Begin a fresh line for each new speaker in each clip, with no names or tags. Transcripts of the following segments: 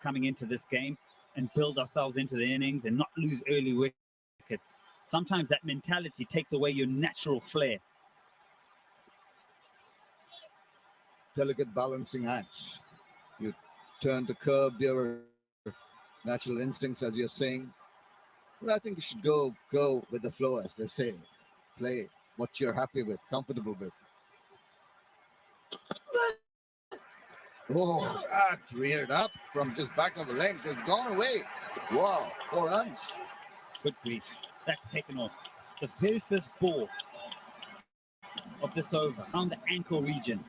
coming into this game and build ourselves into the innings and not lose early wickets. Sometimes that mentality takes away your natural flair.
Delicate balancing act. You turn to curb your natural instincts, as you're saying. But I think you should go with the flow, as they say. Play what you're happy with, comfortable with. Oh, that reared up from just back of the length has gone away. Wow, 4 runs.
Good grief. That's taken off. The very first ball of this over, around the ankle region.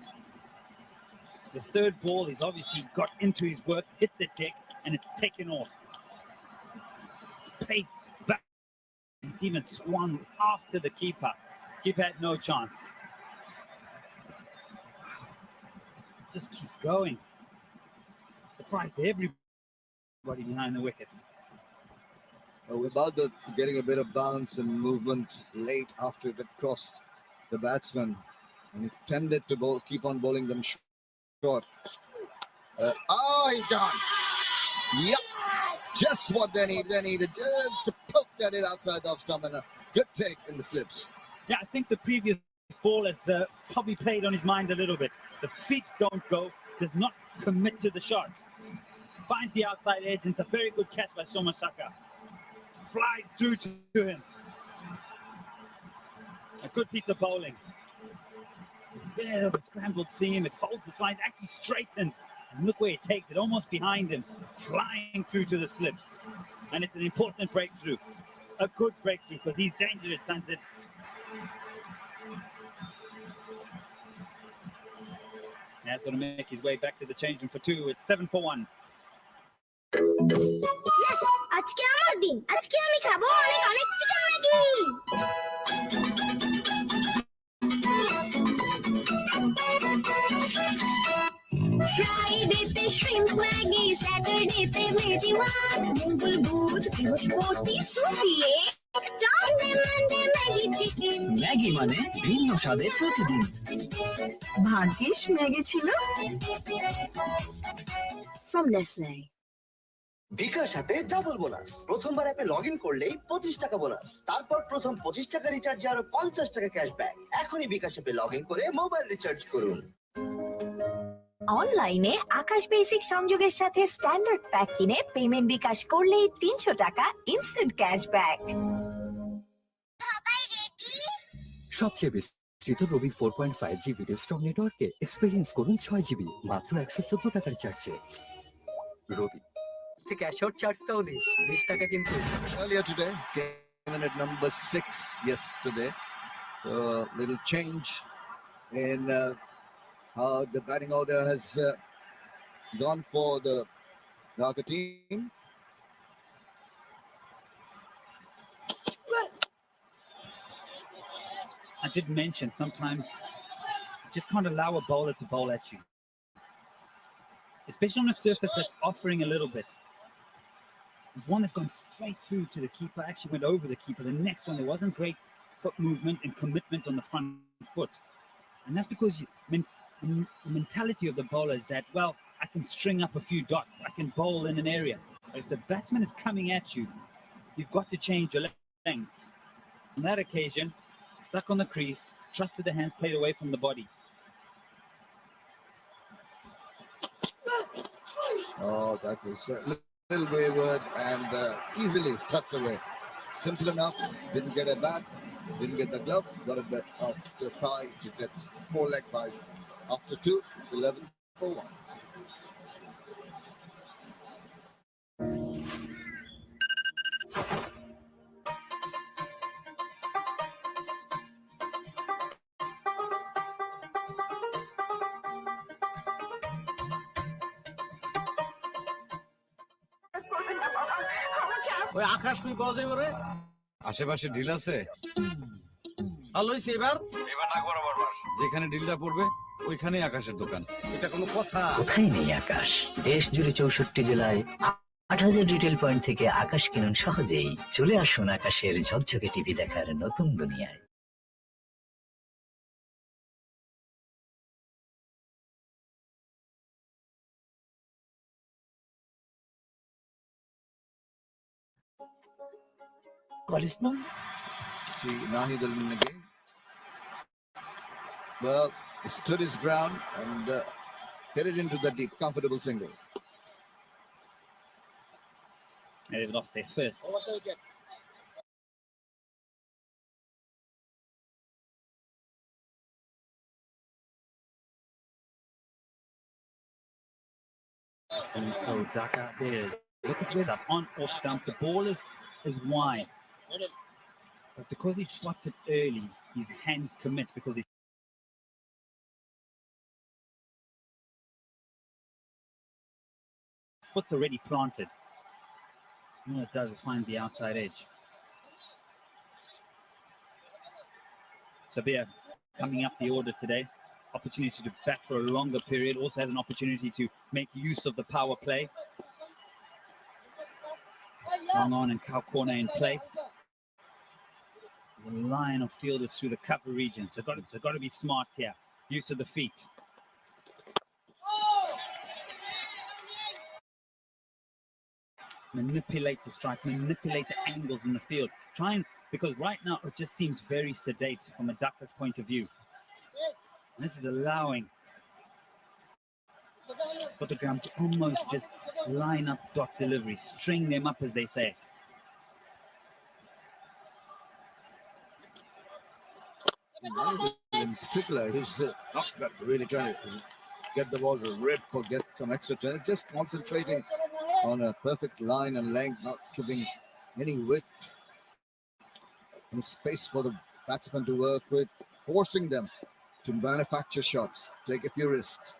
The third ball, he's obviously got into his work, hit the deck, and it's taken off. Pace back. He's even swung after the keeper. Keeper had no chance. Just keeps going. Surprised everybody behind the wickets.
Without getting a bit of bounce and movement late after it had crossed the batsman, and he tended to keep on bowling them short. He's gone. Yep, just what they needed, just to poke at it outside the off stump, and a good take in the slips.
Yeah, I think the previous ball has probably played on his mind a little bit. The feet don't go, does not commit to the shot. Finds the outside edge, and it's a very good catch by Somashaka. Flies through to him. A good piece of bowling. A bit of a scrambled seam. It holds its line, actually straightens. And look where it takes it, almost behind him, flying through to the slips. And it's an important breakthrough. A good breakthrough, because he's dangerous, Sunset. Now he's going to make his way back to the change room for 2. It's 7 for 1.
Yes, আজকে আমার দিন। আজকে আমি খাবো অনেক chicken Maggi. ফ্রাইডেতে shrimp Maggi, স্যাটারডেতে veggie মাছ, মঙ্গল বুধ বৃহস্পতি সুফিয়ে, টার্নে মানডে ম্যাগি চিকেন।
ম্যাগি মানে ভিন্ন স্বাদের প্রতিদিন।
ভাগ্যিস ম্যাগি ছিল। From Nestle.
বিকাশ অ্যাপে ডাবল বোনাস। প্রথমবার অ্যাপে লগইন করলেই 25 টাকা বোনাস। তারপর প্রথম 25 টাকা রিচার্জে আরো 50 টাকা ক্যাশব্যাক। এখনই বিকাশ অ্যাপে লগইন করে মোবাইল রিচার্জ করুন।
অনলাইনে আকাশ বেসিক সংযোগের সাথে স্ট্যান্ডার্ড প্যাক কিনে পেমেন্ট বিকাশ করলেই 300 টাকা ইনস্ট্যান্ট ক্যাশব্যাক।
সবাই রেডি?
সবচেয়ে বিস্তৃত রবি 4.5G ভিডিও স্টক নেটওয়ার্কে এক্সপেরিয়েন্স করুন 6GB মাত্র 114 টাকার চার্জে। রবি
ক্যাশ আউট চার্জটাও দিস 20 টাকা কিন্তু।
Earlier today, came in at number 6 yesterday. So little change in how the batting order has gone for the Dhaka team.
I did mention sometimes you just can't allow a bowler to bowl at you, especially on a surface that's offering a little bit. There's one that's gone straight through to the keeper, actually went over the keeper. The next one, there wasn't great foot movement and commitment on the front foot. And that's because the mentality of the bowler is that, well, I can string up a few dots. I can bowl in an area. But if the batsman is coming at you, you've got to change your lengths. On that occasion, stuck on the crease, trusted the hands, played away from the body.
Oh, that was a little wayward and easily tucked away. Simple enough. Didn't get a bat, didn't get the glove, got a bat after 5. It gets 4 leg byes. After 2, it's 11 for 1.
ওই আকাশ কই পাওয়া যাবে রে? আশেপাশে deal আছে? ভালো হইছে এবার না করো বারবার। যেখানে ডিলটা পড়বে ওইখানেই আকাশের দোকান। এটা কোনো কথা?
কোথায় নেই আকাশ? দেশ জুড়ে 64 জেলায় 8000 রিটেল পয়েন্ট থেকে আকাশ কিনুন সহজেই। চলে আসুন আকাশের ঝকঝকে টিভি দেখার নতুন দুনিয়ায়।
See, Nahidulin again. Well, he stood his ground and hit it into the deep, comfortable single.
They've lost their first. Beximco Dhaka, there's look at where that on off stump. The ball is wide. But because he spots it early, his hands commit because his foot's already planted. And all it does is find the outside edge. Sabir coming up the order today. Opportunity to bat for a longer period. Also has an opportunity to make use of the power play. Hang on and cow corner in place. The line of fielders through the cover region. So got to be smart here. Use of the feet. Manipulate the strike, manipulate the angles in the field. Try and, because right now it just seems very sedate from a Dhaka's point of view. And this is allowing Chattogram to almost just line up dot delivery, string them up as they say.
In particular, he's not really trying to get the ball to rip or get some extra turns, just concentrating on a perfect line and length, not giving any width, any space for the batsman to work with, forcing them to manufacture shots, take a few risks.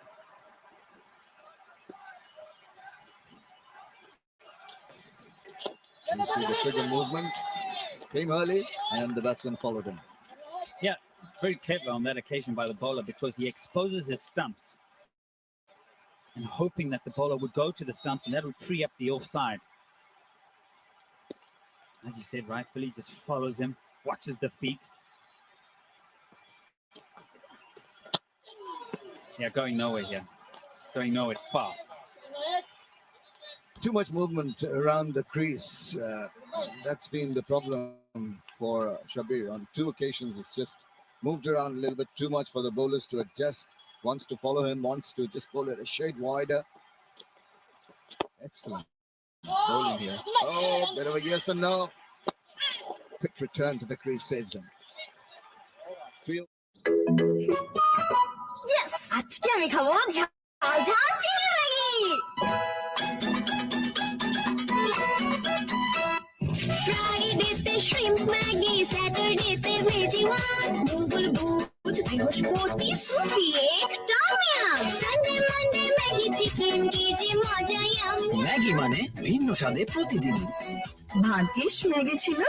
You see the trigger movement, came early and the batsman followed him.
Yeah, very clever on that occasion by the bowler because he exposes his stumps and hoping that the bowler would go to the stumps and that would free up the offside. As you said, rightfully, just follows him, watches the feet. Yeah, going nowhere here. Going nowhere fast.
Too much movement around the crease. That's been the problem for Shabir. On two occasions, it's just moved around a little bit too much for the bowlers to adjust. Wants to follow him, wants to just pull it a shade wider. Excellent bowling here. Oh, bit of a yes and no. Quick return to the crease saves him. Field.
Yes! আজকে আমি খাবো ঝাল ঝাল চিংড়ি Maggi ফ্রাইডেতে shrimp Maggi স্যাটারডেতে veggie one মঙ্গল বুধ বৃহস্পতি সুপি এক tom yum Sunday Monday Maggi chicken কি যে মজা ইয়াম
ম্যাগি মানে ভিন্ন স্বাদে প্রতিদিন।
ভাগ্যিস ম্যাগি ছিল।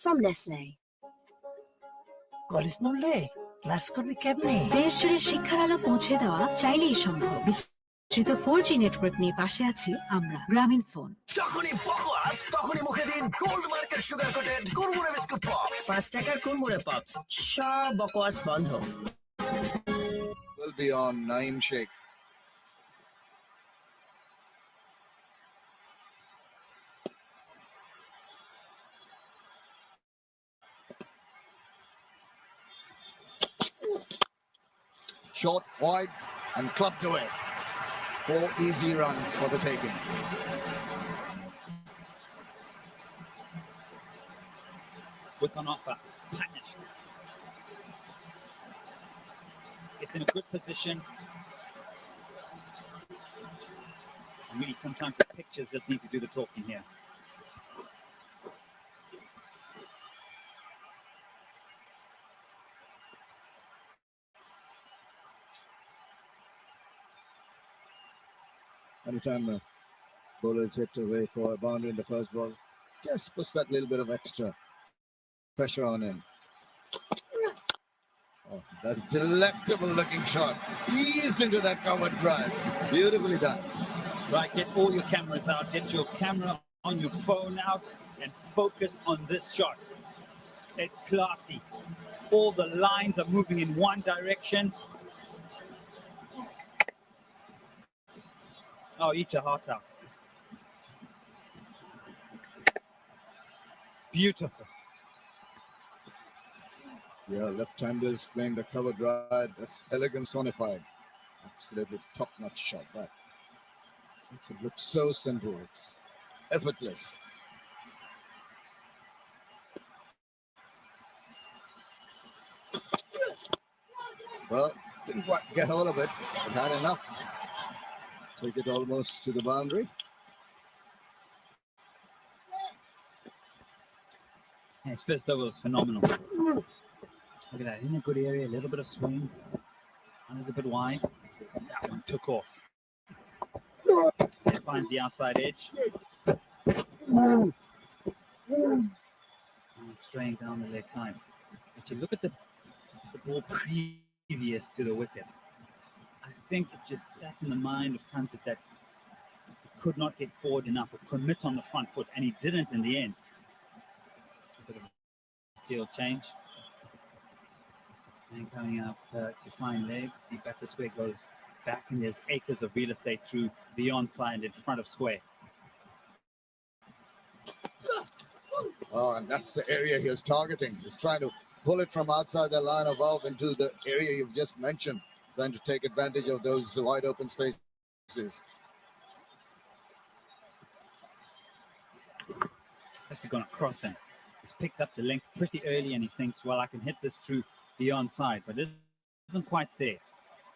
From Nestle.
কলেজ নড়লে ক্লাস করবি কেমনে?
দেশ জুড়ে শিক্ষার আলো পৌঁছে দেওয়া চাইলেই সম্ভব। বিস্তৃত 4G নেটওয়ার্ক নিয়ে পাশে আছি আমরা, গ্রামীণ ফোন।
যখনই বকোয়াস তখনই মুখে দিন gold market sugar coated Kurmure biscuit pops.
5 টাকার কুরমুরে পপস, সব বকওয়াস বন্ধ।
Will be on Naeem Sheikh. Short, wide, and clubbed away. 4 easy runs for the taking.
With an offer, punished. It's in a good position. Really, sometimes the pictures just need to do the talking here.
Anytime the bowlers hit away for a boundary in the first ball, just puts that little bit of extra pressure on him. Oh, that's delectable looking shot. Eased into that covered drive. Beautifully done.
Right, get all your cameras out. Get your camera on your phone out and focus on this shot. It's classy. All the lines are moving in one direction. Oh, eat your heart out. beautiful.
Yeah, left-handers playing the cover drive. That's elegance sonified. Absolutely top-notch shot. That makes it look so simple. It's effortless. Well, didn't quite get hold of it, but had enough. Take it almost to the boundary.
And his first over was phenomenal. Look at that, in a good area, a little bit of swing. One was a bit wide. That one took off. It finds the outside edge. And straying down the leg side. But you look at the ball previous to the wicket. I think it just sat in the mind of Tansit that he could not get forward enough or commit on the front foot, and he didn't in the end. A bit of field change. And coming up to fine leg, the backward square goes back, and there's acres of real estate through the onside in front of square.
Oh, and that's the area he was targeting. He's trying to pull it from outside the line of out into the area you've just mentioned, trying to take advantage of those wide open spaces.
It's actually gone across him. He's picked up the length pretty early, and he thinks, well, I can hit this through the onside, but it isn't quite there.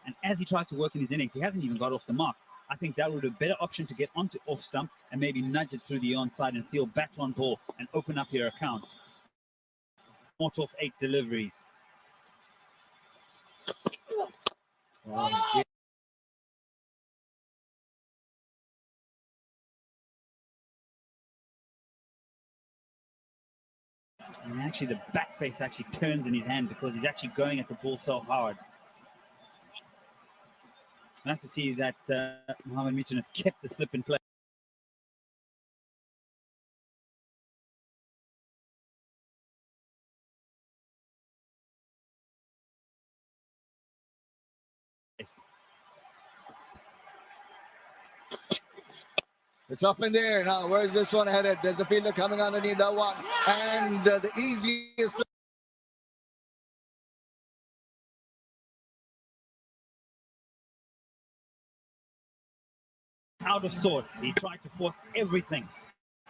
And as he tries to work in his innings, he hasn't even got off the mark. I think that would be a better option to get onto off stump and maybe nudge it through the onside and feel back on ball and open up your account. Not off 8 deliveries.
Oh,
And actually the back face actually turns in his hand because he's actually going at the ball so hard. Nice to see that Mohammed Michan has kept the slip in play.
it's up in there now. Where's this one headed? There's a fielder coming underneath that one, and the easiest.
Out of sorts. He tried to force everything.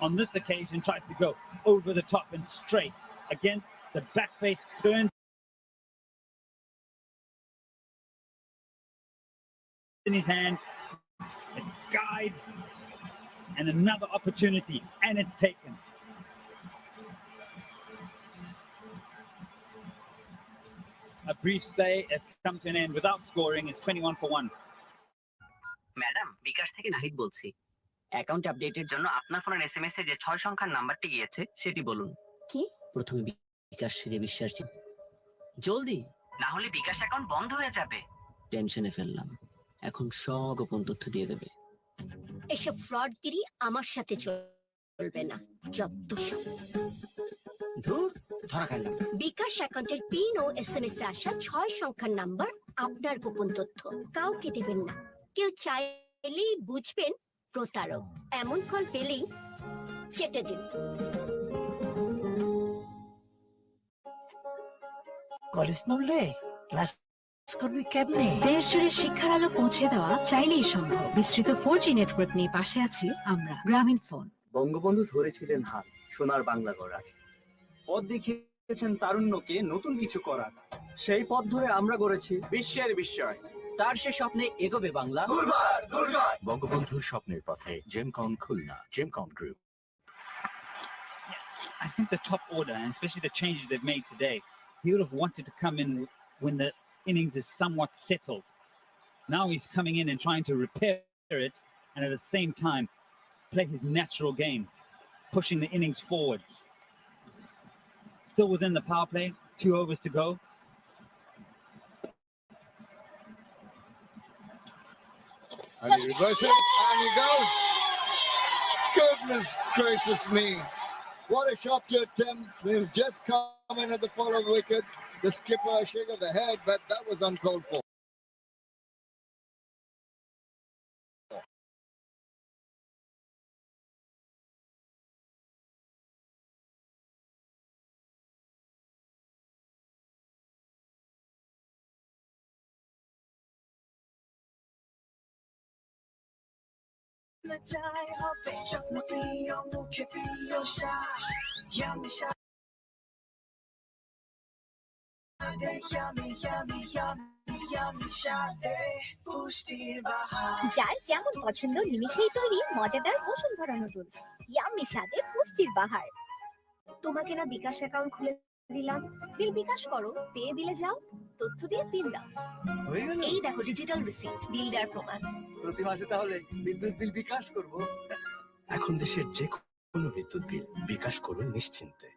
On this occasion, tries to go over the top and straight. Again, the back face turns in his hand. It's skied. And another opportunity, and it's taken. A brief stay has come to an end without scoring. It's 21 for 1.
Madam bKash থেকে নাহিদ বলছি account আপডেটের জন্য আপনার ফোনের SMS এ যে 6 সংখ্যার নাম্বারটি গিয়েছে সেটি বলুন
কি?
প্রথমে বিকাশ সেজে বিশ্বাস জলদি না হলে বিকাশ অ্যাকাউন্ট বন্ধ হয়ে যাবে টেনশনে ফেললাম এখন সব গোপন তথ্য দিয়ে দেবে
এসব ফ্রডগিরি আমার সাথে চলবে না। যত সব
ধুর ধরা খাইলাম
বিকাশ অ্যাকাউন্টের পিন ও এসএমএস এ আসা 6 সংখ্যার নাম্বার আপনার গোপন তথ্য কাউকে দেবেন না। কেউ চাইলেই বুঝবেন প্রতারক। এমন কল পেলেই কেটে দিন।
কলেজ নড়লে ক্লাস করবি কেমনে?
দেশ জুড়ে শিক্ষার আলো পৌঁছে দেওয়া চাইলেই সম্ভব। বিস্তৃত 4G নেটওয়ার্ক নিয়ে পাশে আছি আমরা, গ্রামীণ ফোন।
বঙ্গবন্ধু ধরেছিলেন হাল সোনার বাংলা গড়ার,
পথ দেখিয়েছেন তারুণ্যকে নতুন কিছু করার। সেই পথ ধরে আমরা গড়েছি বিশ্বের বিস্ময়।
তার সে স্বপ্নে এগোবে বাংলা।
বঙ্গবন্ধুর স্বপ্নের পথে Gemcon Khulna, Gemcon group.
I think the top order, and especially the changes they've made today, he would have wanted to come in when the innings is somewhat settled. Now he's coming in and trying to repair it, and at the same time play his natural game, pushing the innings forward. Still within the power play, 2 overs to go.
And he reverses, and he goes. Goodness gracious me. What a shot to attempt. We've just come in at the follow wicket. The skipper a shake of the head, but that was uncalled for.
যার যেমন পছন্দ নিমিশেই তৈরি মজাদার Bashundhara noodles, yummy স্বাদে পুষ্টির বাহার। তোমাকে না বিকাশ account খুলে দিলাম, বিল বিকাশ করো, পেয়ে বিলে যাও, তথ্য দিয়ে বিল দাও।
হয়ে গেল
এই দেখো ডিজিটাল রিসিপ্ট, বিল দেওয়ার প্রমাণ।
প্রতি মাসে তাহলে বিদ্যুৎ বিল বিকাশ করব।
এখন দেশের যে কোনো বিদ্যুৎ বিল বিকাশ করুন নিশ্চিন্তে।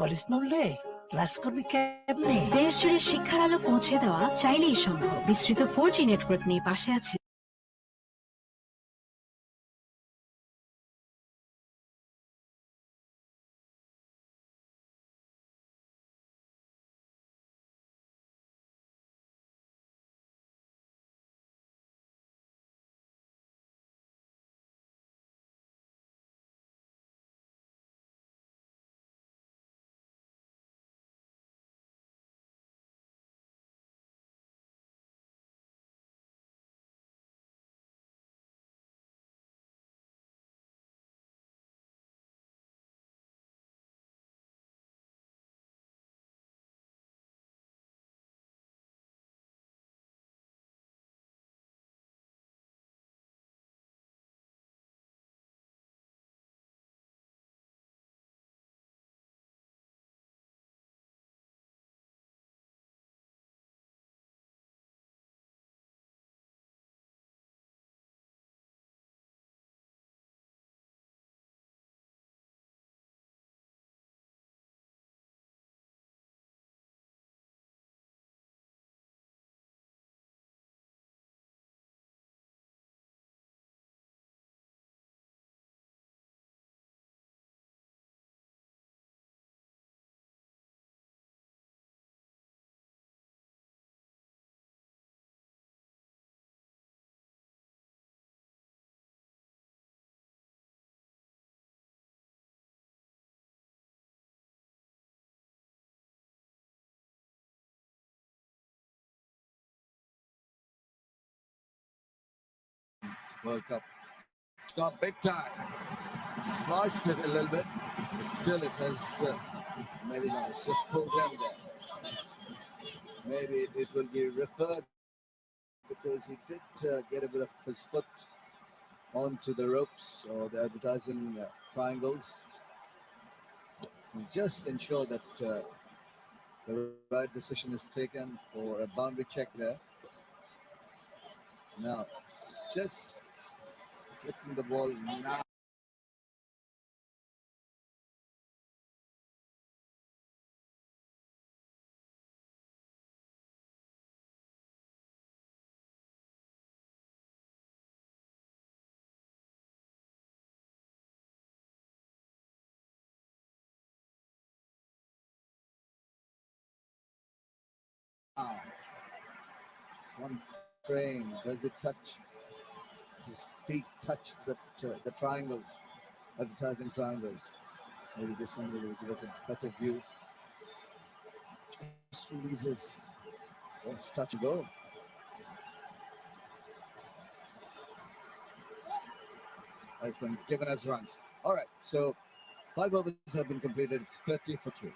কলেজ নড়লে ক্লাস করবি কেমনে?
দেশ জুড়ে শিক্ষার আলো পৌঁছে দেওয়া চাইলেই সম্ভব। বিস্তৃত 4G নেটওয়ার্ক নিয়ে পাশে আছে
World Cup. Got big time. Sliced it a little bit. But still, it has maybe not. It's just pulled in there. Maybe it will be referred because he did get a bit of his foot onto the ropes or the advertising triangles. And just ensure that the right decision is taken for a boundary check there. Now, it's just flicking the ball now. Just one frame. Does it touch? Does his feet touch the triangles, advertising triangles? Maybe this somebody will give us a better view. Just releases. Let's touch and go. Has been given as runs. All right, so 5 overs have been completed. It's 30 for 3.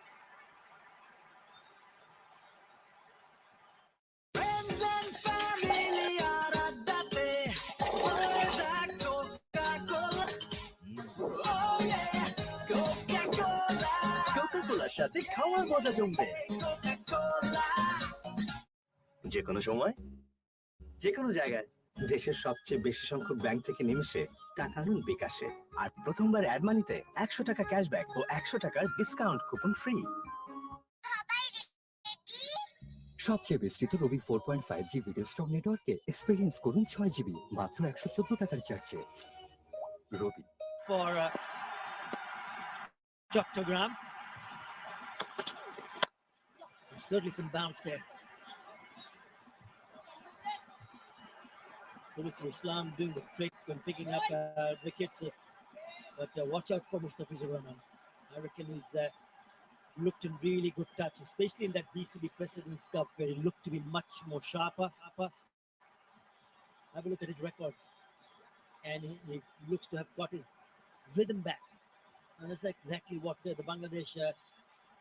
সাথে খাওয়ার মজা জমবে যে কোনো সময় যে কোনো জায়গায়। দেশের সবচেয়ে বেশি সংখ্যক ব্যাংক থেকে নিমিশে টাকা আনুন বিকাশে, আর প্রথমবার অ্যাড মানিতে 100 টাকা ক্যাশব্যাক ও 100 টাকার ডিসকাউন্ট কুপন ফ্রি।
সবচেয়ে বিস্তৃত রবি 4.5G ভিডিও স্ট্রং নেটওয়ার্কে এক্সপেরিয়েন্স করুন 6 GB মাত্র 114 টাকার চার্জে। রবি,
for Chattogram. There's certainly some bounce there. Islam doing the trick when picking up wickets, but watch out for Mustafizur Rahman. I reckon he's looked in really good touch, especially in that BCB President's Cup where he looked to be much more sharper. Have a look at his records, and he looks to have got his rhythm back, and that's exactly what the Bangladesh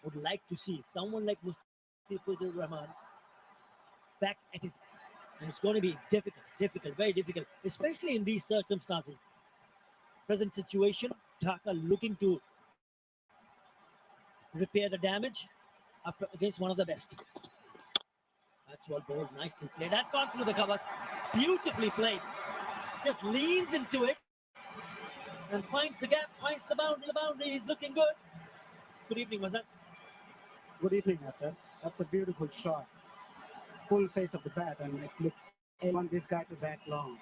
would like to see. Someone like Mustafizur Rahman back at his, and it's going to be difficult, very difficult, especially in these circumstances. Present situation, Dhaka looking to repair the damage up against one of the best. That's what ball, nicely played. That's gone through the cover. Beautifully played. Just leans into it and finds the gap, finds the boundary. He's looking good. Good evening, Mazat.
Good evening, Arthur. That's a beautiful shot. Full face of the bat, and it looks, I want this guy to bat long.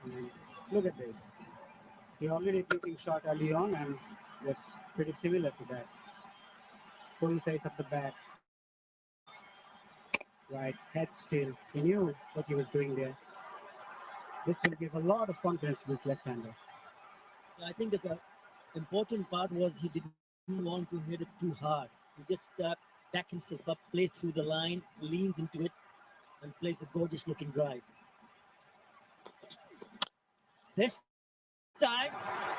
I mean, look at this. He already taking shot early on, and was pretty similar to that. Full face of the bat. Right, head still. He knew what he was doing there. This will give a lot of confidence to this left-hander.
I think the important part was he didn't want to hit it too hard. He just back himself up, plays through the line, leans into it, and plays a gorgeous-looking drive. This time,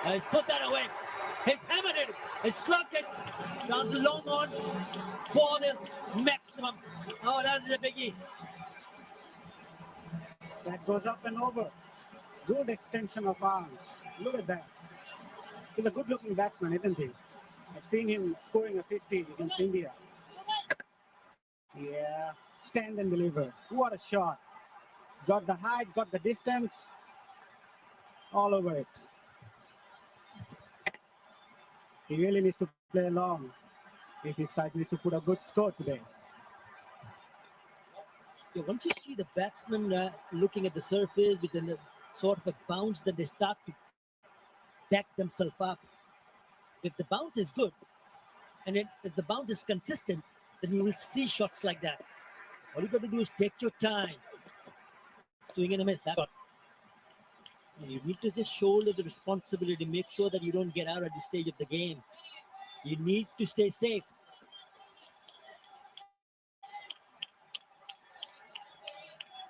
he's put that away. He's hammered it. He's slugged it down the long on for the maximum. Oh, that's a biggie.
That goes up and over. Good extension of arms. Look at that. He's a good-looking batsman, isn't he? I've seen him scoring a 50 against India. Yeah, stand and deliver. What a shot. Got the height, got the distance. All over it. He really needs to play long if his side needs to put a good score today.
Yeah, once you see the batsman looking at the surface with a sort of a bounce, that they start to back themselves up. If the bounce is good, and if the bounce is consistent, then you will see shots like that. All you got to do is take your time. Swing and a miss. That one. You need to just shoulder the responsibility, make sure that you don't get out at this stage of the game. You need to stay safe.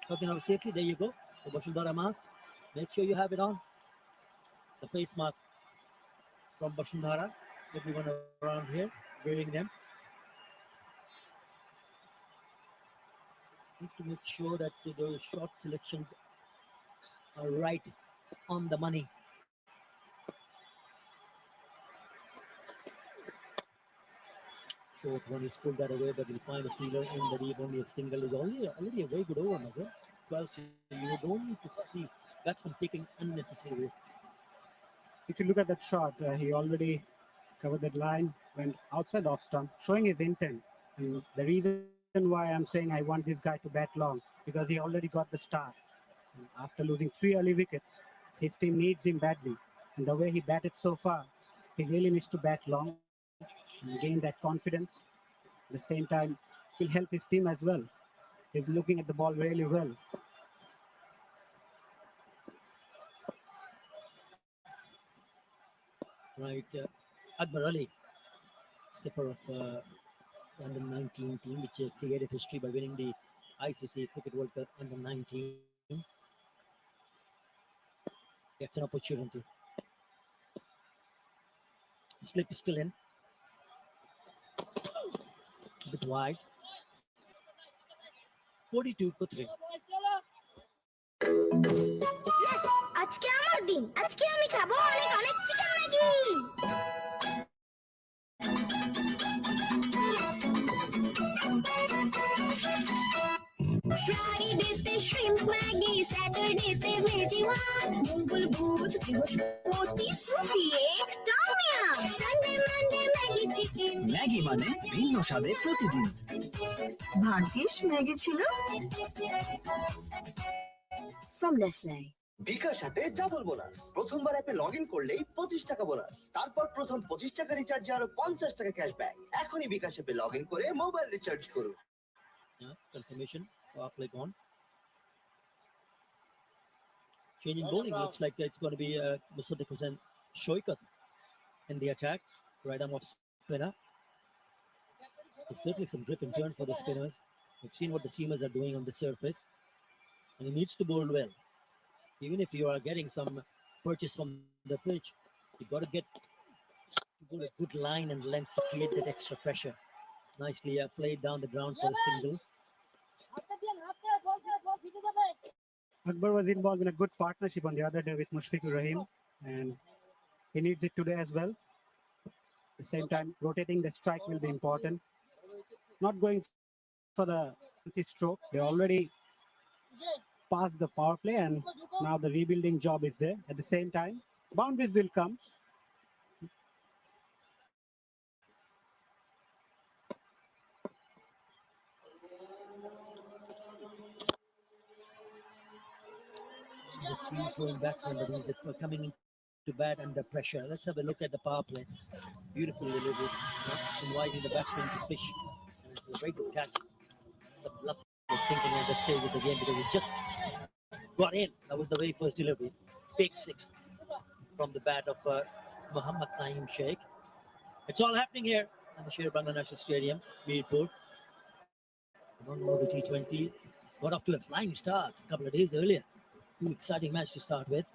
Talking about safety, there you go. The Bashundhara mask. Make sure you have it on. The face mask from Bashundhara. Everyone around here wearing them. Need to make sure that those shot selections are right on the money. Short one, he's pulled that away, but he'll find a fielder in the deep. Only a single is already a very good over, Mazhar. 12, you don't need to see batsmen taking unnecessary risks.
If you look at that shot, he already covered that line, went outside off stump, showing his intent. And the reason why I'm saying I want this guy to bat long, because he already got the start. And after losing 3 early wickets, his team needs him badly. And the way he batted so far, he really needs to bat long and gain that confidence. At the same time, will help his team as well. He's looking at the ball really well.
Right, Akbar Ali, skipper of under 19 team, which created history by winning the ICC Cricket World Cup under 19. Gets an opportunity. The slip is still in. A bit wide. 42 for 3.
আজকে আমার দিন, আজকে আমি খাবো অনেক অনেক chicken Maggi. ফ্রাইডেতে shrimp Maggi, স্যাটারডেতে ভেজি ওয়ান, মঙ্গল বুধ বৃহস্পতি সুপি এক tom yum, Sunday Monday Maggi chicken.
Maggi মানে ভিন্ন স্বাদে প্রতিদিন।
ভাগ্যিস ম্যাগি ছিল। From Nestle.
বিকাশ অ্যাপে ডাবল বোনাস। প্রথমবার অ্যাপে লগ ইন করলেই 25 টাকা বোনাস, তারপর প্রথম 25 টাকা রিচার্জে আরো 50 টাকা ক্যাশব্যাক। এখনই বিকাশ অ্যাপে লগ ইন করে মোবাইল রিচার্জ করুন।
Confirmation, power play gone. Changing bowling, looks like it's going to be Musaddiq Hussain Shoikat in the attack. Right arm off spinner. There's certainly some grip and turn for the spinners. We've seen what the seamers are doing on the surface. And he needs to bowl well. Even if you are getting some purchase from the pitch, you've got to get a good line and length to create that extra pressure. Nicely played down the ground for a single.
Akbar was involved in a good partnership on the other day with Mushfiqur Rahim, and he needs it today as well. At the same time, rotating the strike will be important. Not going for the strokes. They already passed the power play, and now the rebuilding job is there. At the same time, boundaries will come.
The free throwing batsman, but he's coming into bat under pressure. Let's have a look at the power play. Beautiful delivery, inviting the batsman to fish. And it's a very good catch. The luck of thinking at the stage of the game because he just got in. That was the very first delivery. Big six from the bat of Muhammad Naeem Sheikh. It's all happening here at the Shere Bangla National Stadium, Mirpur. One more the T20. Got off to a flying start a couple of days earlier. An exciting match to start with.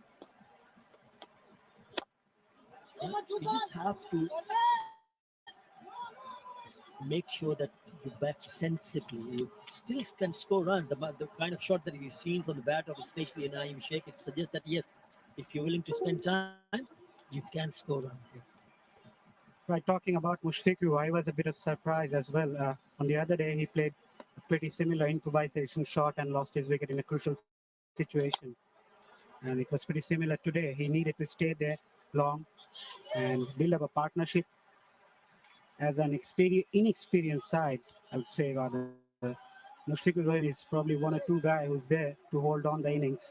You just have to make sure that you bat sensibly. You still can score runs. The kind of shot that we've seen from the bat of especially Naeem Sheikh, it suggests that yes, if you're willing to spend time, you can score runs here.
Right, talking about Mushfiqur, I was a bit of surprise as well. On the other day, he played a pretty similar improvisation shot and lost his wicket in a crucial situation. And it was pretty similar today. He needed to stay there long and build up a partnership. As an inexperienced side, I would say rather, Mushfiqur Rahim is probably one or two guys who's there to hold on the innings.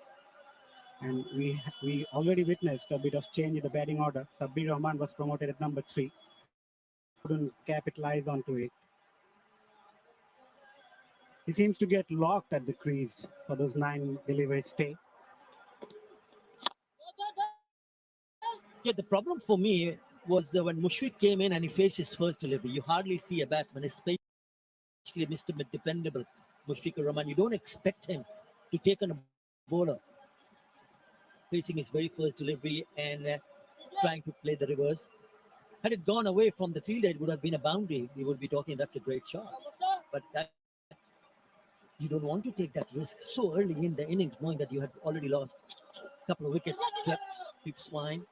And we already witnessed a bit of change in the batting order. Sabbir Rahman was promoted at number 3. Couldn't capitalize onto it. He seems to get locked at the crease for those 9 deliveries stay.
Yeah, the problem for me was when Mushfiq came in and he faced his first delivery. You hardly see a batsman, especially Mr. Dependable Mushfiq Rahman. You don't expect him to take on a bowler facing his very first delivery and trying to play the reverse. Had it gone away from the fielder, it would have been a boundary. We would be talking that's a great shot. But that you don't want to take that risk so early in the innings, knowing that you had already lost a couple of wickets. Keeps flying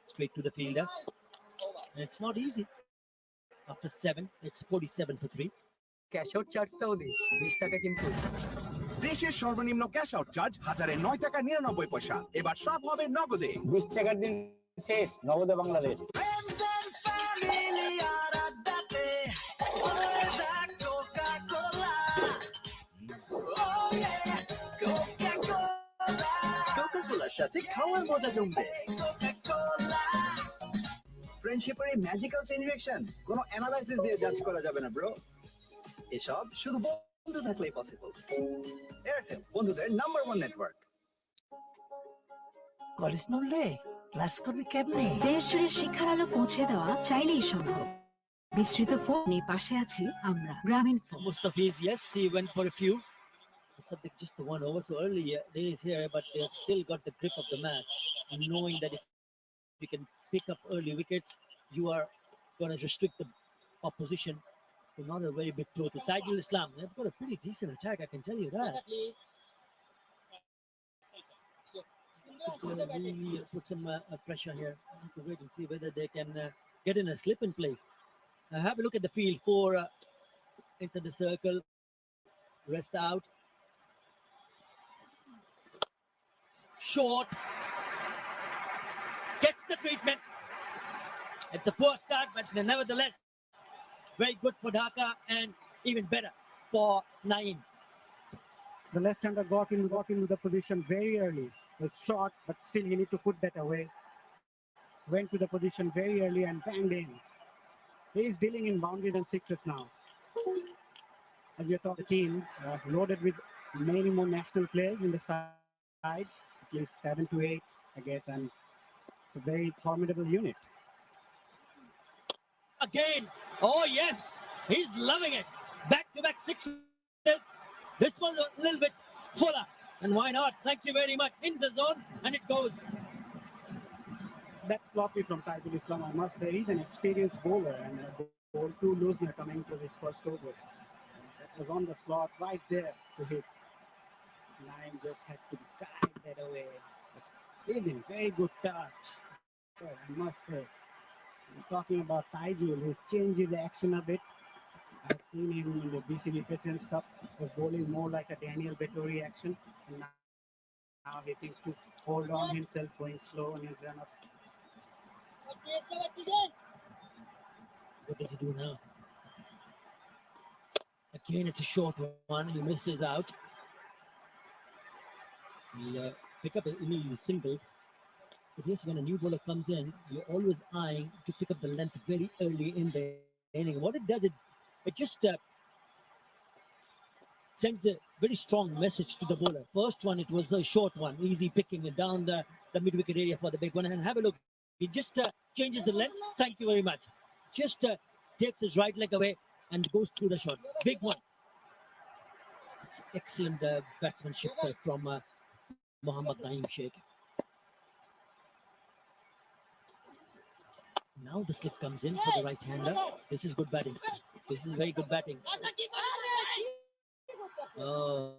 straight to the fielder. And it's not easy. After 7, it's 47 for 3.
Cash out চার্জটাও দিস 20 টাকা কিন্তু।
দেশের সর্বনিম্ন cash out charge 1009 টাকা 99 পয়সা। এবার সব হবে নগদে।
20 টাকার দিন শেষ, নগদে বাংলাদেশ।
কোকা-কোলার সাথে খাওয়ার মজা জমবে। ফ্রেন্ডশিপের এই ম্যাজিক্যাল চেইন রিঅ্যাকশন কোনো অ্যানালাইসিস দিয়ে জাজ করা যাবে না ব্রো। এসব শুধু বন্ধু থাকলেই পসিবল। এয়ারটেল বন্ধুদের নাম্বার 1 নেটওয়ার্ক।
কলেজ নড়লে ক্লাস করবি কেমনে?
দেশ জুড়ে শিক্ষার আলো পৌঁছে দেওয়া চাইলেই সম্ভব। বিস্তৃত ফোনে পাশে আছি আমরা, গ্রামীণ phone.
Mustafiz, yes, he went for a few. Subject just the one over, so early days here, but they've still got the grip of the match, and knowing that if you can pick up early wickets, you are going to restrict the opposition to not a very big throw to Tajul Islam. They've got a pretty decent attack, I can tell you that. Really put some pressure here. I have to wait and see whether they can get in a slip in place. Have a look at the field. 4 into the circle, rest out. Short, gets the treatment. It's a poor start, but nevertheless, very good for Dhaka and even better for Naeem.
The left-hander got into the position very early. was short, but still he need to put that away. Went to the position very early and banged in. He is dealing in boundaries and sixes now. As we talk, the team loaded with many more national players in the side, at least 7 to 8, I guess, and it's a very formidable unit.
Again, oh yes, he's loving it. Back-to-back sixes. This one's a little bit fuller. And why not? Thank you very much. In the zone, and it goes.
That's sloppy from Taijul Islam, I must say. He's an experienced bowler and bowled too loosely coming to his first over. That was on the slot right there to hit. Line just had to guide that away. He's in very good touch. So I must say, I'm talking about Taijul, who's changed his action a bit. I've seen him in the BCB President's Cup was bowling more like a Daniel Vettori action. And now he seems to hold on himself, going slow on his run up.
What does he do now? Again, it's a short one. He misses out. He'll pick up immediately single. But yes, when a new bowler comes in, you're always eyeing to pick up the length very early in the inning. What it does, it just sends a very strong message to the bowler. First one, it was a short one, easy picking it down the mid-wicket area for the big one. And have a look. He just changes the length. Thank you very much. Just takes his right leg away and goes through the shot. Big one. It's excellent batsmanship from Mohammad Naeem Sheikh. Now the slip comes in for the right-hander. This is good batting. This is very good batting. Oh.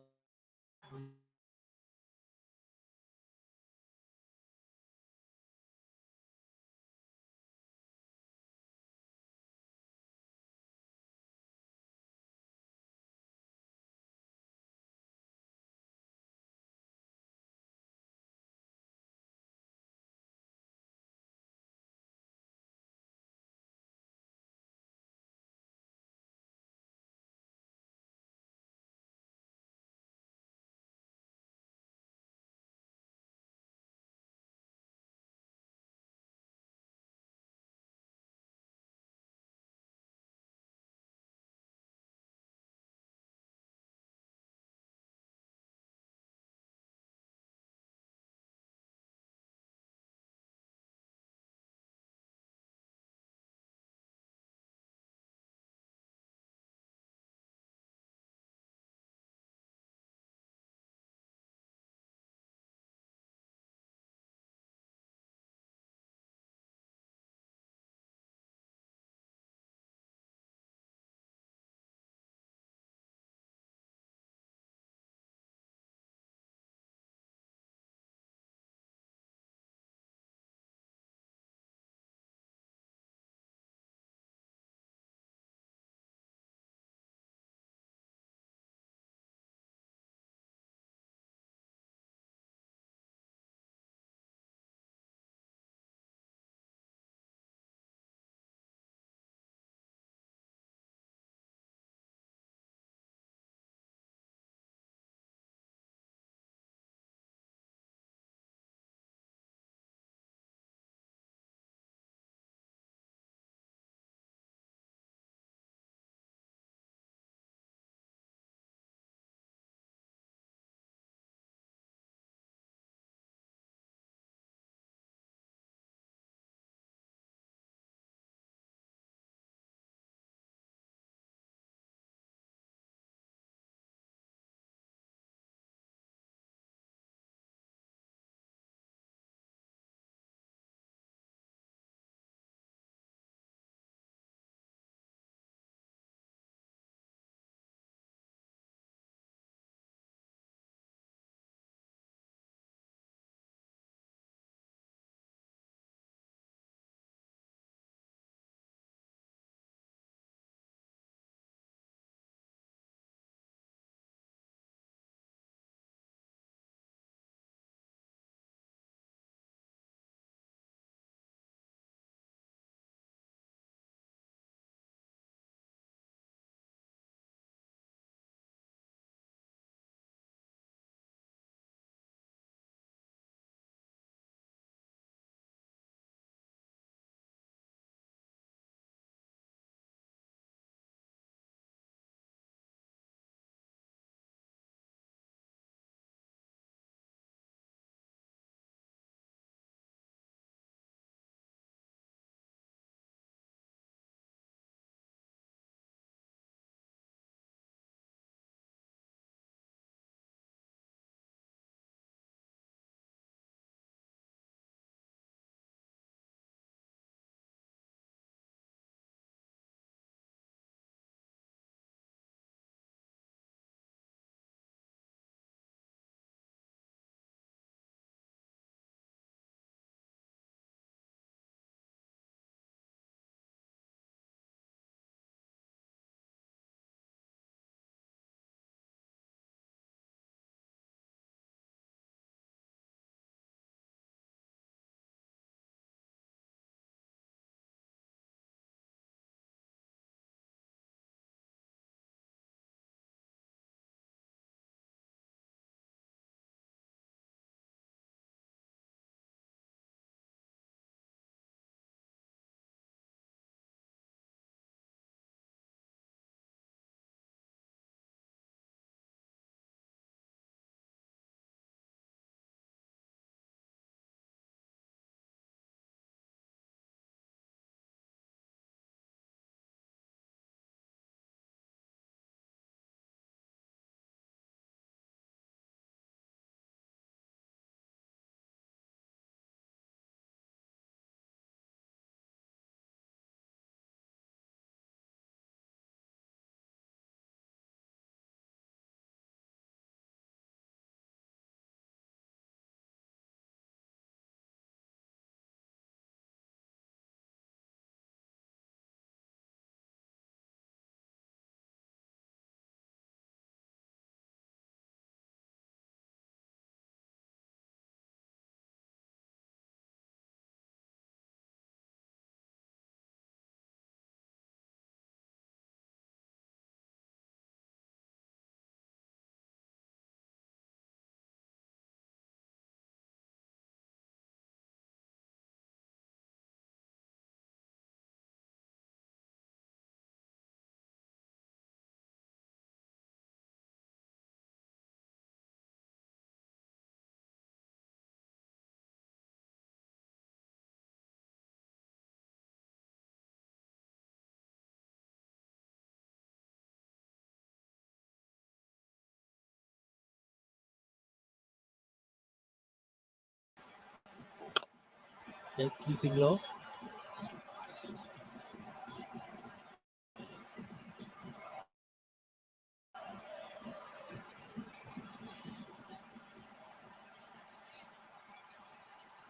They're keeping low.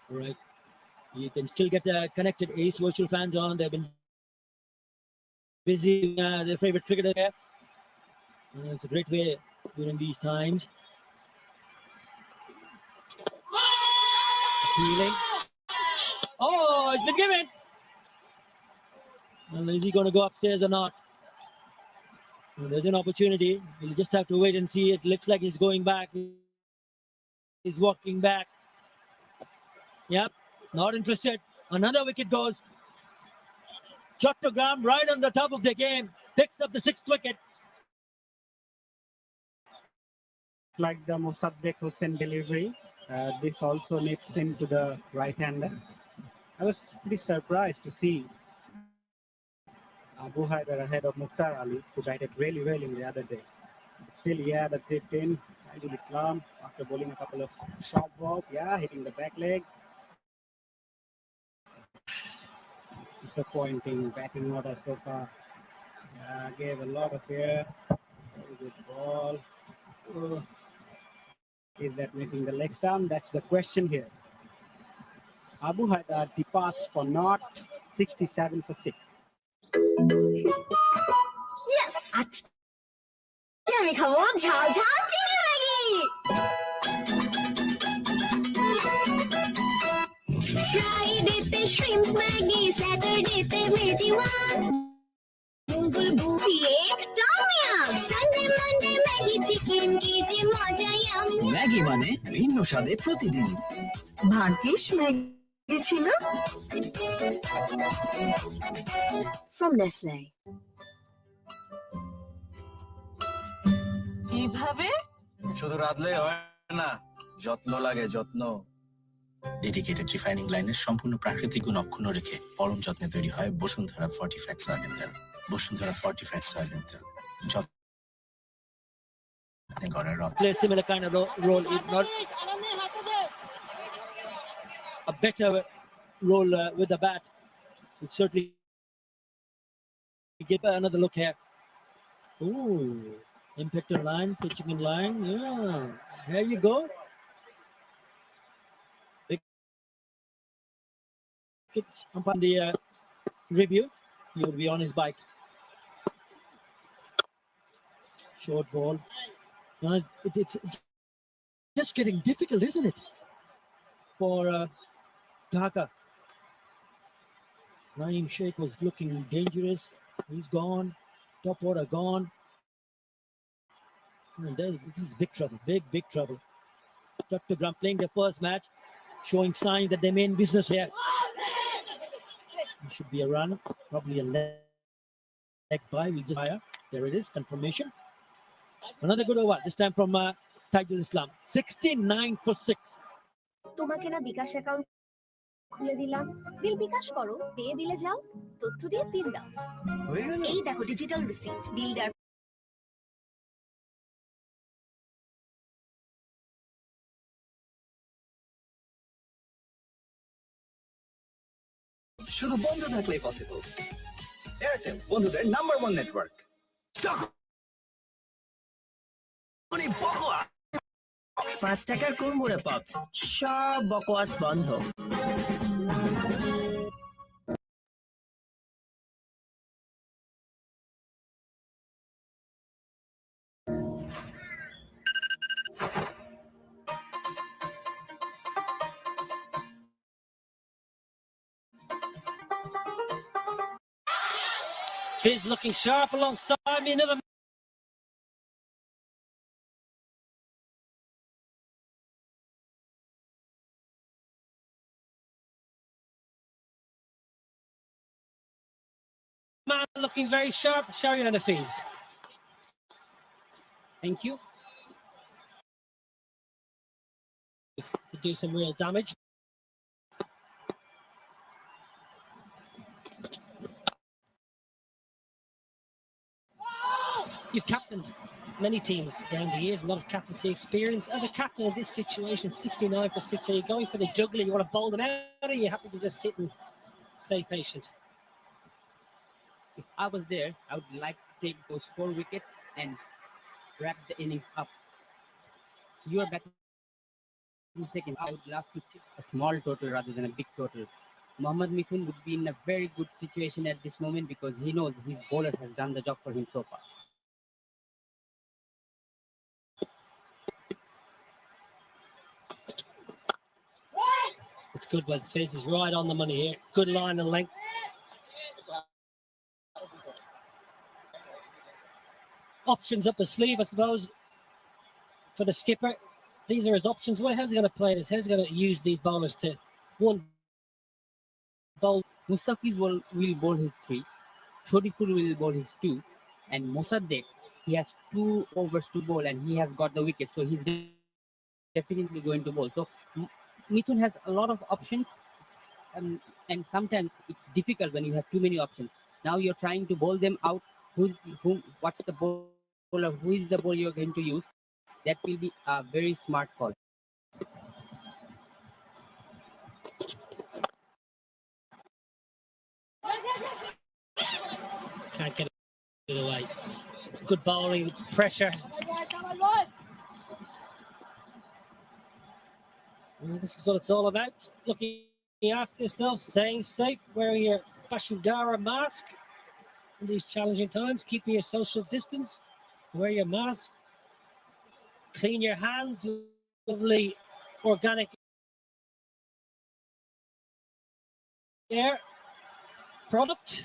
Right. You can still get connected Ace virtual fans on. They've been busy their favorite cricketer there. It's a great way during these times. Appealing. Oh, it's been given. Well, is he going to go upstairs or not? Well, there's an opportunity. We'll just have to wait and see. It looks like he's going back. He's walking back. Yep, not interested. Another wicket goes. Chattogram right on the top of the game. Picks up the 6th wicket.
Like the Mossaddeq Hussain delivery, this also nips into the right-hander. I was pretty surprised to see Abu Haider ahead of Mukhtar Ali, who batted really well in the other day. Still, yeah, that's it in. Aidul Islam, after bowling a couple of short balls, yeah, hitting the back leg. Disappointing batting order so far. Yeah, gave a lot of air. Very good ball. Oh. Is that missing the leg stump? That's the question here. Abu Haider departs for naught, 67 for 6.
Yes! আমি খাবো ঝাল ঝাল চিংড়ি Maggi ফ্রাইডেতে shrimp Maggi স্যাটারডেতে veggie one গুগল বুফি এক tom yum Sunday Monday Maggi chicken কি যে মজা ইয়াম
ম্যাগি মানে ভিন্ন স্বাদে প্রতিদিন।
ভাগ্যিস ম্যাগি ছিল from Nestle
কিভাবে?
শুধু রাঁধলে হয় না, যত্ন লাগে, যত্ন।
ডেডিকেটেড রিফাইনিং লাইনের সম্পূর্ণ প্রাকৃতিক গুণ অক্ষুণ্ণ রেখে পরম যত্নে তৈরি হয় বসুন্ধরা ফর্টিফাইড সয়াবিন তেল। বসুন্ধরা ফর্টিফাইড সয়াবিন তেল যত্নে গড়ার রথ।
Play a similar kind of role, if not a better role with the bat. Would certainly give another look here. Ooh, impact in line, pitching in line. Yeah, there you go. It's upon the review. He will be on his bike. Short ball. It's just getting difficult, isn't it? For Dhaka. Naeem Sheikh was looking dangerous. He's gone. Top order gone. And this is big trouble. Big trouble. Chattogram playing their first match, showing signs that they mean business here. It should be a run, probably a leg by. We'll just fire. There it is, confirmation. Another good over. This time from Aidul Islam. 69 for 6.
তোমাকে না বিকাশ account খুলে দিলাম, বিল বিকাশ করো, পেয়ে বিলে যাও, তথ্য দিয়ে বিল দাও। এই দেখো ডিজিটাল রিসিপ্ট, বিল দেওয়ার
শুধু বন্ধু থাকলেই পসিবল। এয়ারটেল বন্ধুদের নাম্বার 1 নেটওয়ার্ক।
5 টাকার কুড়মুড়ে পপস, সব বকওয়াস বন্ধ।
He's looking sharp alongside me. Never man looking very sharp. Shere on the face. Thank you. To do some real damage. You've captained many teams down the years, a lot of captaincy experience. As a captain in this situation, 69 for 6, are you going for the juggler? You want to bowl them out, or are you happy to just sit and stay patient?
If I was there, I would like to take those 4 wickets and wrap the innings up. You are batting second. I would love to stick a small total rather than a big total. Mohammad Mithun would be in a very good situation at this moment because he knows his bowler has done the job for him so far.
It's good when the face is right on the money here. Good line and length. Options up his sleeve, I suppose, for the skipper. These are his options. How's he going to play this? How's he going to use these bowlers to one bowl?
Mustafiz will bowl his 3, Shodiful will bowl his 2, and Mossadegh, he has 2 overs to bowl and he has got the wicket, so he's definitely going to bowl. So Mithun has a lot of options, and sometimes it's difficult when you have too many options. Now you're trying to bowl them out. What's the bowler? Who is the bowler you're going to use? That will be a very smart call.
Can't get it away. It's good bowling, it's pressure. Well, this is what it's all about. Looking after yourself, staying safe, wearing your Bashudara mask in these challenging times, keeping your social distance, wear your mask, clean your hands with lovely organic air product.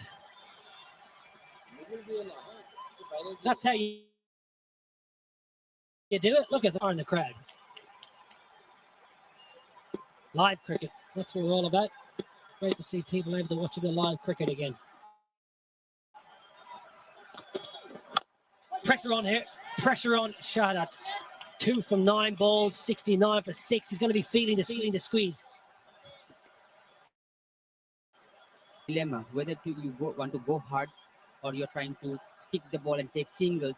That's how you do it. Look at the in the crowd. Live cricket. That's what we're all about. Great to see people able to watch the live cricket again. Pressure on here. Pressure on. Shot at 2 from 9 balls. 69 for 6. He's going to be feeling the squeeze.
Dilemma whether want to go hard or you're trying to kick the ball and take singles.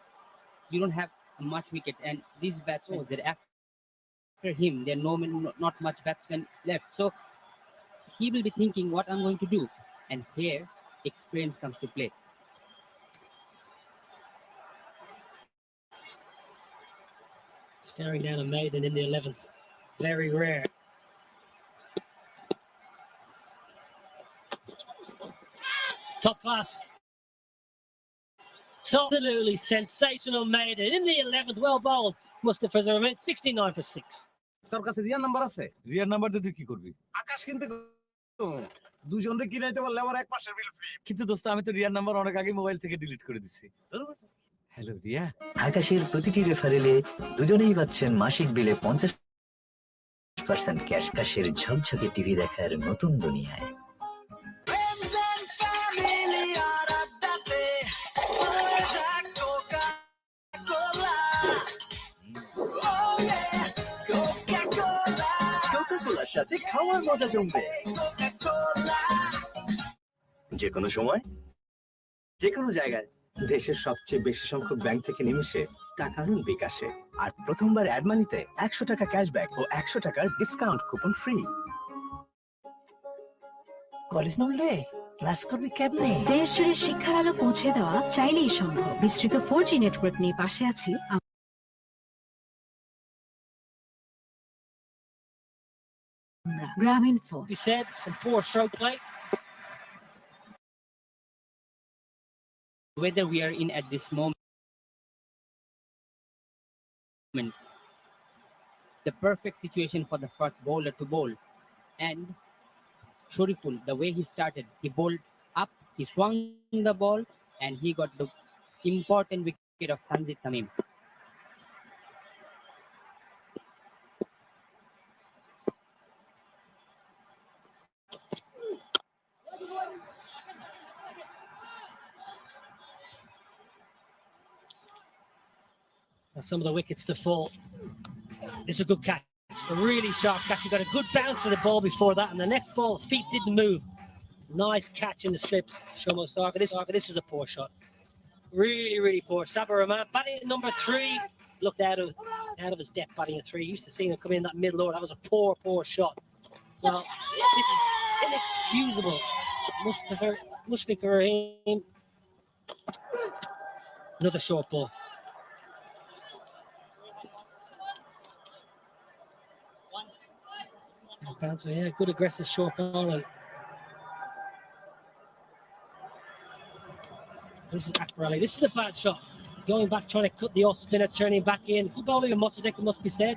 You don't have much wickets, and these batsmen that after him, there are not much batsmen left. So he will be thinking what I'm going to do, and here experience comes to play.
Staring down a maiden in the 11th. Very rare. Top class. Absolutely sensational maiden in the 11th. Well bowled. Mustafa Zermain, 69 for 6.
তোর কাছে রিয়ার number আছে? রিয়ার number দিয়ে তুই কি করবি? আকাশ কিনতে দুজনরে কিনাইতে পারলে আমার এক মাসের বিল ফ্রি। কিন্তু দোস্ত আমি তো রিয়ার নাম্বার অনেক আগে মোবাইল থেকে ডিলিট করে দিছি। হ্যালো রিয়া।
আকাশের প্রতিটি রেফারেলে দুজনেই পাচ্ছেন মাসিক বিলে 50% ক্যাশ। আকাশের ঝকঝকে টিভি দেখার নতুন দুনিয়ায়। সাথে খাওয়ার মজা জমবে যে কোনো সময় যে কোনো জায়গায়। দেশের সবচেয়ে বেশি সংখ্যক ব্যাংক থেকে নিমিশে টাকা আনুন বিকাশে, আর প্রথমবার অ্যাড মানিতে 100 টাকা ক্যাশব্যাক ও 100 টাকার ডিসকাউন্ট কুপন ফ্রি।
কলেজ নলে ক্লাস করবি কেমনে?
দেশ জুড়ে শিক্ষার আলো পৌঁছে দেওয়া চাইলেই সম্ভব। বিস্তৃত 4G নেটওয়ার্ক নিয়ে পাশে আছি। গ্রামীণ phone.
We said some poor stroke play.
Whether we are in at this moment, the perfect situation for the first bowler to bowl, and Shodiful, the way he started, he bowled up, he swung the ball, and he got the important wicket of Tanzit Tamim.
Some of the wickets to fall. It's a good catch, a really sharp catch. You got a good bounce of the ball before that, and the next ball, feet didn't move. Nice catch in the slips, Shomo Saka. This was a poor shot. Really, really poor. Sabah Rahman batting at number 3. Looked out of his depth batting at 3. Used to seeing him come in that middle order. That was a poor shot. Now, this is inexcusable. Mushfiqur Rahim. Another short ball. Bouncer, yeah, good aggressive short ball. This is Akbar Ali. This is a bad shot. Going back, trying to cut the off spinner, turning back in. Good bowling of Mossadegh, must be said.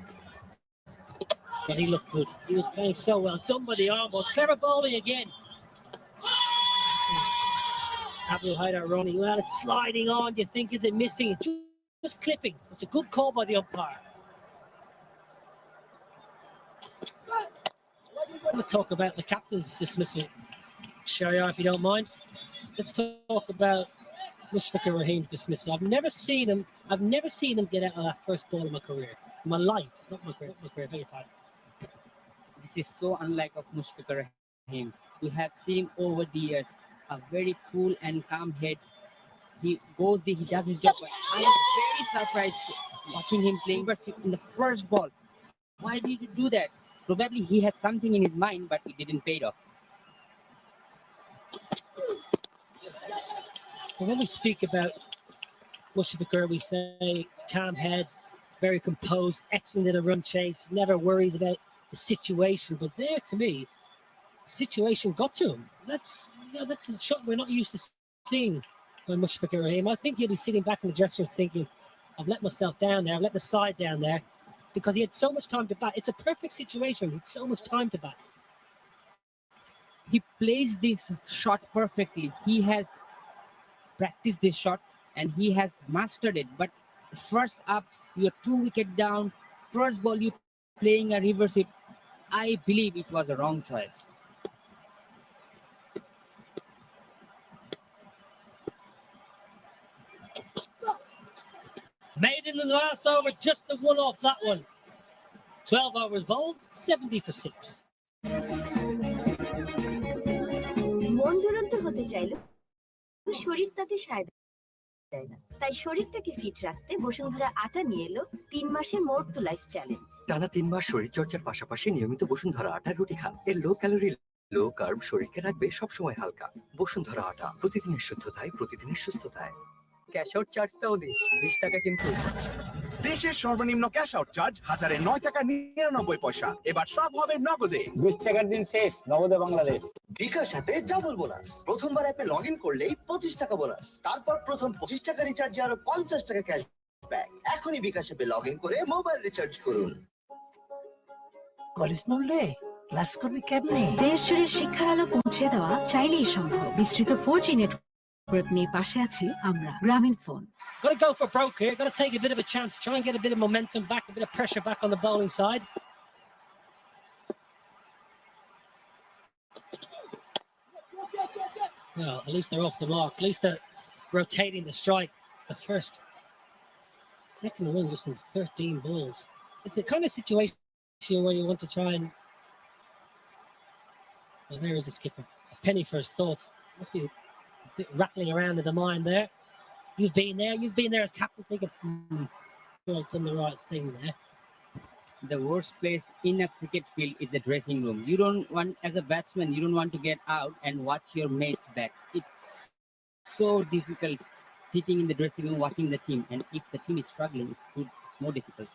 But he looked good. He was playing so well. Done by the arm balls. Clever bowling again. Abu Haidar Roni. Well, it's sliding on. Do you think, is it missing? It's just clipping. It's a good call by the umpire. I'm going to talk about the captain's dismissal, Shere, if you don't mind. Let's talk about Mushfiqur Rahim's dismissal. I've never seen him get out of that first ball in my career. In my life, not my career, beg your pardon.
This is so unlike of Mushfiqur Rahim. We have seen over the years a very cool and calm head. He does his job. But I was very surprised watching him playing in the first ball. Why did he do that? Probably he had something in his mind, but it didn't pay off.
When we speak about Mushfiqur, we say calm head, very composed, excellent in a run chase, never worries about the situation. But there, to me, the situation got to him. That's a shot we're not used to seeing by Mushfiqur Rahim. I think he'll be sitting back in the dressing room thinking, I've let myself down there, I've let the side down there, because he had so much time to bat. It's a perfect situation. He had so much time to bat.
He plays this shot perfectly. He has practiced this shot and he has mastered it. But first up, you're 2 wickets down. First ball, you playing a reverse hit. I believe it was a wrong choice.
Made in the last over, just the one off that one. 12 overs bowled, 70 for 6.
মন দুরন্ত হতে চাইলে শরীর তাতে সায় দেয় না। তাই শরীরটাকে ফিট রাখতে বসুন্ধরা আটা নিয়ে এলো 3 মাসের মোর টু লাইফ চ্যালেঞ্জ।
টানা 3 মাস শরীর চর্চার পাশাপাশি নিয়মিত বসুন্ধরা আটার রুটি খান। এর লো ক্যালোরি লো কার্ব শরীরকে রাখবে সবসময় হালকা। বসুন্ধরা আটা, প্রতিদিনের শুদ্ধতায়, প্রতিদিনের সুস্থতায়।
ক্যাশ আউট চার্জটাও দিস, 20 টাকা কিন্তু।
দেশের সর্বনিম্ন ক্যাশ আউট চার্জ 9 টাকা 99 পয়সা। এবার সব হবে নগদে।
20 টাকার দিন শেষ, নগদে বাংলাদেশ।
বিকাশ অ্যাপে ডাবল বোনাস। প্রথমবার অ্যাপে লগ ইন করলেই 25 টাকা বোনাস। তারপর প্রথম 25 টাকা রিচার্জে আরো 50 টাকা ক্যাশব্যাক। এখনই বিকাশ অ্যাপে লগ ইন করে মোবাইল রিচার্জ করুন।
কলেজ নলে ক্লাস করবি কেমনে?
দেশ জুড়ে শিক্ষার আলো পৌঁছে দেওয়া চাইলেই সম্ভব। বিস্তৃত 4G নেটওয়ার্ক নিয়ে পাশে আছি আমরা, গ্রামীণ phone.
Got to go for broke here. Got to take a bit of a chance. Try and get a bit of momentum back, a bit of pressure back on the bowling side. Well, at least they're off the mark. At least they're rotating the strike. It's the first. Second run just in 13 balls. It's a kind of situation where you want to try and... Well, there is the skipper. A penny for his thoughts. Must be a bit rattling around in the mind there. You've been there as captain thinking, I've done the right thing there.
The worst place in a cricket field is the dressing room. You don't want, as a batsman, you don't want to get out and watch your mates back. It's so difficult sitting in the dressing room watching the team. And if the team is struggling, it's more difficult.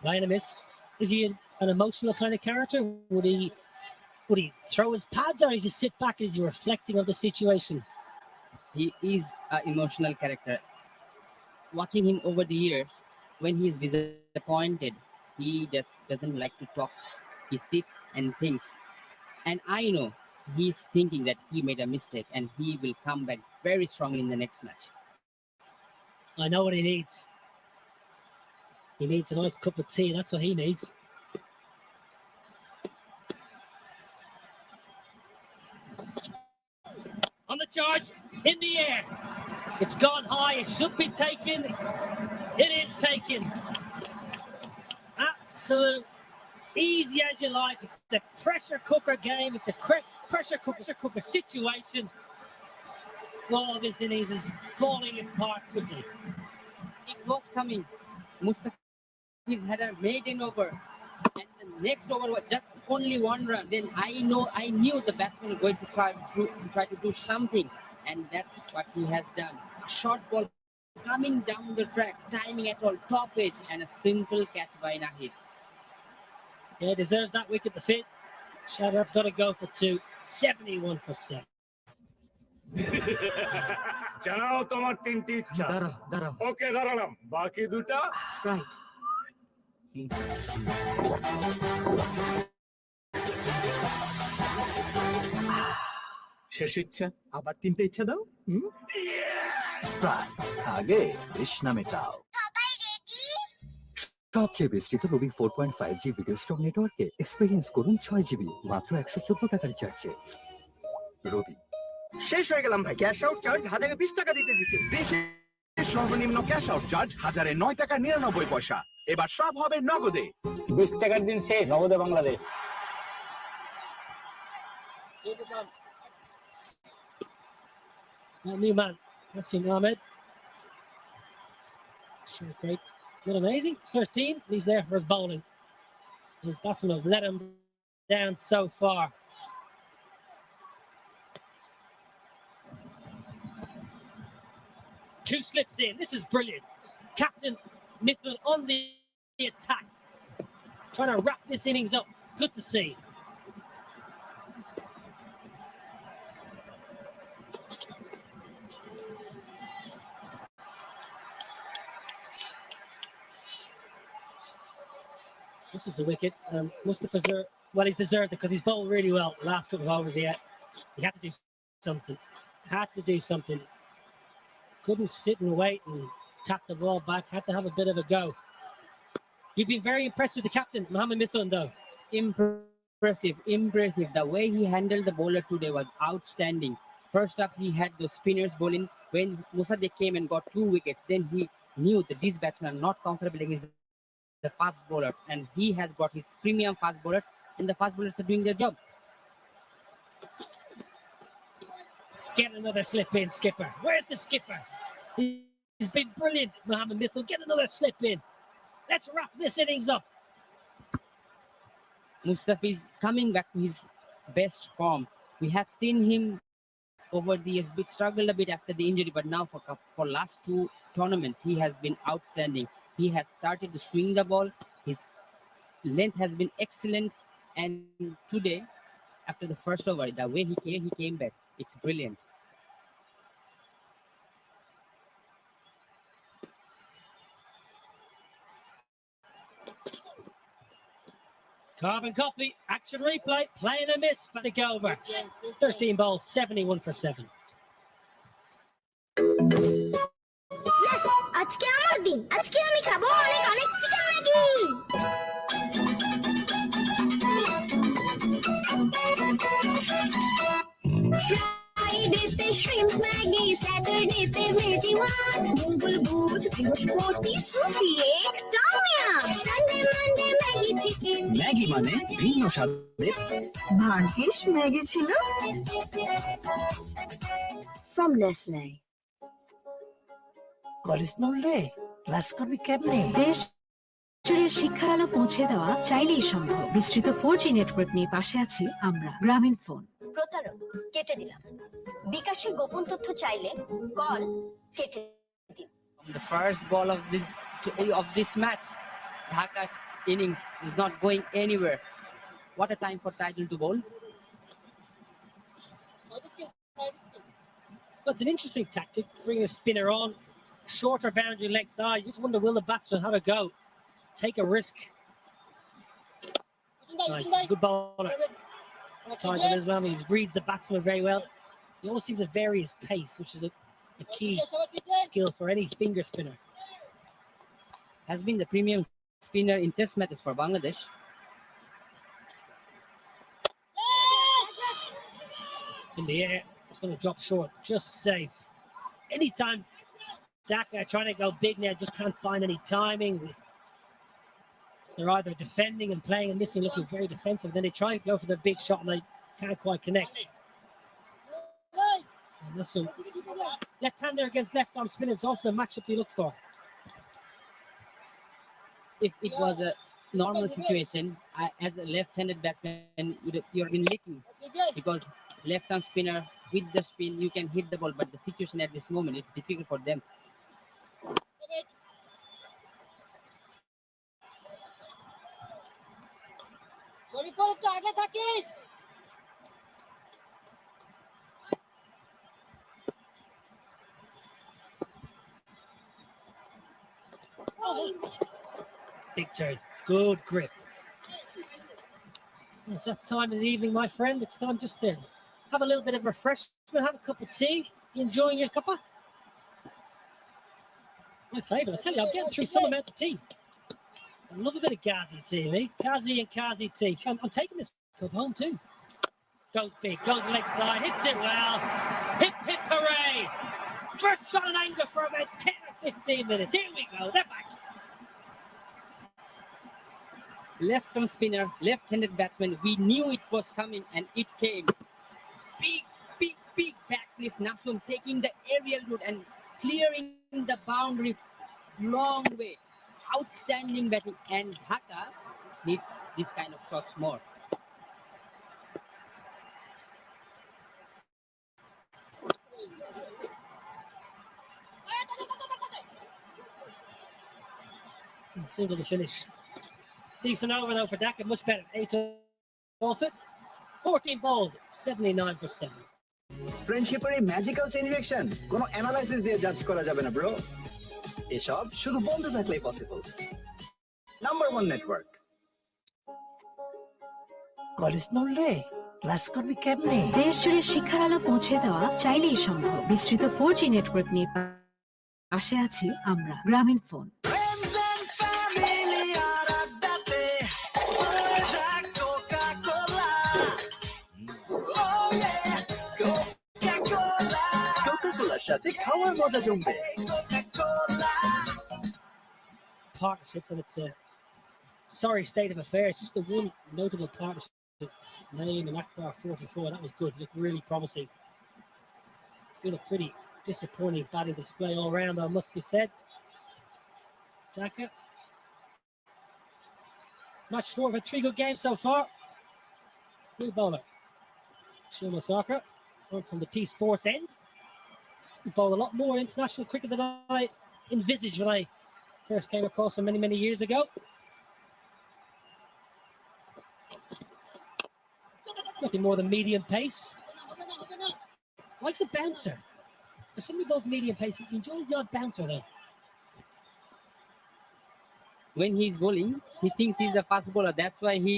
Line a miss. Is he an emotional kind of character? Would he throw his pads, or is he sit back? Is he reflecting on the situation?
He is an emotional character. Watching him over the years, when he is disappointed, he just doesn't like to talk. He sits and thinks. And I know he's thinking that he made a mistake and he will come back very strongly in the next match.
I know what he needs. He needs a nice cup of tea. That's what he needs. On the charge, in the air. It's gone high. It should be taken. It is taken. Absolute easy as you like. It's a pressure cooker game. It's a pressure cooker situation. Oh, this innings is falling apart quickly.
It was coming. Mustafiz had a maiden over, and the next over was just only one run. Then I knew the batsman was going to try to do something, and that's what he has done. A short ball coming down the track, timing at all, top edge, and a simple catch by Nahid.
Yeah, deserves that wicket, the Fizz. Shadow's got to go for 2. 71 for 7.
জানাও তোমার তিনটি ইচ্ছা
দাঁড়াও
ওকে দাঁড়ালাম বাকি দুটা
strike
শেষ ইচ্ছা আবার তিনটে ইচ্ছা দাও স্ট্রাইক আগে তৃষ্ণা মেটাও
সবচেয়ে বিস্তৃত রবি 4.5G ভিডিও স্টক নেটওয়ার্কে এক্সপেরিয়েন্স করুন 6GB মাত্র 114 টাকা রিচার্জে। রবি
শেষ হয়ে গেলাম ভাই ক্যাশ আউট চার্জ 1020 টাকা দিতে
দেশের সর্বনিম্ন ক্যাশ আউট চার্জ 1009 টাকা 99 পয়সা এবার সব হবে নগদে
20 টাকার দিন শেষ নগদে Bangladesh
New man, Hassan Ahmed. Sure, great. Not amazing. 13. He's there for his bowling. His batsmen have let him down so far. Two slips in. This is brilliant. Captain Mitchell on the attack. Trying to wrap this innings up. Good to see. This is the wicket. Mustafa's well, he's deserved it because he's bowled really well the last couple of overs. He had to do something. Had to do something. Couldn't sit and wait and tap the ball back. Had to have a bit of a go. You've been very impressed with the captain, Mohammed Mithun, though.
Impressive. The way he handled the bowler today was outstanding. First up, he had the spinners bowling. When Musaddiq came and got 2 wickets, then he knew that these batsmen are not comfortable against the fast bowlers, and he has got his premium fast bowlers, and the fast bowlers are doing their job.
Get another slip in, skipper. Where's the skipper? He's been brilliant, Mohammed Mithun. Get another slip in. Let's wrap this innings up.
Mustafiz is coming back to his best form. We have seen him over the years, struggled a bit after the injury, but now for last 2 tournaments, he has been outstanding. He has started to swing the ball. His length has been excellent. And today, after the first over, the way he came back, it's brilliant.
Carbon copy, action replay, play and a miss for the over. 13 balls, 71 for 7.
Yes, আজকে আমার দিন আজকে আমি খাবো অনেক অনেক chicken Maggi ফ্রাইডেতে shrimp Maggi স্যাটারডেতে ভেজি ওয়ান মঙ্গল বুধ বৃহস্পতি সুপি এক tom yum Sunday Monday Maggi chicken
Maggi মানে ভিন্ন স্বাদের
ভাগ্যিস ম্যাগি ছিল from Nestle
কলেজ নড়লে ক্লাস করবি কেমনে?
দেশ জুড়ে শিক্ষার আলো পৌঁছে দেওয়া চাইলেই সম্ভব। বিস্তৃত 4G নেটওয়ার্ক নিয়ে পাশে আছি আমরা। গ্রামীণ ফোন।
প্রতারক কেটে দিলাম। বিকাশের গোপন তথ্য চাইলে কল কেটে দিন।
The first ball of this match, Dhaka innings is not going anywhere. What a time for Tidal to bowl.
Well, it's an interesting tactic. Bring a spinner on, shorter boundary leg side. You just wonder, will the batsman have a go? Take a risk. Nice, good bowler. Tidal Islam, he reads the batsman very well. He always seems to vary his pace, which is a key skill for any finger spinner.
Has been the premium spinner in test matches for Bangladesh.
In the air, it's going to drop short, just safe. Anytime Dhaka are trying to go big now, just can't find any timing. They're either defending and playing and missing, looking very defensive. Then they try and go for the big shot and they can't quite connect. And Nasum, left-hander against left-arm spinner is also the matchup you look for.
If it was a normal situation, as a left-handed batsman, you've been licking because left-arm spinner with the spin you can hit the ball, but the situation at this moment it's difficult for them.
Big turn. Good grip. It's that time of the evening, my friend. It's time just to have a little bit of refreshment, have a cup of tea. You enjoying your cuppa? My favourite. I tell you, I'm getting through some amount of tea. I love a bit of Gazi tea, me. Gazi and Kazi tea. I'm taking this cup home too. Goes big, goes leg side, hits it well. Hip, hip, hooray! First shot on anger for about 10 or 15 minutes. Here we go. They're back.
Left-arm spinner, left-handed batsman. We knew it was coming, and it came. Big, big, big backlift. Naslum taking the aerial route and clearing the boundary long way. Outstanding batting, and Dhaka needs this kind of shots more.
Single to finish. Decent over though for Dhaka, much better. 8 off it. 14 bowled, 79%.
ফ্রেন্ডশিপের এই magical chain reaction কোনো analysis দিয়ে জাজ করা যাবে না bro এসব শুধু বন্ধু থাকলেই পসিবল নাম্বার 1 নেটওয়ার্ক
কলেজ নড়লে ক্লাস করবি কেমনে?
দেশ জুড়ে শিক্ষার আলো পৌঁছে দেওয়া চাইলেই সম্ভব। বিস্তৃত 4G নেটওয়ার্ক নিয়ে পাশে আছি আমরা, গ্রামীণ ফোন।
সাথে খাওয়ার মজা জমবে
Partnerships, and it's a sorry state of affairs. Just the one notable partnership name in Akbar 44. That was good. Looked really promising. It's been a pretty disappointing batting display all round, though, must be said. Dhaka. Match 4 of a 3 good games so far. New bowler. Shuma Sakra from the T Sports end. Bowl a lot more international cricket than I envisaged when I first came across him many years ago. Nothing more than medium pace. Likes a bouncer. For somebody both medium pace, he enjoys the odd bouncer though.
When he's bowling, he thinks he's a fast bowler. That's why he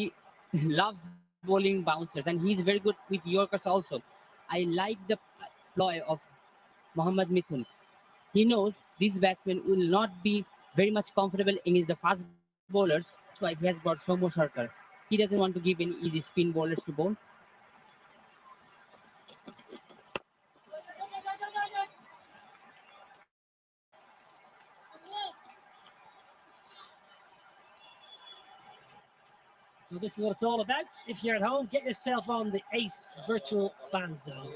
loves bowling bouncers, and he's very good with Yorkers also. I like the ploy of Mohammad Mithun. He knows this batsman will not be very much comfortable against the fast bowlers. That's why he has brought Somo Sarkar. He doesn't want to give any easy spin bowlers to bowl.
Well, this is what it's all about. If you're at home, get yourself on the Ace Virtual Fan Zone.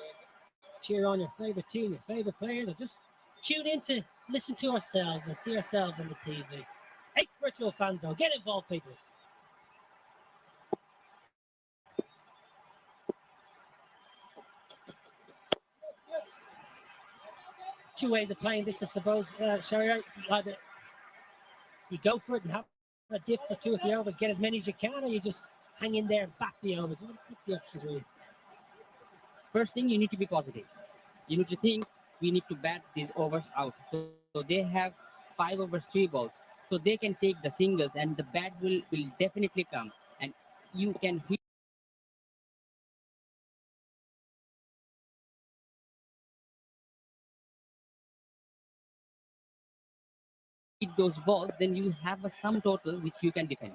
Cheer on your favourite team, your favourite players, or just tune in to listen to ourselves and see ourselves on the TV. Ace Virtual Fan Zone. Get involved, people. Two ways of playing this, I suppose, Shere. Either you go for it and have a dip for 2 or 3 overs, get as many as you can, or you just hang in there and back the overs. What's the options really?
First thing, you need to be positive. You need to think we need to bat these overs out. So they have 5 overs, 3 balls. So they can take the singles, and the bat will definitely come. And you can hit those balls, then you have a sum total which you can defend.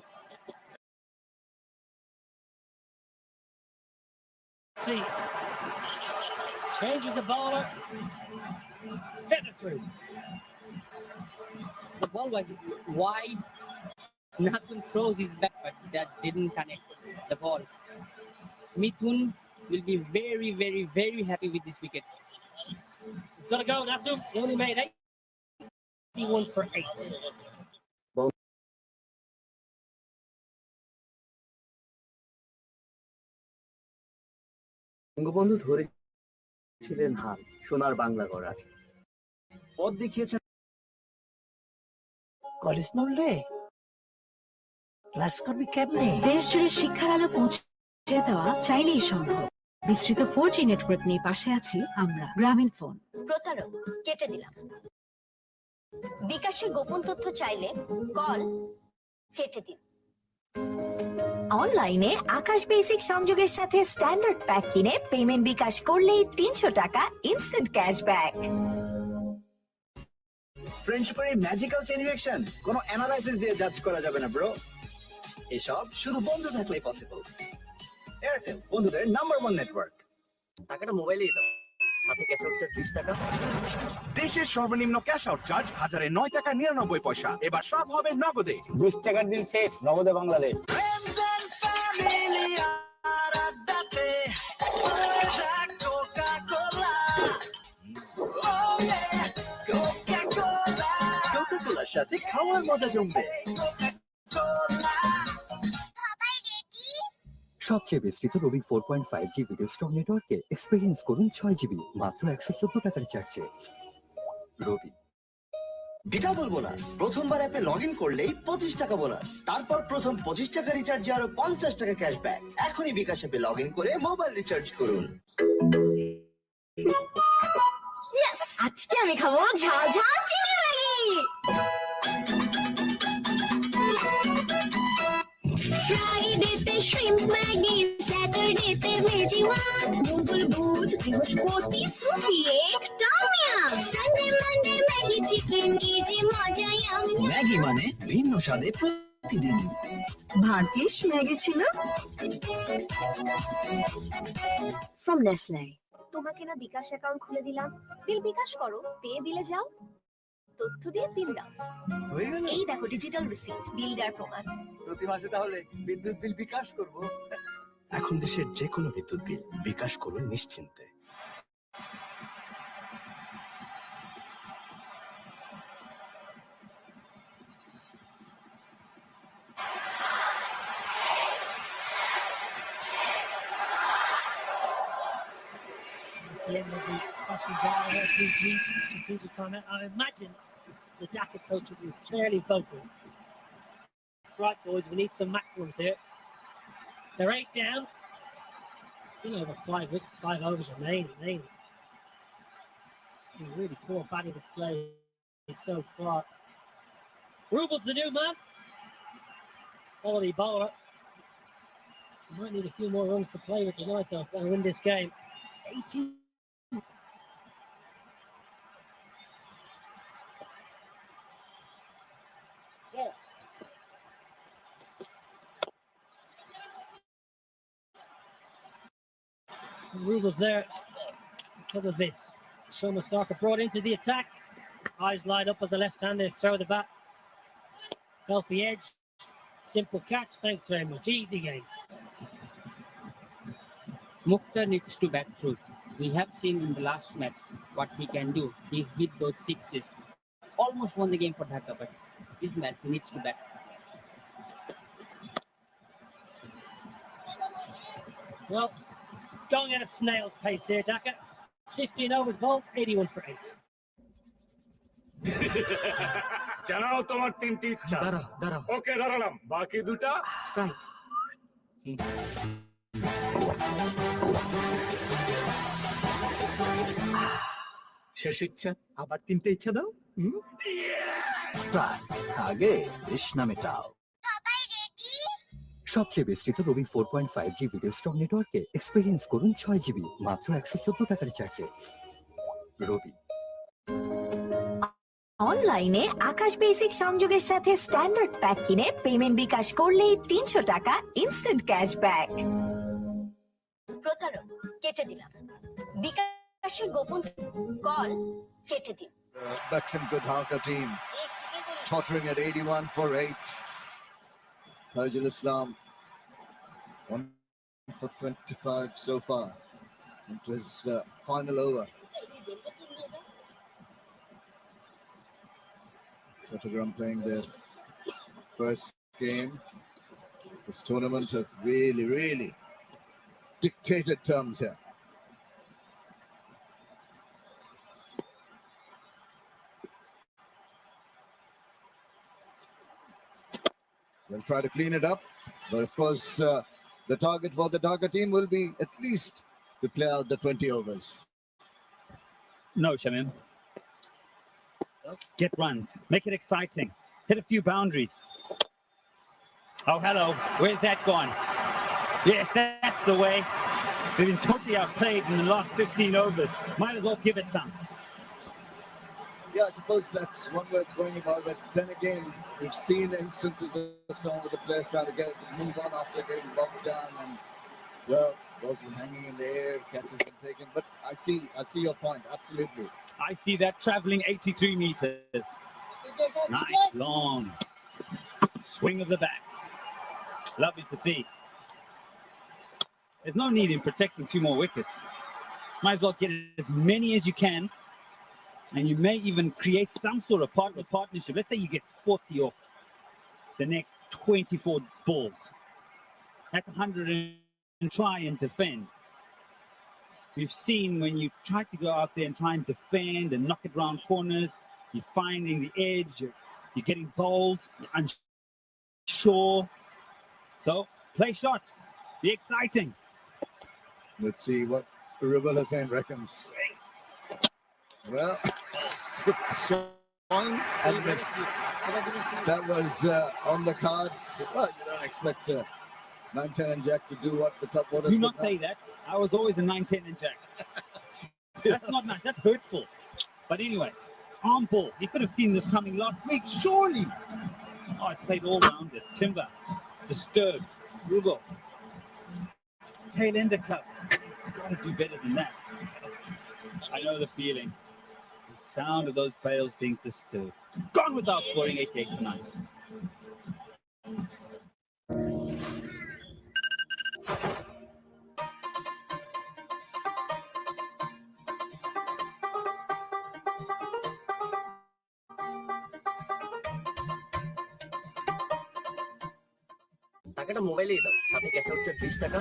See. Changes the bowler. Feather through.
The ball was wide. Nathun throws his back, but that didn't connect the ball. Mithun will be very, very, very happy with this wicket.
Gotta go, Nasum. He only made 81 for 8.
Bangabandhu ধরেছিলেন হাল সোনার বাংলা গড়ার পথ দেখিয়েছেন
college নড়লে class করবি কেমনে?
দেশ জুড়ে শিক্ষার আলো পৌঁছে দেওয়া চাইলেই সম্ভব। বিস্তৃত 4G নেটওয়ার্ক নিয়ে পাশে আছি আমরা, গ্রামীণ ফোন।
প্রতারক কেটে দিলাম। বিকাশের গোপন তথ্য চাইলে কল কেটে দিন। অনলাইনে আকাশ বেসিক সংযোগের সাথে স্ট্যান্ডার্ড প্যাক কিনে পেমেন্ট বিকাশ করলেই 300 টাকা ইনস্ট্যান্ট ক্যাশব্যাক।
ফ্রেন্ডশিপের এই ম্যাজিক্যাল চেইন রিঅ্যাকশন কোনো অ্যানালাইসিস দিয়ে জাজ করা যাবে না ব্রো। এসব শুধু বন্ধু থাকলেই পসিবল। এয়ারটেল বন্ধুদের নাম্বার 1 নেটওয়ার্ক।
টাকাটা মোবাইলেই দাও, সাথে ক্যাশ আউট চার্জ 20 টাকা।
দেশের সর্বনিম্ন ক্যাশ আউট চার্জ 1009 টাকা 99 পয়সা। এবার সব হবে নগদে।
20 টাকার দিন শেষ, নগদে বাংলাদেশ।
কোকা-কোলার সাথে খাওয়ার মজা জমবে।
সবচেয়ে বিস্তৃত রবি 4.5G ভিডিও স্ট্রং নেটওয়ার্কে এক্সপেরিয়েন্স করুন 6GB মাত্র 114 টাকার রিচার্জে। রবি
ডাবল বোনাস, প্রথমবার অ্যাপে লগ ইন করলেই 25 টাকা বোনাস, তারপর প্রথম 25 টাকা রিচার্জে আরো 50 টাকা ক্যাশব্যাক। এখনই বিকাশ অ্যাপে লগ ইন করে মোবাইল রিচার্জ করুন।
আজকে আমি খাবো ঝাল ঝাল চিনি ম্যাগি।
ফ্রাইডেতে শ্রিম্প ম্যাগি, স্যাটারডেতে ভেজিওয়ান, মঙ্গল বুধ বৃহস্পতি সুপি এক tom yum, Sunday Monday Maggi chicken, কি যে মজা ইয়াম।
ম্যাগি মানে ভিন্ন স্বাদে প্রতিদিন।
ভাগ্যিস ম্যাগি ছিল ফ্রম নেসলে। তোমাকে না বিকাশ অ্যাকাউন্ট খুলে দিলাম, বিল বিকাশ করো, পে বিলে যাও, তথ্য দিয়ে বিল দাও।
হয়ে গেল।
এই দেখো ডিজিটাল রিসিপ্ট, বিল দেওয়ার প্রমাণ।
প্রতি মাসে তাহলে বিদ্যুৎ বিল বিকাশ করব। এখন দেশের যে কোনো বিদ্যুৎ বিল বিকাশ করুন নিশ্চিন্তে।
The end of the passing down of RPG strategic timeout. I imagine the Dhaka coach will be fairly vocal. Right, boys, we need some maximums here. They're 8 down. Still over 5 overs remaining. A really poor batting display so far. Rubel's the new man. Quality bowler. Might need a few more runs to play with tonight, though, to win this game. 18. Rubel's there because of this. Shoma Saka brought into the attack. Eyes light up as a left-hander, throw the bat. Healthy edge. Simple catch. Thanks very much. Easy game.
Mukhtar needs to bat through. We have seen in the last match what he can do. He hit those sixes. Almost won the game for Dhaka, but this match he needs to bat.
Well, going at a snail's pace here, Dhaka. 15 overs bowled, 81 for 8.
জানাও তোমার তিনটি ইচ্ছা।
দাঁড়াও।
ওকে দাঁড়ালাম, বাকি দুটা
Sprite.
শেষ ইচ্ছা, আবার 3টে ইচ্ছা দাও। স্প্রাইট, আগে তৃষ্ণা মেটাও।
সবচেয়ে বিস্তৃত রবি 4.5G ভিডিও স্ট্রং নেটওয়ার্কে এক্সপেরিয়েন্স করুন 6GB মাত্র 114 টাকার রিচার্জে। রবি
অনলাইনে আকাশ বেসিক সংযোগের সাথে স্ট্যান্ডার্ড প্যাক কিনে পেমেন্ট বিকাশ করলেই 300 টাকা ইনস্ট্যান্ট ক্যাশব্যাক। প্রতারক কেটে দিলাম। বিকাশের গোপন কল কেটে দিন।
Beximco Dhaka team tottering at 81 for 8. Tajul Islam 1 for 25 so far into his final over. Chattogram playing their first game. This tournament have really dictated terms here. They'll try to clean it up, but of course the target for the Dhaka team will be at least to play out the 20 overs.
No, Shamim. Get runs. Make it exciting. Hit a few boundaries. Oh, hello. Where's that gone? Yes, that's the way. They've been totally outplayed in the last 15 overs. Might as well give it some.
Yeah, I suppose that's one way of going about it. Then again, we've seen instances of some of the players trying to move on after getting bogged down, and well, balls been hanging in the air, catches been taken. But I see your point, absolutely.
I see that traveling 83 meters. Nice, long swing of the bat. Lovely to see. There's no need in protecting 2 more wickets. Might as well get as many as you can. And you may even create some sort of partnership. Let's say you get 40 off the next 24 balls. That's 100 and try and defend. We've seen when you try to go out there and try and defend and knock it round corners, you're finding the edge, you're getting bold, you're unsure. So play shots, be exciting.
Let's see what Rubal Hussain reckons. Well, swung and missed. That was on the cards. Well, you don't expect 9, 10 and Jack to do what the top orders.
Do not say that. I was always a 9, 10 and Jack. That's not nice. That's hurtful. But anyway, arm ball. You could have seen this coming last week, surely. Oh, it's played all rounded. Timber, disturbed. Rugo. Tail ender cut. Got to do better than that. I know the feeling. The sound of those bales being disturbed. Gone without scoring 88 for 9.
টাকাটা মোবাইলেই দাও, সাথে cash out charge 20 টাকা।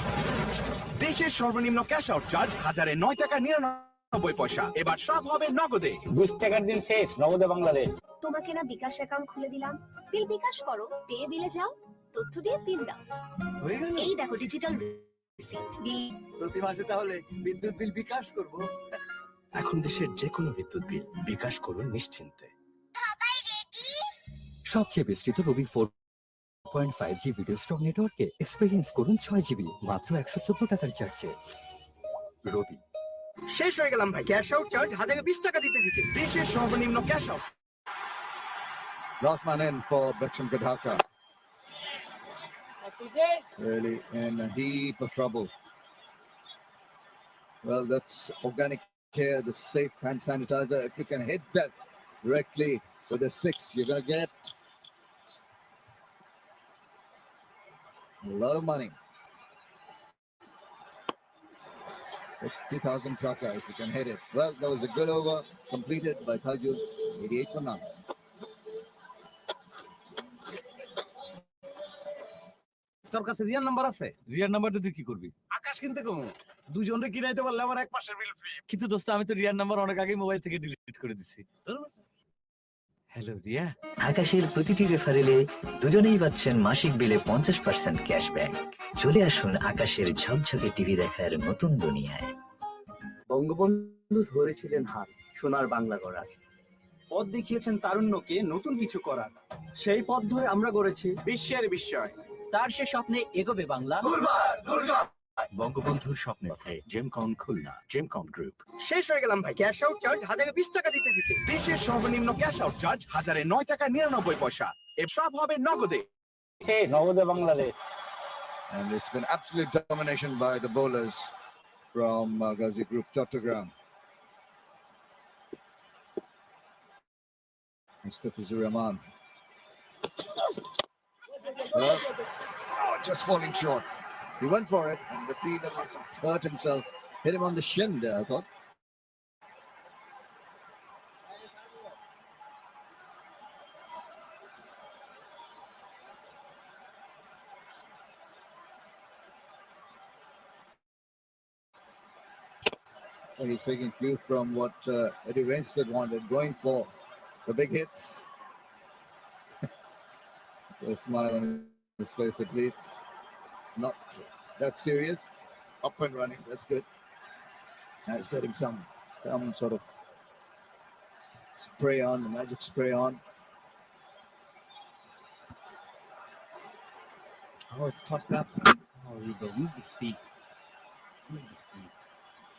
দেশের সর্বনিম্ন cash out charge 1009 টাকা 99 পয়সা। এবার সব হবে নগদে।
20 টাকার দিন শেষ, নগদে বাংলাদেশ।
তোমাকে না বিকাশ অ্যাকাউন্ট খুলে দিলাম, বিল বিকাশ করো, পে বিলে যাও, তথ্য দিয়ে বিল দাও। এই দেখো ডিজিটাল রিসিপ্ট বিল।
প্রতি মাসে তাহলে বিদ্যুৎ বিল বিকাশ করব।
এখন দেশের যে কোনো বিদ্যুৎ বিল বিকাশ করুন নিশ্চিন্তে।
সবচেয়ে বিস্তৃত রবি 4.5G ভিডিও স্টক নেটওয়ার্কে এক্সপেরিয়েন্স করুন 6 GB মাত্র 114 টাকার চার্জে। রবি।
শেষ হয়ে গেলাম ভাই, ক্যাশ আউট চার্জ 1020 টাকা দিতে।
দেশের সর্বনিম্ন cash out.
Last man in for Beximco Dhaka. Really in a heap of trouble. Well, that's organic care, the safe hand sanitizer. If you can hit that directly with a 6, you're going to get a lot of money. 50,000 taka if you can hit it. Well, that was a good over completed by Tajul, 88 for 9.
তোর কাছে রিয়ার number আছে? রিয়ার number দিয়ে তুই কি করবি? আকাশ কিনতে কমু। দুজনরে কিনাইতে পারলে আমার এক মাসের বিল ফ্রি। কিন্তু দোস্ত আমি তো রিয়ার নাম্বার অনেক আগেই মোবাইল থেকে ডিলিট করে দিছি। হ্যালো রিয়া।
আকাশের প্রতিটি রেফারেলে দুজনেই পাচ্ছেন মাসিক বিলে 50% ক্যাশব্যাক। চলে আসুন আকাশের ঝকঝকে টিভি দেখার নতুন দুনিয়ায়।
বঙ্গবন্ধু ধরেছিলেন হাল সোনার বাংলা গড়ার, পথ দেখিয়েছেন তারুণ্যকে নতুন কিছু করার। সেই পথ ধরে আমরা গড়েছি বিশ্বের বিস্ময়।
তার সে স্বপ্নে এগোবে বাংলা।
বঙ্গবন্ধুর স্বপ্নের পথে জেমকন খুলনা, জেমকন গ্রুপ।
শেষ হয়ে গেলাম ভাই, ক্যাশ আউট চার্জ 1020 টাকা দিতে।
দেশের সর্বনিম্ন ক্যাশ আউট চার্জ 1009 টাকা 99 পয়সা। এবার সব হবে নগদে।
শেষ, নগদে Bangladesh.
And it's been absolute domination by the bowlers from Gazi group, Chattogram. Mustafizur Rahman. Just falling short. He went for it, and the fielder must have hurt himself. Hit him on the shin there, I thought. He's taking cue from what Eddie Rainsford wanted, going for the big hits. So a smile on his face at least. Not that serious. Up and running, that's good. Now he's getting some sort of spray on, the magic spray on.
Oh, it's tossed up. Oh, Rebo, move the feet. Move the feet.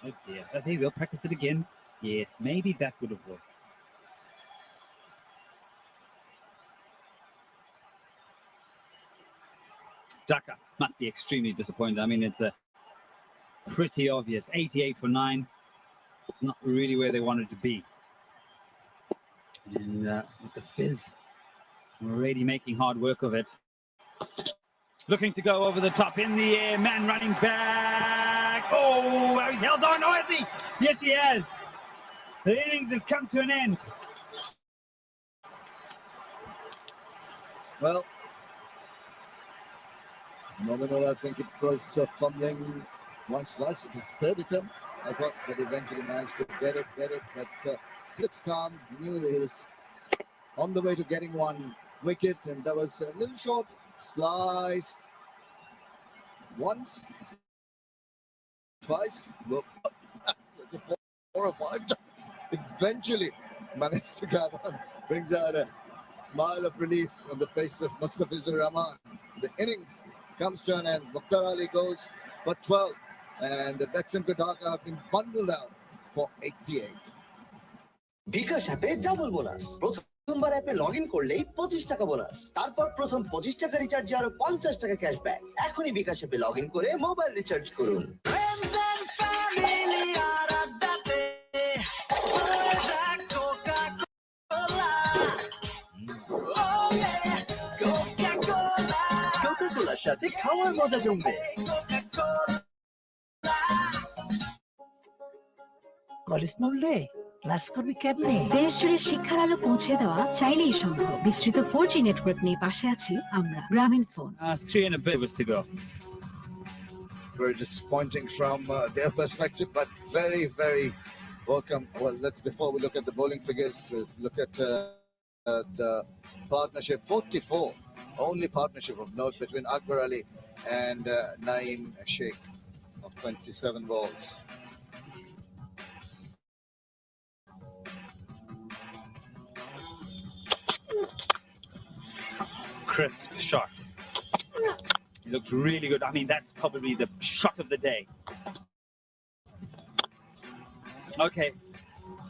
Oh dear. Oh, there you go. Practice it again. Yes, maybe that would have worked. Dhaka must be extremely disappointed. I mean, it's a pretty obvious 88 for 9. Not really where they wanted to be. And with the fizz already making hard work of it. Looking to go over the top in the air. Man running back. Oh, he's held on. Oh, has he? Yes, he has. The innings has come to an end.
Well, nominal, I think it was fumbling once, twice. It was third attempt. I thought that eventually managed to get it, but looks calm. He knew that he was on the way to getting one wicket, and that was a little short, sliced once, twice, four or five times. Eventually managed to grab on, brings out a smile of relief on the face of Mustafizur Rahman. The innings comes to an end. Mukhtar Ali goes for 12, and the Beximco Dhaka have been bundled out for 88.
বিকাশ অ্যাপে double bonus. প্রথমবার অ্যাপে login করলেই 25 টাকা bonus. তারপর প্রথম 25 টাকা রিচার্জে আরো 50 টাকা ক্যাশব্যাক। এখনই বিকাশ অ্যাপে লগইন করে মোবাইল রিচার্জ করুন। কোকা-কোলার সাথে খাওয়ার মজা জমবে।
কলেজ নড়লে ক্লাস করবি কেমনে?
দেশ জুড়ে শিক্ষার আলো পৌঁছে দেওয়া চাইলেই সম্ভব। বিস্তৃত 4G নেটওয়ার্ক নিয়ে পাশে আছি আমরা, গ্রামীণ phone.
3 and a bit was to go.
Very disappointing from their perspective, but very, very welcome. Well, before we look at the bowling figures, look at the partnership. 44, only partnership of note between Akbar Ali and Naeem Sheikh of 27 balls.
Crisp shot. It looked really good. I mean, that's probably the shot of the day. Okay,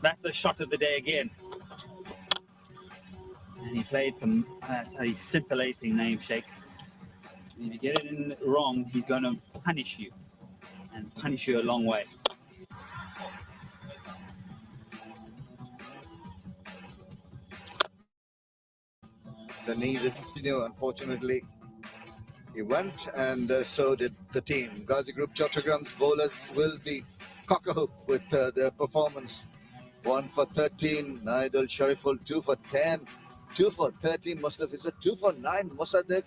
that's the shot of the day again. And he played some scintillating Naeem Sheikh. If you get it in wrong, he's going to punish you, and punish you a long way.
The need to continue, unfortunately. He went, and so did the team. Gazi Group Chattogram bowlers will be cock-a-hoop with their performance. 1 for 13, Naidul Shariful, 2 for 10, 2 for 13, Mustafizur, 2 for 9, Musaddiq.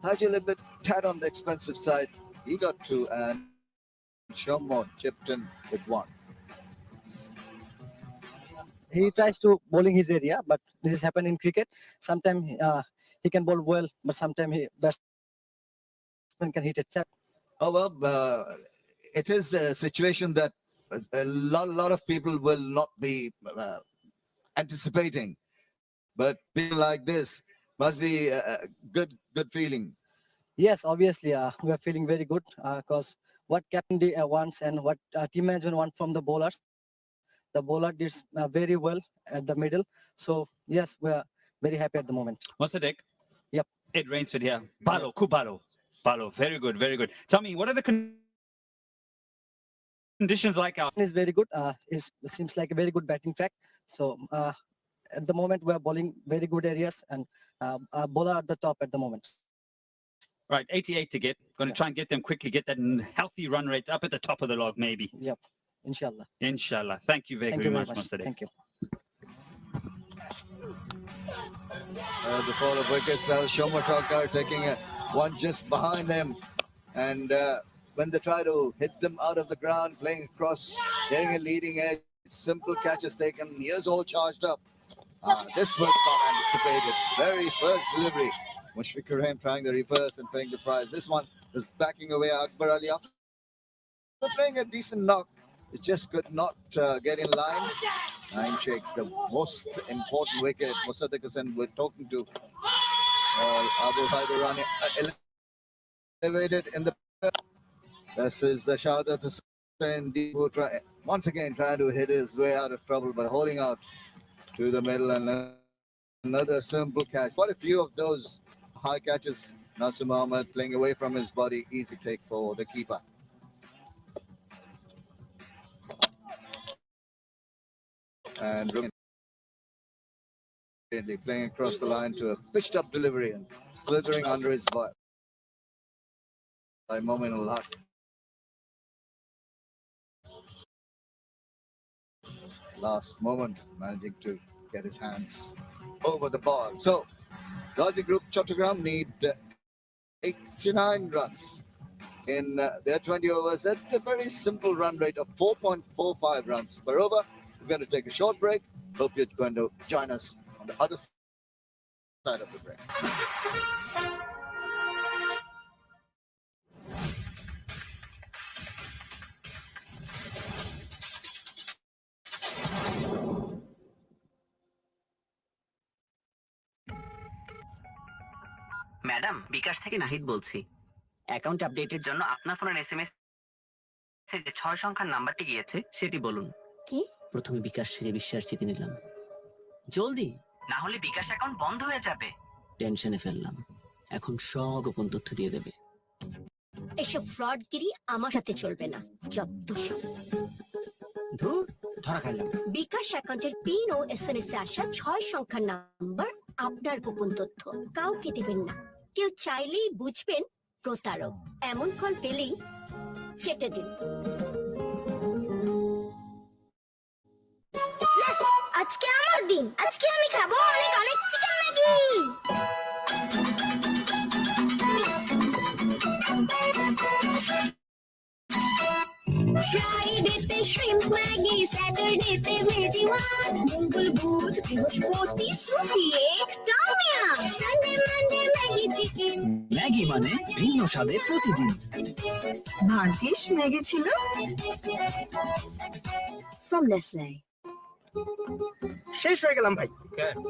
Haji a little bit tad on the expensive side. He got 2, and Shommo chipped in with 1.
He tries to bowling his area, but this has happened in cricket. Sometimes he can bowl well, but sometimes batsman can hit it.
Oh, well, it is a situation that a lot of people will not be anticipating. But being like this must be a good feeling.
Yes, obviously, we are feeling very good because what captain wants and what team management want from the bowlers. The bowler did very well at the middle. So, yes, we are very happy at the moment.
Musaddiq?
Yep.
It rains for here. Balo, Kubalo. Balo, very good, very good. Tell me, what are the conditions like out?
It's very good. It seems like a very good batting track. So, at the moment, we are bowling very good areas and bowler at the top at the moment.
Right, 88 to get. Going to try and get them quickly, get that healthy run rate up at the top of the log, maybe.
Yep. Inshallah.
Inshallah. Thank you very much, Musaddiq.
Thank you.
The fall of wickets now, Shommo Thakur taking one just behind him, and when they try to hit them out of the ground, playing across, getting a leading edge. Simple catches taken. Here's all charged up. This was not anticipated. Very first delivery. Mushfiqur Rahim trying the reverse and paying the prize. This one was backing away Akbar Ali. After playing a decent knock, it just could not get in line. Nine shake, the most important wicket. Mossadegh Hussain we're talking to. Abu Haidarani elevated in the. This is the Shahadat Hussain once again trying to hit his way out of trouble, but holding out to the middle, and another simple catch. Quite a few of those high catches. Nasir Mohammed playing away from his body. Easy take for the keeper. And playing across the line to a pitched up delivery and slithering under his by Momin ul-Haq. Last moment managing to get his hands over the ball. So Gazi Group Chattogram need 89 runs in their 20 overs at a very simple run rate of 4.45 runs per over. We're going to take a short break. Hope you're going to join us on the other side of the break.
Madam, bKash থেকে নাহিদ বলছি। Account আপডেটের জন্য আপনার ফোনের SMS এ যে 6 সংখ্যার নাম্বারটি গিয়েছে সেটি বলুন।
কি?
প্রথমে বিকাশ থেকে বিশ্বাস জিতে নিলাম। জলদি, না হলে বিকাশ অ্যাকাউন্ট বন্ধ হয়ে যাবে। টেনশনে ফেললাম। এখন সব গোপন তথ্য দিয়ে দেবে।
এসব ফ্রডগিরি আমার সাথে চলবে না। যত সব।
ধুর, ধরা খাইলাম।
বিকাশ অ্যাকাউন্টের পিন ও এসএমএস এ আসা 6 সংখ্যার নাম্বার আপনার গোপন তথ্য। কাউকে দেবেন না। কেউ চাইলেই বুঝবেন প্রতারক। এমন কল পেলেই কেটে দিন। আজকে আমার দিন। আজকে আমি খাবো অনেক অনেক চিকেন ম্যাগি। ফ্রাইডেতে শ্রিম্প ম্যাগি, স্যাটারডেতে ভেজি ওয়ান, মঙ্গল বুধ বৃহস্পতি সুপি একটা মিয়াম, Sunday Monday Maggi chicken.
Maggi মানে ভিন্ন স্বাদে প্রতিদিন।
ভাগ্যিস ম্যাগি ছিল ফ্রম নেসলে।
শেষ হয়ে গেলাম ভাই।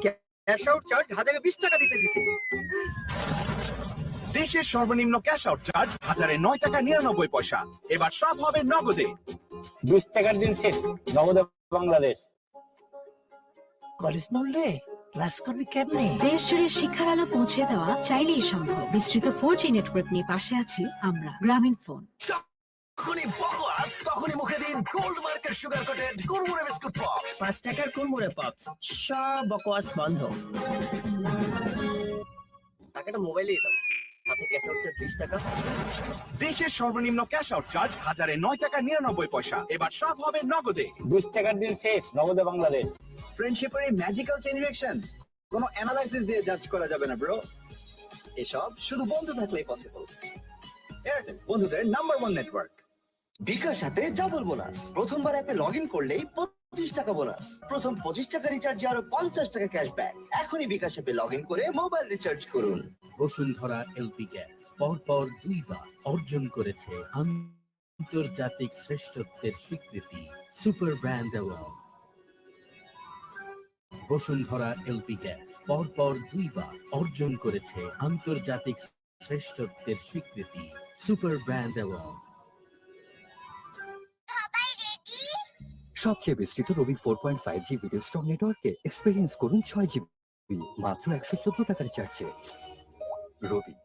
ক্যাশ আউট চার্জ 1020 টাকা দিতে দিতে।
দেশের সর্বনিম্ন ক্যাশ আউট চার্জ 1009 টাকা 99 পয়সা। এবার সব হবে নগদে।
20 টাকার দিন শেষ, নগদে বাংলাদেশ।
কলেজ মল্লে ক্লাস করবি কেমনে?
দেশ জুড়ে শিক্ষার আলো পৌঁছে দেওয়া চাইলেই সম্ভব। বিস্তৃত 4G নেটওয়ার্ক নিয়ে পাশে আছি আমরা, গ্রামীণ ফোন।
যখনই বকওয়াস তখনই মুখে দিন gold market sugar coated Kurmure biscuit pops.
5 টাকার কুরমুরে পপস, সব বকওয়াস বন্ধ। টাকাটা মোবাইলেই দাও। সাথে ক্যাশ আউট চার্জ 20 টাকা।
দেশের সর্বনিম্ন ক্যাশ আউট চার্জ 1009 টাকা 99 পয়সা। এবার সব হবে নগদে।
20 টাকার দিন শেষ, নগদে বাংলাদেশ।
ফ্রেন্ডশিপের এই ম্যাজিক্যাল চেইন রিঅ্যাকশন কোনো অ্যানালাইসিস দিয়ে জাজ করা যাবে না ব্রো। এসব শুধু বন্ধু থাকলেই পসিবল। এয়ারটেল বন্ধুদের নাম্বার 1 নেটওয়ার্ক। বিকাশ অ্যাপে ডাবল বোনাস। প্রথমবার অ্যাপে লগইন করলেই 25 টাকা বোনাস। প্রথম 25 টাকা রিচার্জে আরো 50 টাকা ক্যাশব্যাক। এখনই বিকাশ অ্যাপে লগইন করে মোবাইল রিচার্জ করুন।
বসুন্ধরা এলপি গ্যাস পরপর 2 বার অর্জন করেছে আন্তর্জাতিক শ্রেষ্ঠত্বের স্বীকৃতি super brand award. Bashundhara LP gas পরপর 2 বার অর্জন করেছে আন্তর্জাতিক শ্রেষ্ঠত্বের স্বীকৃতি সুপার ব্র্যান্ড অ্যাওয়ার্ড।
সবচেয়ে বিস্তৃত রবি 4.5G ভিডিও স্ট্রং নেটওয়ার্কে এক্সপেরিয়েন্স করুন 6 GB মাত্র 114 টাকার রিচার্জে। রবি।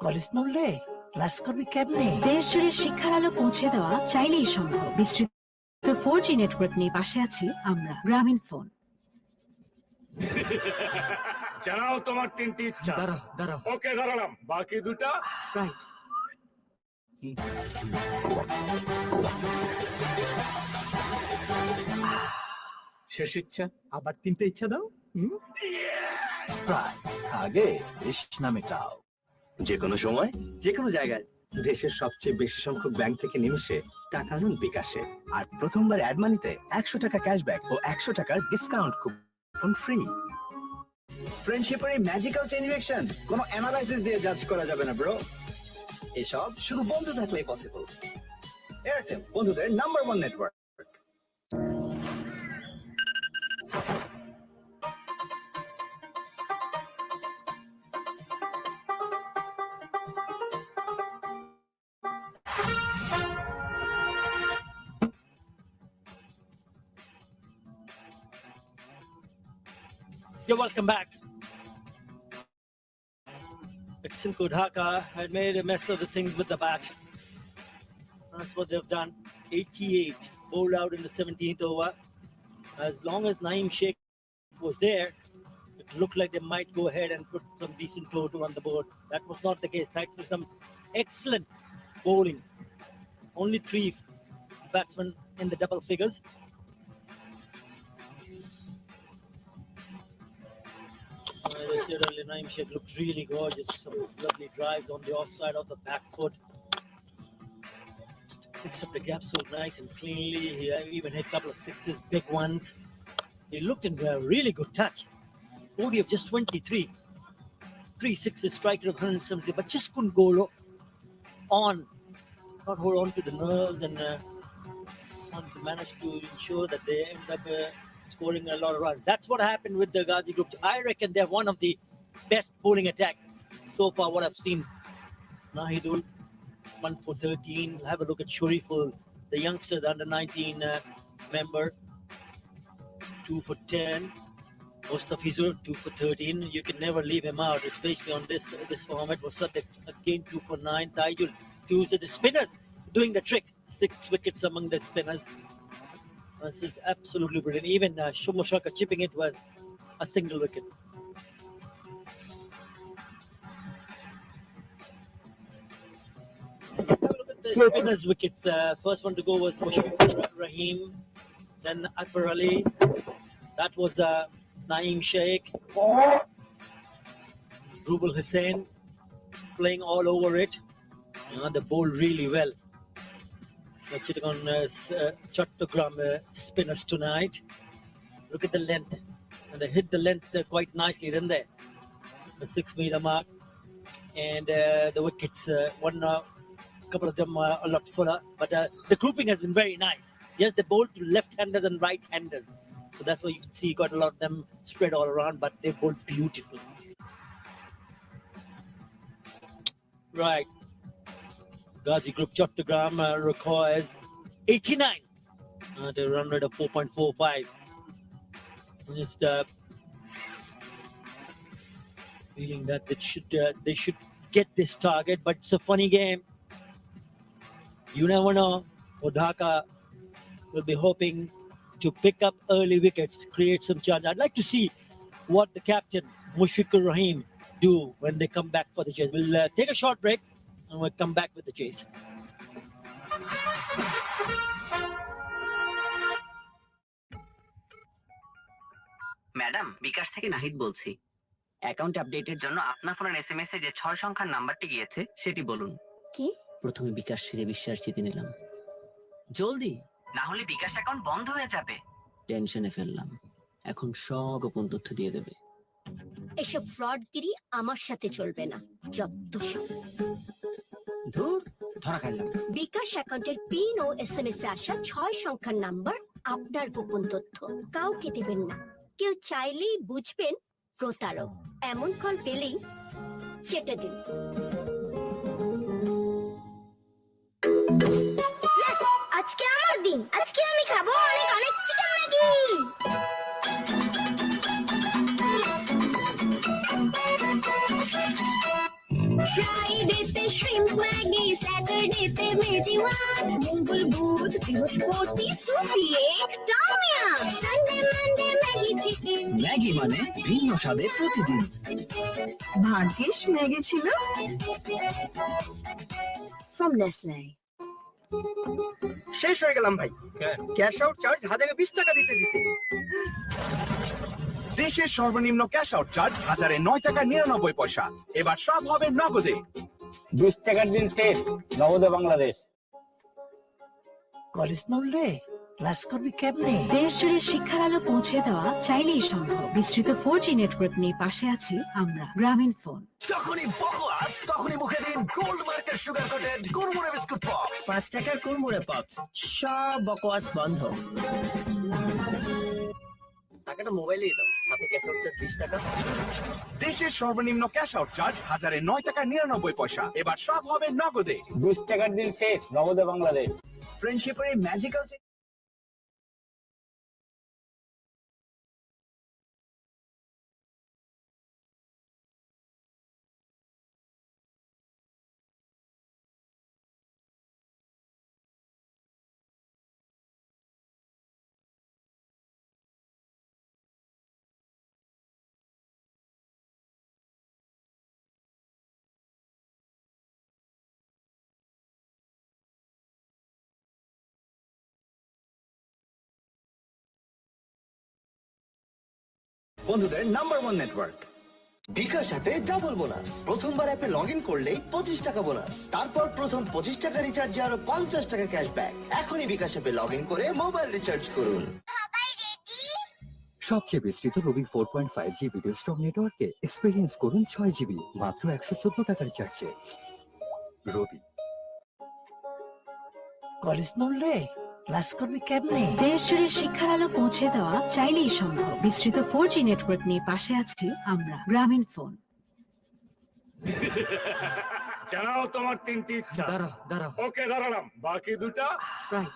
কলেজ মল্লে ক্লাস করবি কেমনে?
দেশ জুড়ে শিক্ষার আলো পৌঁছে দেওয়া চাইলেই সম্ভব। বিস্তৃত 4G নেটওয়ার্ক নিয়ে পাশে আছি আমরা, গ্রামীণ ফোন।
জানাও তোমার 3টি ইচ্ছা।
দাঁড়াও।
ওকে, দাঁড়ালাম। বাকি 2টা
স্প্রাইট।
শেষ ইচ্ছা, আবার 3টে ইচ্ছা দাও। স্প্রাইট, আগে তৃষ্ণা মেটাও।
যে কোনো সময়
যে কোনো জায়গায়, দেশের সবচেয়ে বেশি সংখ্যক ব্যাংক থেকে নিমিশে টাকা আনুন বিকাশে। আর প্রথমবার অ্যাড মানিতে 100 টাকা ক্যাশব্যাক ও 100 টাকার ডিসকাউন্ট কুপন ফ্রি।
ফ্রেন্ডশিপের এই ম্যাজিক্যাল চেইন রিঅ্যাকশন কোনো অ্যানালাইসিস দিয়ে জাজ করা যাবে না ব্রো। এসব শুধু বন্ধু থাকলেই পসিবল। এয়ারটেল, বন্ধুদের number 1 network.
You're welcome back. Beximco Dhaka had made a mess of the things with the bat. That's what they've done. 88 bowled out in the 17th over. As long as Naeem Sheikh was there, it looked like they might go ahead and put some decent total on the board. That was not the case. Thanks to some excellent bowling. Only 3 batsmen in the double figures. As I said earlier, Naeem Sheikh looked really gorgeous. Some lovely drives on the offside of the back foot. Picks up the gap so nice and cleanly. He even hit a couple of sixes, big ones. He looked in a really good touch. OD of just 23. 3 sixes, striker of 170, but just couldn't go on. Not hold on to the nerves and manage to ensure that they end up scoring a lot of runs. That's what happened with the Gazi group. I reckon they're one of the best bowling attack so far, what I've seen. Nahidul, 1 for 13. Have a look at Shuriful, the youngster, the under 19 member, 2 for 10. Mustafizur, 2 for 13. You can never leave him out, especially on this format. Wasadik, again 2 for 9. Taijul, 2. So the spinners doing the trick. 6 wickets among the spinners. This is absolutely brilliant. Even Shumoshaka chipping it with a single wicket. Look at the spinners' wickets. First one to go was Mushfiq Rahim, then Akbar Ali. That was Naeem Sheikh. Rubal Hussain playing all over it. They bowled really well. They're sitting on Chattogram spinners tonight. Look at the length. And they hit the length quite nicely, didn't they? The 6-meter mark. And the wickets, couple of them are a lot fuller. But the grouping has been very nice. Yes, they bowled to left-handers and right-handers. So that's why you can see you got a lot of them spread all around, but they bowled beautifully. Right. Gazi Group Chattogram requires 89 at a run rate of 4.45. Just feeling that they should get this target, but it's a funny game. You never know. Dhaka will be hoping to pick up early wickets, create some chance. I'd like to see what the captain Mushfiq Rahim do when they come back for the chase. We'll take a short break. And we'll come back with the chase.
Madam, bKash থেকে নাহিদ বলছি। Account আপডেটের জন্য আপনার ফোনের SMS এ যে 6 সংখ্যার নাম্বারটি গিয়েছে সেটি বলুন।
কি?
প্রথমে বিকাশ থেকে বিশ্বাস জিতে নিলাম। জলদি, না হলে বিকাশ অ্যাকাউন্ট বন্ধ হয়ে যাবে। টেনশনে ফেললাম। এখন সব গোপন তথ্য দিয়ে দেবে।
এসব ফ্রডগিরি আমার সাথে চলবে না। যত সব
ধুর, ধরা খাইলাম।
বিকাশ অ্যাকাউন্টের পিন ও এসএমএস এ আসা 6 সংখ্যার নাম্বার আপনার গোপন তথ্য। কাউকে দেবেন না। কেউ চাইলেই বুঝবেন প্রতারক। এমন কল পেলেই কেটে দিন। আজকে আমার দিন। আজকে আমি খাবো অনেক অনেক চিকেন ম্যাগি। ফ্রাইডেতে শ্রিম্প ম্যাগি, স্যাটারডেতে ভেজিওয়ান, মঙ্গল বুধ বৃহস্পতি সুপি এক tom yum, Sunday Monday Maggi chicken.
Maggi মানে ভিন্ন স্বাদে প্রতিদিন।
ভাগ্যিস ম্যাগি ছিল ফ্রম নেসলে।
শেষ হয়ে গেলাম ভাই। ক্যাশ আউট চার্জ 1020 টাকা দিতে দিতে।
দেশের সর্বনিম্ন ক্যাশ আউট চার্জ 1009 টাকা 99 পয়সা। এবার সব হবে নগদে।
20 টাকার দিন শেষ, নগদে বাংলাদেশ।
কলেজ মরলে ক্লাস করবি কেমনে?
দেশ জুড়ে শিক্ষার আলো পৌঁছে দেওয়া চাইলেই সম্ভব। বিস্তৃত 4G নেটওয়ার্ক নিয়ে পাশে আছি আমরা, গ্রামীণ ফোন।
যখনই বকোয়াস তখনই মুখে দিন গোল্ড মার্কের sugar coated Kurmure biscuit pops.
5 টাকার কুরমুরে পপস, সব বকওয়াস বন্ধ। টাকাটা মোবাইলেই দাও, সাথে ক্যাশ আউট চার্জ 20 টাকা।
দেশের সর্বনিম্ন ক্যাশ আউট চার্জ 1009 টাকা 99 পয়সা। এবার সব হবে নগদে।
20 টাকার দিন শেষ, নগদে বাংলাদেশ।
ফ্রেন্ডশিপের এই ম্যাজিক্যাল বন্ধুদের নাম্বার 1 নেটওয়ার্ক। বিকাশ অ্যাপে ডাবল বোনাস। প্রথমবার অ্যাপে লগ ইন করলেই 25 টাকা বোনাস। তারপর প্রথম 25 টাকা রিচার্জে আরো 50 টাকা ক্যাশব্যাক। এখনই বিকাশ অ্যাপে লগ ইন করে মোবাইল রিচার্জ করুন।
সবচেয়ে বিস্তৃত রবি 4.5G ভিডিও স্টক নেটওয়ার্কে এক্সপিরিয়েন্স করুন 6 GB মাত্র 114 টাকা রিচার্জে। রবি।
কলেজ মরলে ক্লাস করবি কেমনে?
দেশ জুড়ে শিক্ষার আলো পৌঁছে দেওয়া চাইলেই সম্ভব। বিস্তৃত 4G নেটওয়ার্ক নিয়ে পাশে আছি আমরা, গ্রামীণ ফোন।
জানাও তোমার 3টি ইচ্ছা।
দাঁড়াও।
ওকে, দাঁড়ালাম। বাকি দুটা
স্প্রাইট।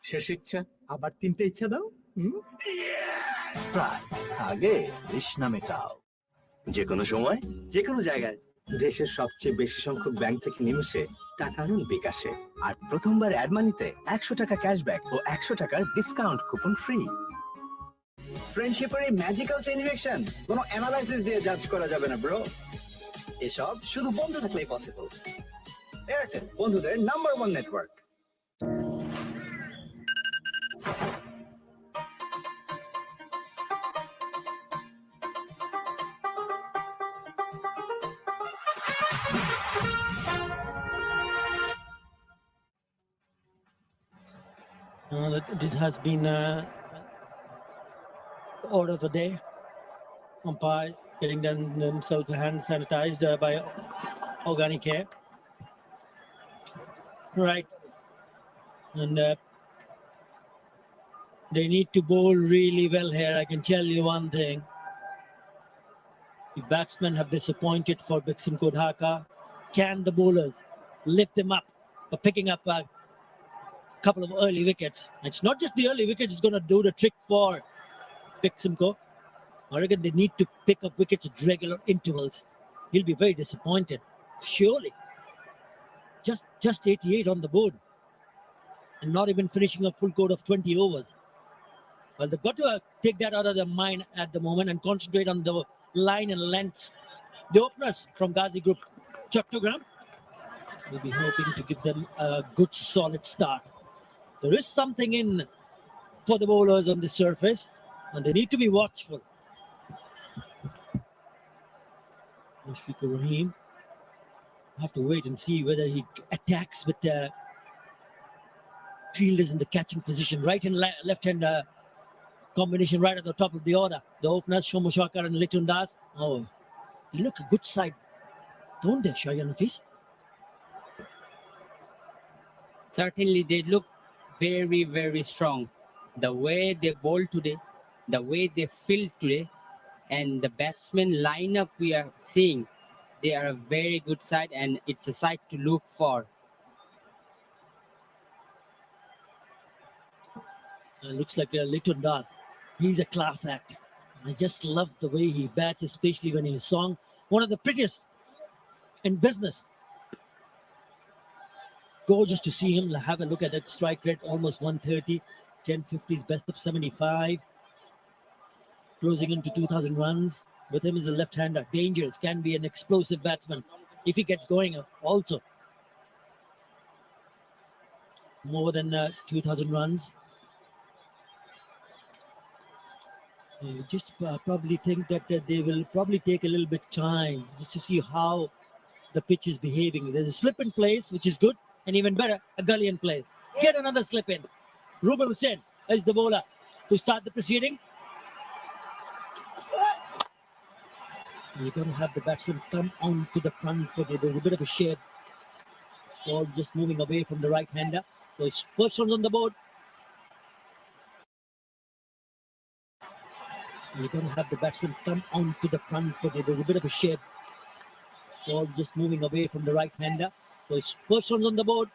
শেষ ইচ্ছা, আবার 3টে ইচ্ছা দাও। স্প্রাইট, আগে তৃষ্ণা মেটাও। যে কোনো সময় যে কোনো জায়গায় দেশের সবচেয়ে বেশি সংখ্যক ব্যাংক থেকে নিমেষে টাকা আনুন বিকাশে। আর প্রথমবার অ্যাড মানিতে 100 টাকা ক্যাশব্যাক ও 100 টাকার ডিসকাউন্ট কুপন ফ্রি। ফ্রেন্ডশিপের এই ম্যাজিক্যাল চেইন রিঅ্যাকশন কোনো অ্যানালাইসিস দিয়ে জাজ করা যাবে না ব্রো। এসব শুধু বন্ধু থাকলেই পসিবল। এয়ারটেল, বন্ধুদের number 1 network.
This has been order of the day. Umpire getting themselves hand sanitized by organic care. Right. And they need to bowl really well here. I can tell you one thing. The batsmen have disappointed for Beximco Dhaka. Can the bowlers lift them up for picking up a couple of early wickets? It's not just the early wicket is going to do the trick for Beximco. I reckon they need to pick up wickets at regular intervals. He'll be very disappointed, surely. Just 88 on the board and not even finishing a full quote of 20 overs. Well, they've got to take that out of their mind at the moment and concentrate on the line and lengths. The openers from Gazi Group, Chattogram, will be hoping to give them a good solid start. There is something in for the bowlers on the surface and they need to be watchful. Mushfiqur Rahim, have to wait and see whether he attacks with the fielders in the catching position, right and left-hand combination right at the top of the order. The openers, Shomo Shakar and Litun Das. Oh, they look a good side, don't they, Shahyan Hafiz?
Certainly, they look very, very strong. The way they bowl today, the way they field today, and the batsman lineup we are seeing, they are a very good side, and it's a side to look for.
Looks like Litun Das. He's a class act. I just love the way he bats, especially when he's song. One of the prettiest in business. Gorgeous to see him. Have a look at that strike rate, almost 130. 1050s, best of 75. Closing into 2,000 runs. With him is a left-hander. Dangerous. Can be an explosive batsman if he gets going also. More than 2,000 runs. You just probably think that they will probably take a little bit time just to see how the pitch is behaving. There's a slip in place, which is good, and even better, a gully in place. Get another slip in. Ruben Hussain is the bowler to start the proceeding. You're going to have the batsman come on to the front foot. There's a bit of a shade. Ball just moving away from the right-hander. So it's first runs on the board. You're going to have the batsman come on to the front foot. There's a bit of a shade. Ball just moving away from the right-hander. So it's first runs on the board.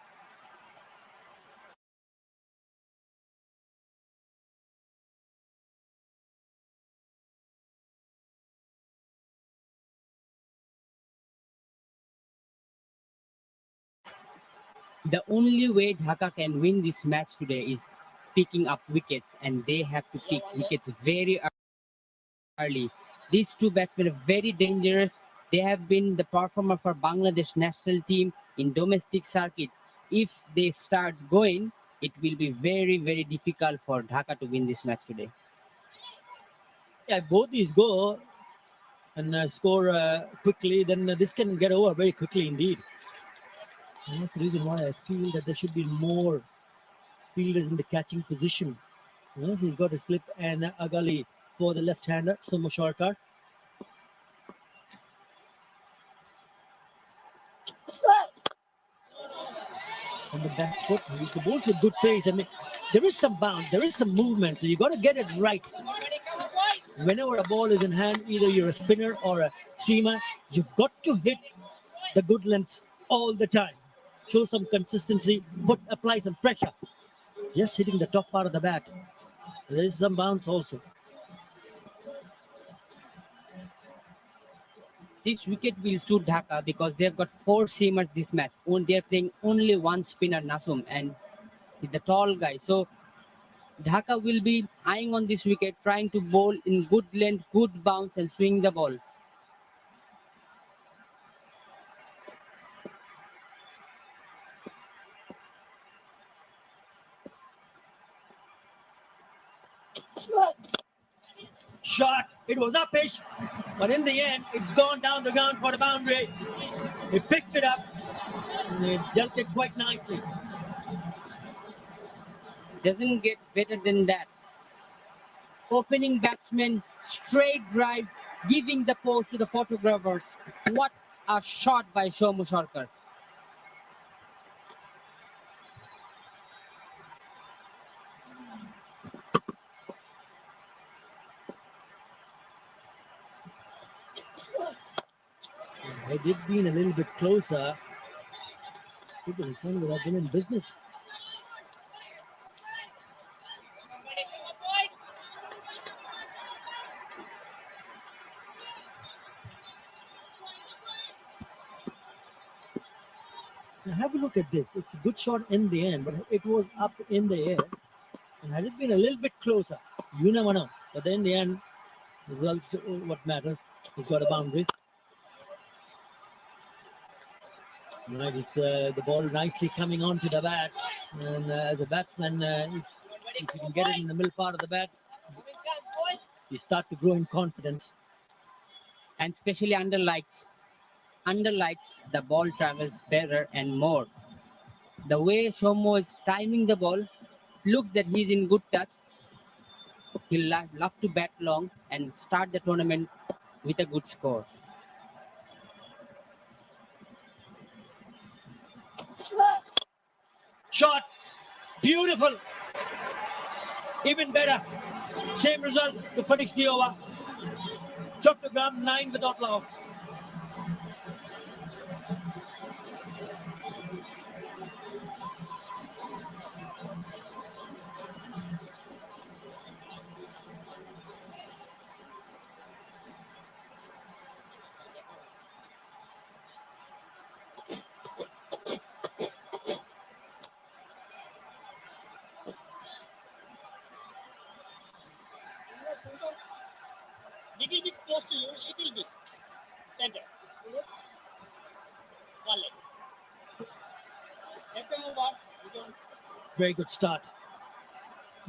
The only way Dhaka can win this match today is picking up wickets, and they have to pick wickets very early. These two batsmen are very dangerous. They have been the performer for Bangladesh national team in domestic circuit. If they start going, it will be very, very difficult for Dhaka to win this match today.
Yeah, both these go and score quickly, then this can get over very quickly indeed. And that's the reason why I feel that there should be more fielders in the catching position. Yes, he's got a slip and a gully for the left-hander, Sumo Sharkar. On the back foot, the ball's with good pace. I mean, there is some bounce, there is some movement, so you got to get it right. Whenever a ball is in hand, either you're a spinner or a seamer, you've got to hit the good lengths all the time. Show some consistency, apply some pressure. Just hitting the top part of the bat. There is some bounce also.
This wicket will suit Dhaka because they've got 4 seamers this match. They're playing only one spinner, Nasum, and he's the tall guy. So Dhaka will be eyeing on this wicket, trying to bowl in good length, good bounce, and swing the ball.
Shot, it was uppish, but in the end, it's gone down the ground for the boundary. He picked it up, and he dealt it quite nicely.
Doesn't get better than that. Opening batsman, straight drive, giving the pose to the photographers. What a shot by Somu Sarkar.
Had it been a little bit closer, people saying would have been in business. Now have a look at this. It's a good shot in the end, but it was up in the air. And had it been a little bit closer, you never know. But in the end, the results what matters. He's got a boundary. Right, it's the ball nicely coming onto the bat, and as a batsman, if you can get it in the middle part of the bat, you start to grow in confidence.
And especially under lights. Under lights, the ball travels better and more. The way Shomo is timing the ball, looks that he's in good touch. He'll love to bat long and start the tournament with a good score.
Shot, beautiful, even better. Same result to finish the over. Chattogram 9 without loss.
Little bit close to you, little bit. Center. One leg. Let them move on. You don't.
Very good start.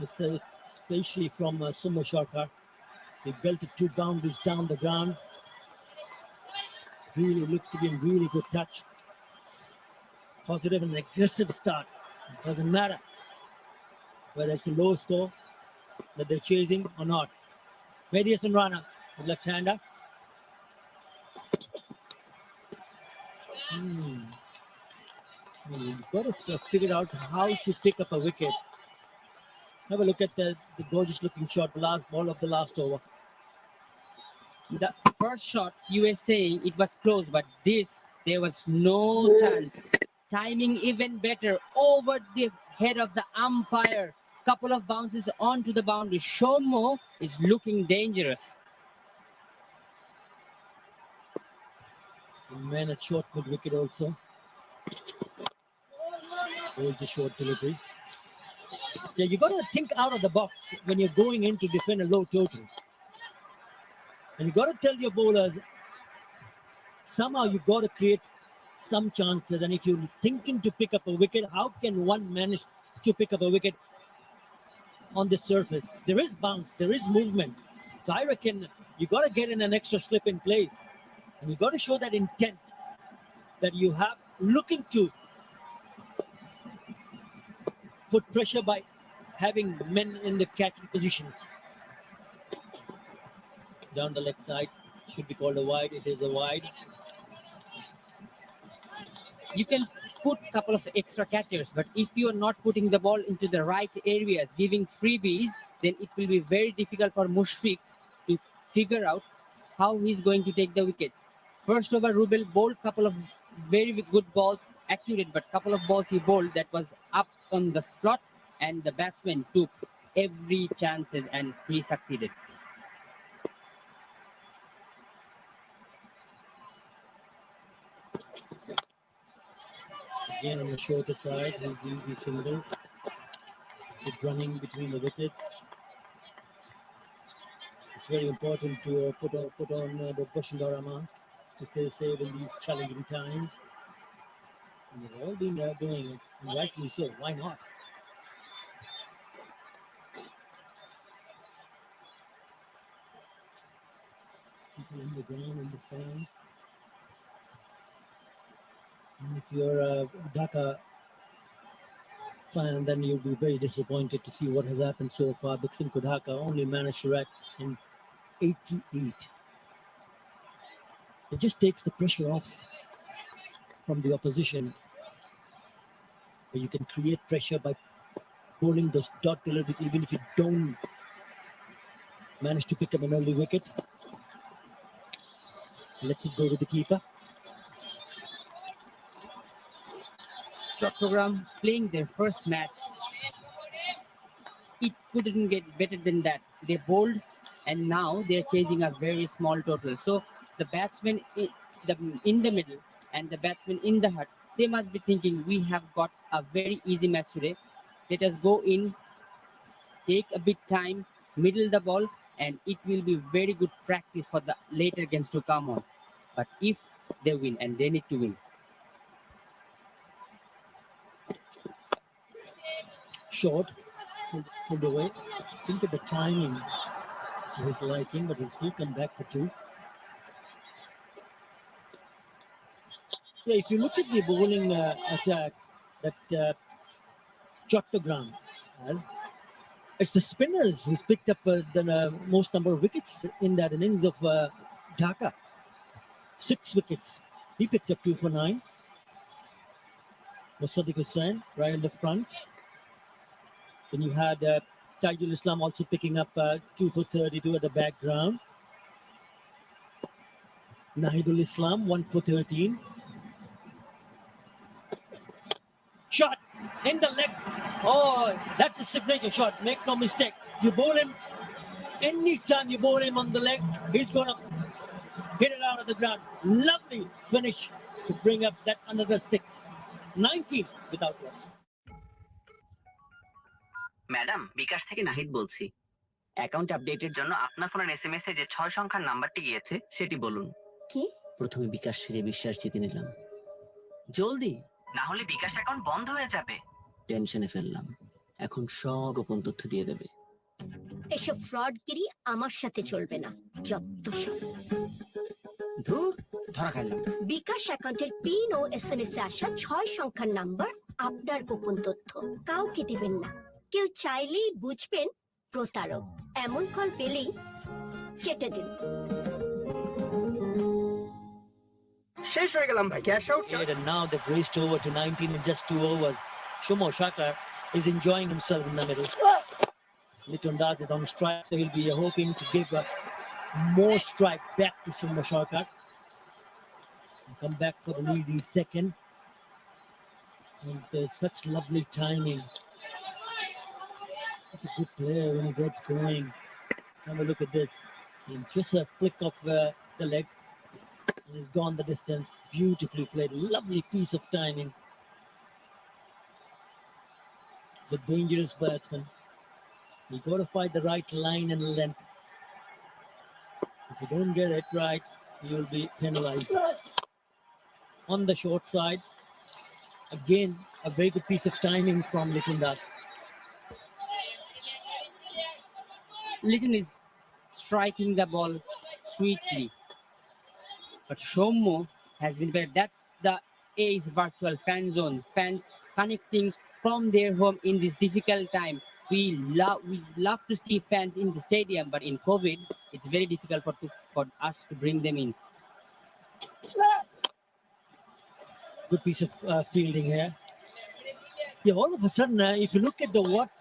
Especially from Sumo Sharkar. They belted 2 boundaries down the ground. Really looks to be in really good touch. Positive and aggressive start. It doesn't matter whether it's a low score that they're chasing or not. Medias and Rana, the left-hander. You've got to figure out how to pick up a wicket. Have a look at the gorgeous looking shot, the last ball of the last over.
The first shot, you were saying it was close, but this, there was no chance. Timing even better, over the head of the umpire. Couple of bounces onto the boundary. Shomo is looking dangerous.
Man at short mid wicket also. Hold the short delivery. Yeah, you got to think out of the box when you're going in to defend a low total. And you got to tell your bowlers, somehow you got to create some chances. And if you're thinking to pick up a wicket, how can one manage to pick up a wicket on the surface? There is bounce, there is movement. So I reckon you got to get in an extra slip in place. And you got to show that intent that you have, looking to put pressure by having men in the catching positions. Down the leg side, should be called a wide. It is a wide.
You can put a couple of extra catchers, but if you are not putting the ball into the right areas, giving freebies, then it will be very difficult for Mushfiq to figure out how he's going to take the wickets. First over, Rubel bowled couple of very good balls, accurate, but couple of balls he bowled that was up on the slot, and the batsman took every chances and he succeeded.
Again on the shorter side, his easy single. It's running between the wickets. It's very important to put on the Bashundara mask to stay safe in these challenging times. And they've all been doing it, and rightly so. Why not? People in the ground, in the stands. And if you're a Dhaka fan, then you'll be very disappointed to see what has happened so far. Beximco Dhaka only managed to rack in 88. It just takes the pressure off from the opposition. Where you can create pressure by bowling those dot deliveries, even if you don't manage to pick up an early wicket. Let's it go to the keeper.
Chattogram playing their first match. It couldn't get better than that. They bowled and now they're chasing a very small total. So the batsmen in the middle and the batsmen in the hut, they must be thinking, we have got a very easy match today. Let us go in, take a bit time, middle the ball, and it will be very good practice for the later games to come on. But if they win, and they need to win.
Short, pulled away. Think of the timing to his liking, but he'll still come back for 2. Yeah, if you look at the bowling attack that Chattogram has, it's the spinners who's picked up the most number of wickets in that innings of Dhaka. 6 wickets. He picked up 2 for 9. Sadiq Hussain right in the front. Then you had Tajul Islam also picking up 2 for 32 at the background. Nahidul Islam 1 for 13. Shot in the legs. Oh, that's a signature shot. Make no mistake. You bowl him, anytime you bowl him on the leg, he's going to hit it out of the ground. Lovely finish to bring up that another 6. 19 without loss.
Madam, bKash থেকে নাহিদ বলছি। Account আপডেটের জন্য আপনার ফোনের SMS এ যে 6 সংখ্যার নাম্বারটি গিয়েছে সেটি বলুন।
কি?
প্রথমে বিকাশ থেকে বিশ্বাস জিতে নিলাম। জলদি, না হলে বিকাশ অ্যাকাউন্ট বন্ধ হয়ে যাবে। টেনশনে ফেললাম। এখন সব গোপন তথ্য দিয়ে দেবে।
এসব ফ্রডগিরি আমার সাথে চলবে না। যত সব
ধুর, ধরা খাইলাম।
বিকাশ অ্যাকাউন্টের পিন ও এসএমএস এ আসা 6 সংখ্যার নাম্বার আপনার গোপন তথ্য কাউকে দেবেন না। কেউ চাইলেই বুঝবেন প্রতারক। এমন কল পেলেই কেটে দিন।
শেষ হয়ে গেলাম ভাই, cash out.
And now they've raced over to 19 in just 2 overs. Shumo Shaka is enjoying himself in the middle. Litton does it on strike, so he'll be hoping to give more strike back to Shumo Shaka. Come back for an easy second. And such lovely timing. Such a good player when he gets going. Have a look at this. And just a flick of the leg. And he's gone the distance. Beautifully played. Lovely piece of timing. The dangerous batsman. You got to find the right line and length. If you don't get it right, you'll be penalized. On the short side, again, a very good piece of timing from Litton Das.
Litton is striking the ball sweetly, but Shomo has been better. That's the Ace virtual fan zone. Fans connecting from their home in this difficult time. We love to see fans in the stadium, but in COVID, it's very difficult for us to bring them in.
Good piece of fielding here. Yeah, all of a sudden, if you look at what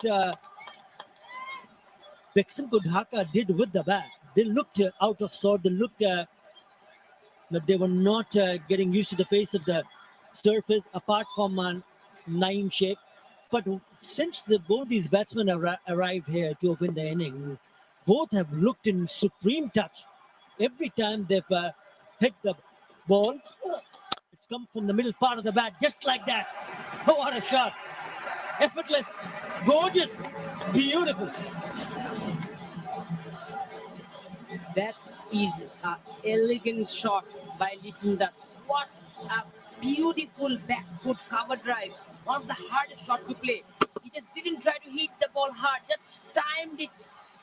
Beximco Dhaka did with the bat, they looked out of sort. They looked that they were not getting used to the pace of the surface, apart from Naeem Sheikh. But since both these batsmen have arrived here to open the innings, both have looked in supreme touch. Every time they've hit the ball, it's come from the middle part of the bat, just like that. Oh, what a shot. Effortless, gorgeous, beautiful.
That is an elegant shot by Litton Das. What a beautiful back foot cover drive. One of the hardest shots to play. He just didn't try to hit the ball hard, just timed it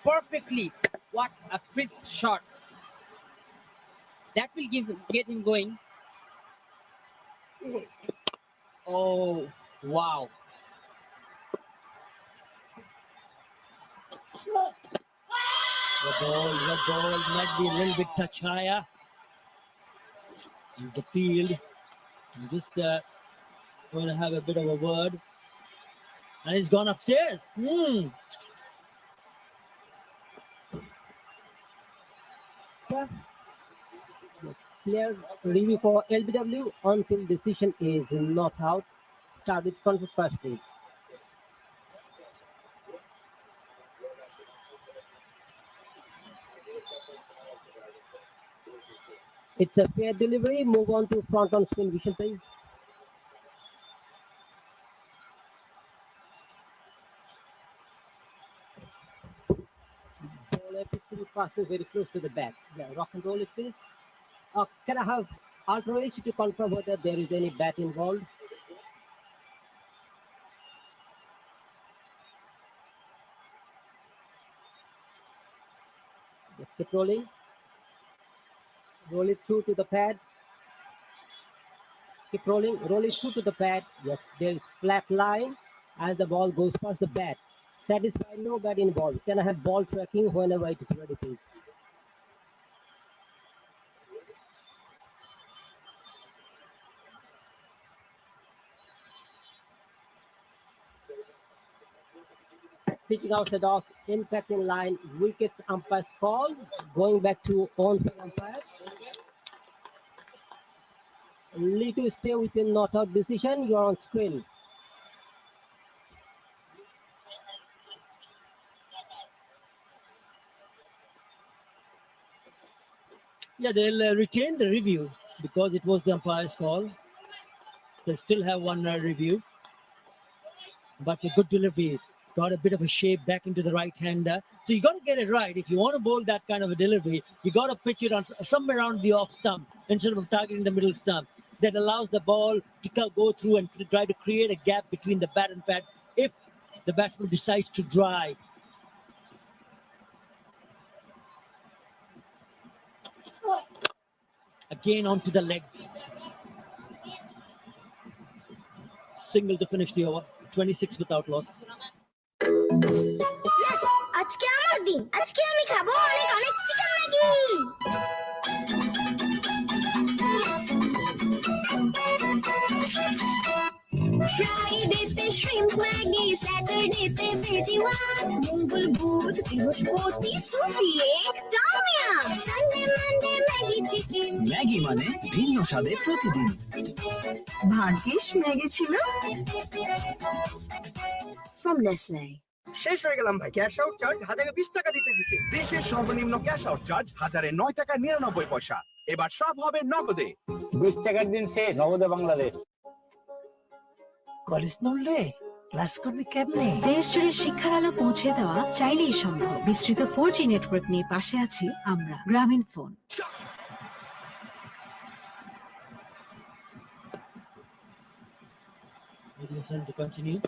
perfectly. What a crisp shot. That will get him going. Oh, wow.
The ball might be a little bit touch higher. Here's the field. I'm just going to have a bit of a word. And he's gone upstairs.
Player review for LBW. On-field decision is not out. Start with front foot first, please. It's a fair delivery. Move on to front on screen vision, please. Ball appears to be passing very close to the bat. Yeah, rock and roll it, please. Can I have alternation to confirm whether there is any bat involved? Just keep rolling. Roll it through to the pad. Keep rolling. Roll it through to the pad. Yes, there is flat line as the ball goes past the bat. Satisfied, no bat involved. Can I have ball tracking whenever it is ready, please? Pitching outside off, impact in line, wickets, umpire's call. Going back to on-field umpire. Need to stay within not out decision. You're on screen.
Yeah, they'll retain the review because it was the umpire's call. They still have one review. But a good delivery. Got a bit of a shape back into the right hander. So you got to get it right. If you want to bowl that kind of a delivery, you got to pitch it on somewhere around the off stump instead of targeting the middle stump. That allows the ball to go through and to try to create a gap between the bat and pad if the batsman decides to drive. Again onto the legs. Single to finish the over. 26 without loss.
Yes, আজকে আমার দিন। আজকে আমি খাবো অনেক অনেক chicken Maggi. ফ্রাইডেতে shrimp Maggi, স্যাটারডেতে ভেজিমাল, মঙ্গল বুধ বৃহস্পতি soupy egg tom yum, Sunday Monday Maggi chicken.
Maggi মানে ভিন্ন স্বাদে প্রতিদিন।
ভাগ্যিস ম্যাগি ছিল। From Nestle.
শেষ হয়ে গেলাম ভাই, ক্যাশ আউট চার্জ 1020 টাকা দিতে দিতে। দেশের সর্বনিম্ন ক্যাশ আউট চার্জ 1009 টাকা 99 পয়সা। এবার সব হবে নগদে।
20 টাকার দিন শেষ, নগদে বাংলাদেশ।
কলেজ নড়লে ক্লাস করবি কেমনে?
দেশ জুড়ে শিক্ষার আলো পৌঁছে দেওয়া চাইলেই সম্ভব। বিস্তৃত 4G নেটওয়ার্ক নিয়ে পাশে আছি আমরা, গ্রামীণ phone.
Listen to continue.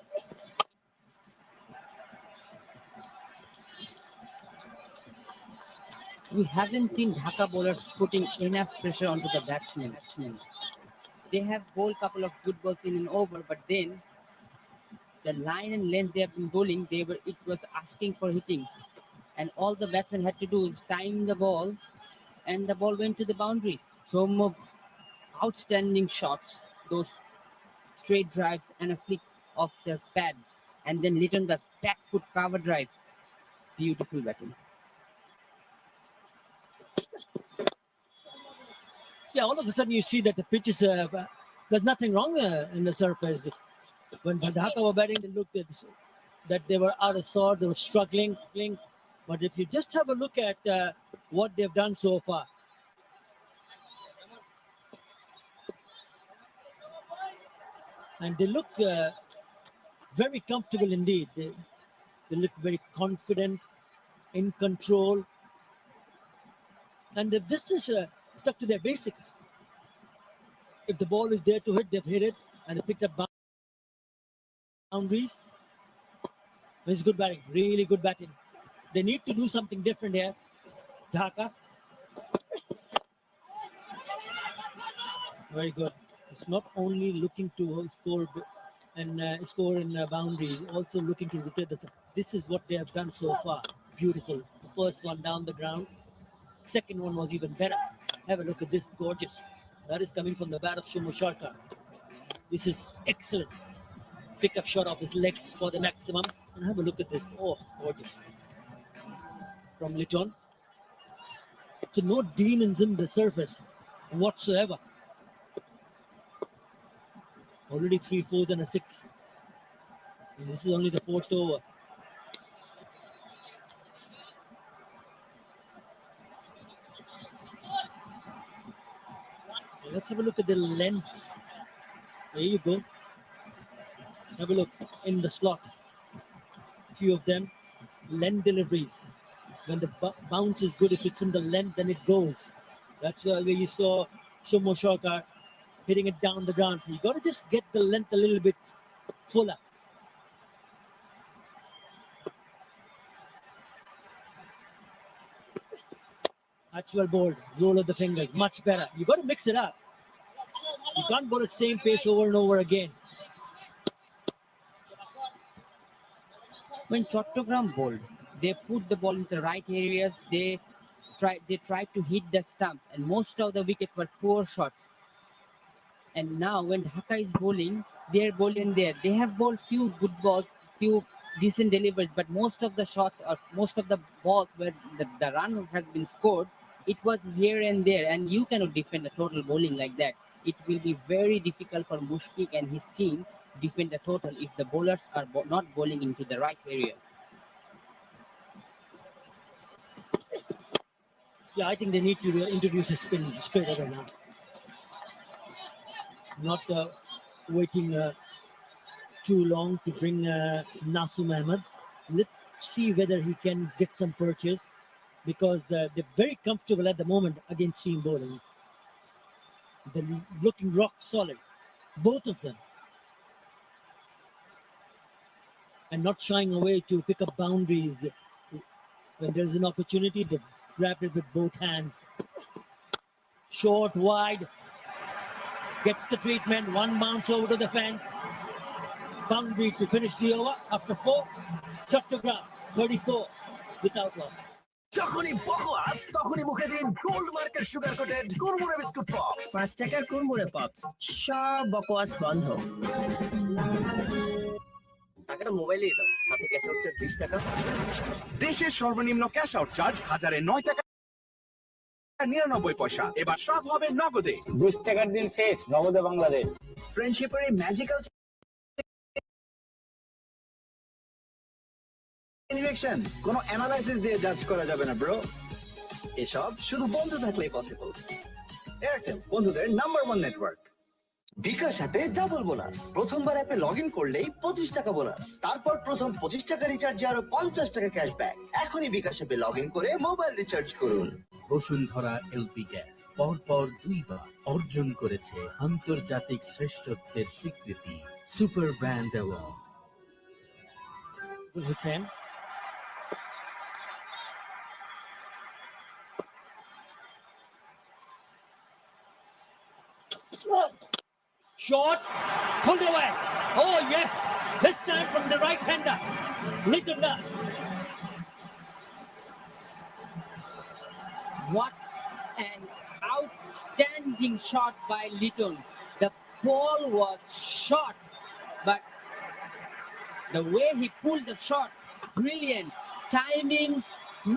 We haven't seen Dhaka bowlers putting enough pressure onto the batsmen. They have bowled a couple of good balls in and over, but then the line and length they have been bowling, it was asking for hitting. And all the batsmen had to do is time the ball, and the ball went to the boundary. So more outstanding shots, those straight drives and a flick of their pads, and then Litton does back foot cover drives. Beautiful batting.
Yeah, all of a sudden you see that the pitch is, there's nothing wrong in the surface. When Dhaka were batting, they looked at that they were out of sort, they were struggling. But if you just have a look at what they've done so far, and they look very comfortable indeed. They look very confident, in control, and this is stuck to their basics. If the ball is there to hit, they've hit it, and they picked up boundaries. It's good batting, really good batting. They need to do something different here. Dhaka. Very good. It's not only looking to score and score in boundaries, also looking to rotate the. This is what they have done so far. Beautiful. The first one down the ground. Second one was even better. Have a look at this, gorgeous. That is coming from the bat of Shumo Sharkar. This is excellent. Pick up shot off his legs for the maximum. And have a look at this. Oh, gorgeous. From Litton. So no demons in the surface whatsoever. Already 3 4s and a 6. And this is only the 4th over. Let's have a look at the lengths. There you go. Have a look in the slot. A few of them, length deliveries. When the bounce is good, if it's in the length, then it goes. That's where you saw Shumo Sharkar hitting it down the ground. You got to just get the length a little bit fuller. That's well bowled. Roll of the fingers, much better. You got to mix it up. You can't go at the same pace over and over again.
When Chattogram bowled, they put the ball in the right areas. They tried to hit the stump, and most of the wickets were poor shots. And now when Dhaka is bowling, they're bowling there. They have bowled few good balls, few decent deliveries, but most of the shots or most of the balls where the run has been scored, it was here and there, and you cannot defend a total bowling like that. It will be very difficult for Mushfiq and his team defend the total if the bowlers are not bowling into the right areas.
Yeah, I think they need to introduce a spin straight away now. Not waiting too long to bring Nasum Ahmed. Let's see whether he can get some purchase, because they're very comfortable at the moment against seam bowling. They're looking rock solid, both of them. And not shying away to pick up boundaries. When there's an opportunity, they grab it with both hands. Short, wide. Gets the treatment. One bounce over to the fence. Boundary to finish the over after 4. Chattogram 34 without loss.
যখনই বকওয়াস তখনই মুখে দিন gold market sugar coated Kurmure biscuit pop 5 টাকার কুরমুরে pops সব বকওয়াস বন্ধ
টাকাটা মোবাইলে দাও, সাথে ক্যাশ আউট চার্জ 20 টাকা।
দেশের সর্বনিম্ন ক্যাশ আউট চার্জ 1009 টাকা 99 পয়সা। এবার সব হবে নগদে।
20 টাকার দিন শেষ, নগদে বাংলাদেশ।
ফ্রেন্ডশিপের এই ম্যাজিক্যাল ইনজেকশন কোনো অ্যানালাইসিস দিয়ে জাজ করা যাবে না ব্রো, এসব শুধু বন্ধু থাকলেই পসিবল। এয়ারটেল বন্ধুদের নাম্বার 1 নেটওয়ার্ক। বিকাশ অ্যাপে ডাবল বোনাস, প্রথমবার অ্যাপে লগইন করলেই 25 টাকা বোনাস, তারপর প্রথম 25 টাকা রিচার্জে আরো 50 টাকা ক্যাশব্যাক। এখনই বিকাশ অ্যাপে লগইন করে মোবাইল রিচার্জ করুন।
বসুন্ধরা এলপি গ্যাস পরপর 2 বার অর্জন করেছে আন্তর্জাতিক শ্রেষ্ঠত্বের স্বীকৃতি super brand award.
Hussain. Short, pulled away. Oh yes, this time from the right hander. Little that.
What an outstanding shot by Little. The ball was short, but the way he pulled the shot, brilliant. Timing,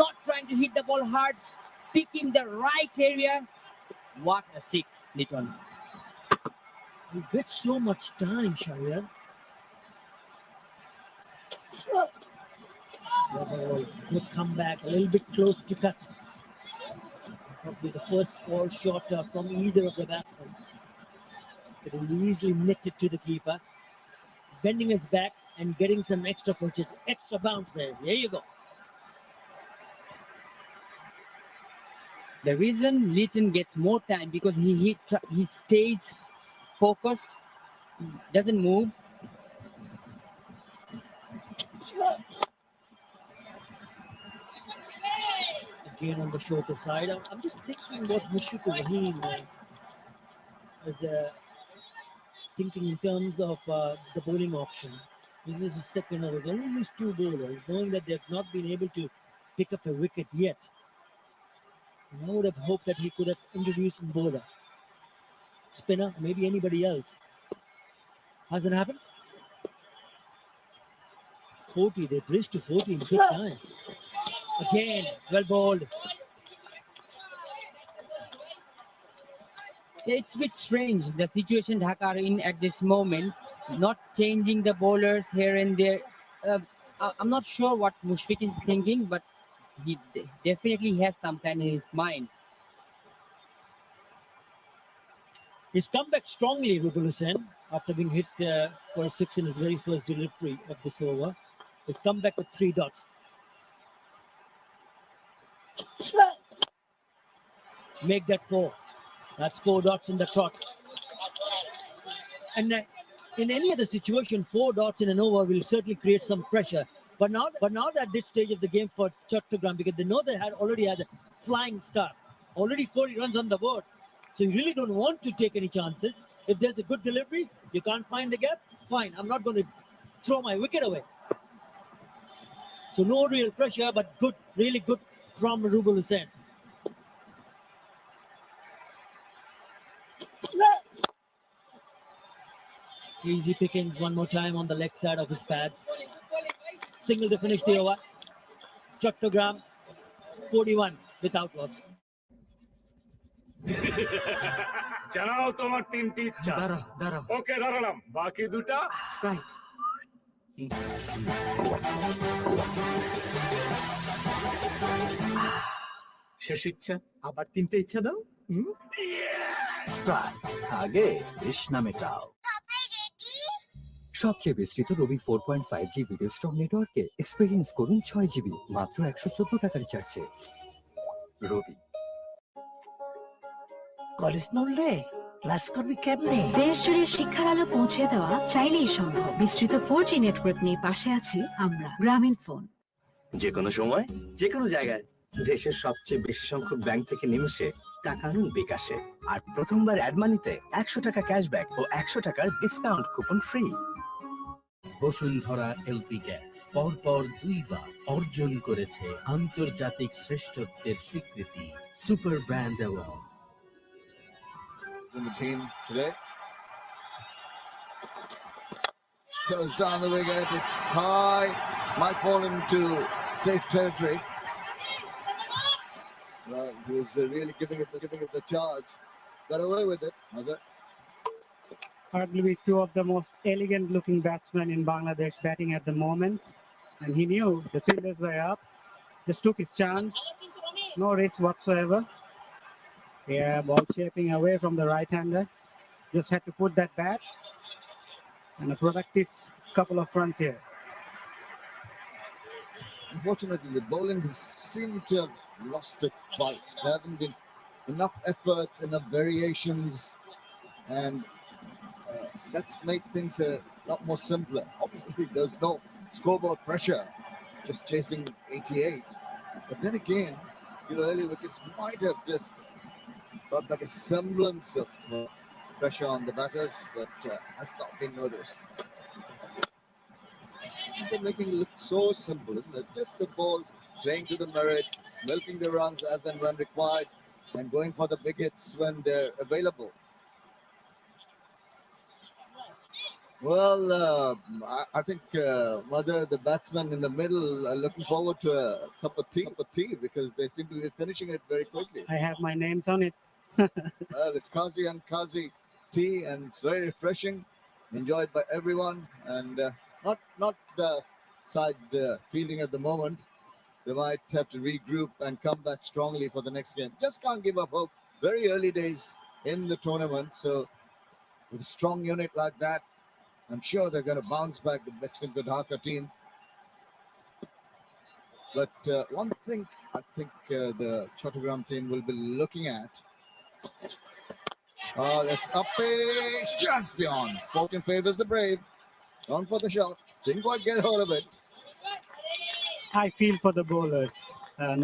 not trying to hit the ball hard, picking the right area. What a 6, Little.
You get so much time, Shere. Good comeback, a little bit close to cut. Probably the first ball shot from either of the batsmen. Could have easily nicked it to the keeper. Bending his back and getting some extra punches, extra bounce there. There you go.
The reason Litton gets more time because he stays focused, doesn't move.
Again on the shorter side. I'm just thinking what Mushfiqur Rahim is thinking in terms of the bowling option. This is his second over. Only these 2 bowlers, knowing that they've not been able to pick up a wicket yet. And I would have hoped that he could have introduced a bowler, spinner, maybe anybody else. Hasn't happened. 40, they bridged to 40 in quick time. Again, well bowled.
It's a bit strange, the situation Dhaka are in at this moment, not changing the bowlers here and there. I'm not sure what Mushfiq is thinking, but he definitely has some plan in his mind.
He's come back strongly, Rubul Hussain, after being hit for a 6 in his very first delivery of this over. He's come back with 3 dots. Make that 4. That's 4 dots in the trot. And in any other situation, 4 dots in an over will certainly create some pressure. But not at this stage of the game for Chattogram, because they know they already had a flying start. Already 40 runs on the board. So you really don't want to take any chances. If there's a good delivery, you can't find the gap, fine. I'm not going to throw my wicket away. So no real pressure, but good, really good from Rubul Hussain. Easy pickings one more time on the leg side of his pads. Single to finish the over. Chattogram 41 without loss.
জানাও তোমার 3টি ইচ্ছা।
দাঁড়াও।
ওকে দাঁড়ালাম, বাকি 2টা
Sprite.
শেষ ইচ্ছা, আবার 3টে ইচ্ছা দাও। স্প্রাইট, আগে তৃষ্ণা মেটাও।
সবচেয়ে বিস্তৃত রবি 4.5G ভিডিও স্ট্রং নেটওয়ার্কে এক্সপেরিয়েন্স করুন 6 GB মাত্র 114 টাকা রিচার্জে। রবি।
কলেজ নড়লে ক্লাস করবি কেমনে?
দেশ জুড়ে শিক্ষার আলো পৌঁছে দেওয়া চাইলেই সম্ভব। বিস্তৃত 4G নেটওয়ার্ক নিয়ে পাশে আছি আমরা, গ্রামীণ ফোন।
যে কোনো সময় যে কোনো জায়গায় দেশের সবচেয়ে বেশি সংখ্যক ব্যাংক থেকে নিমেষে টাকা আনুন বিকাশে আর প্রথমবার অ্যাড মানিতে 100 টাকা ক্যাশব্যাক ও 100 টাকার discount coupon free.
Bashundhara LP gas পরপর 2 বার অর্জন করেছে আন্তর্জাতিক শ্রেষ্ঠত্বের স্বীকৃতি super brand award.
In the team today. Goes down the wicket, it's high, might fall into safe territory. Well, he was really giving it the charge. Got away with it, Mazhar.
Arguably two of the most elegant looking batsmen in Bangladesh batting at the moment. And he knew the fielders were up, just took his chance, no risk whatsoever. Yeah, ball shaping away from the right-hander. Just had to put that bat and a productive couple of runs here.
Unfortunately, the bowling seemed to have lost its bite. There haven't been enough efforts, enough variations, and that's made things a lot more simpler. Obviously, there's no scoreboard pressure, just chasing 88. But then again, the early wickets might have just got like a semblance of pressure on the batters, but has not been noticed. They're making it look so simple, isn't it? Just the balls playing to the merit, milking the runs as and when required, and going for the big hits when they're available. Well, I think Mother, the batsman in the middle, are looking forward to a cup of tea because they seem to be finishing it very quickly.
I have my names on it.
Well, it's Gazi and Gazi tea, and it's very refreshing, enjoyed by everyone, and not the side fielding at the moment. They might have to regroup and come back strongly for the next game. Just can't give up hope. Very early days in the tournament, so with a strong unit like that, I'm sure they're going to bounce back, the Beximco Dhaka team. But one thing I think the Chattogram team will be looking at. Oh, that's up pitch, just beyond. Fortune favors the brave. Gone for the shot. Didn't quite get hold of it.
I feel for the bowlers.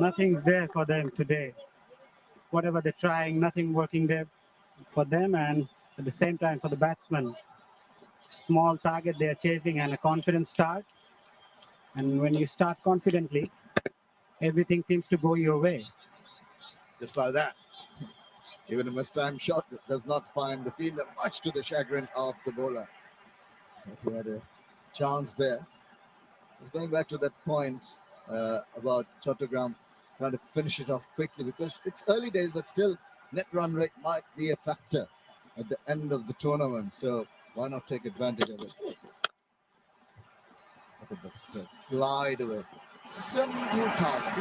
Nothing's there for them today. Whatever they're trying, nothing working there for them, and at the same time for the batsmen. Small target they're chasing and a confident start. And when you start confidently, everything seems to go your way.
Just like that. Even a mistimed shot does not find the fielder, much to the chagrin of the bowler. He had a chance there. Just going back to that point about Chattogram trying to finish it off quickly, because it's early days, but still net run rate might be a factor at the end of the tournament. So why not take advantage of it? Look at that glide away. Simple task.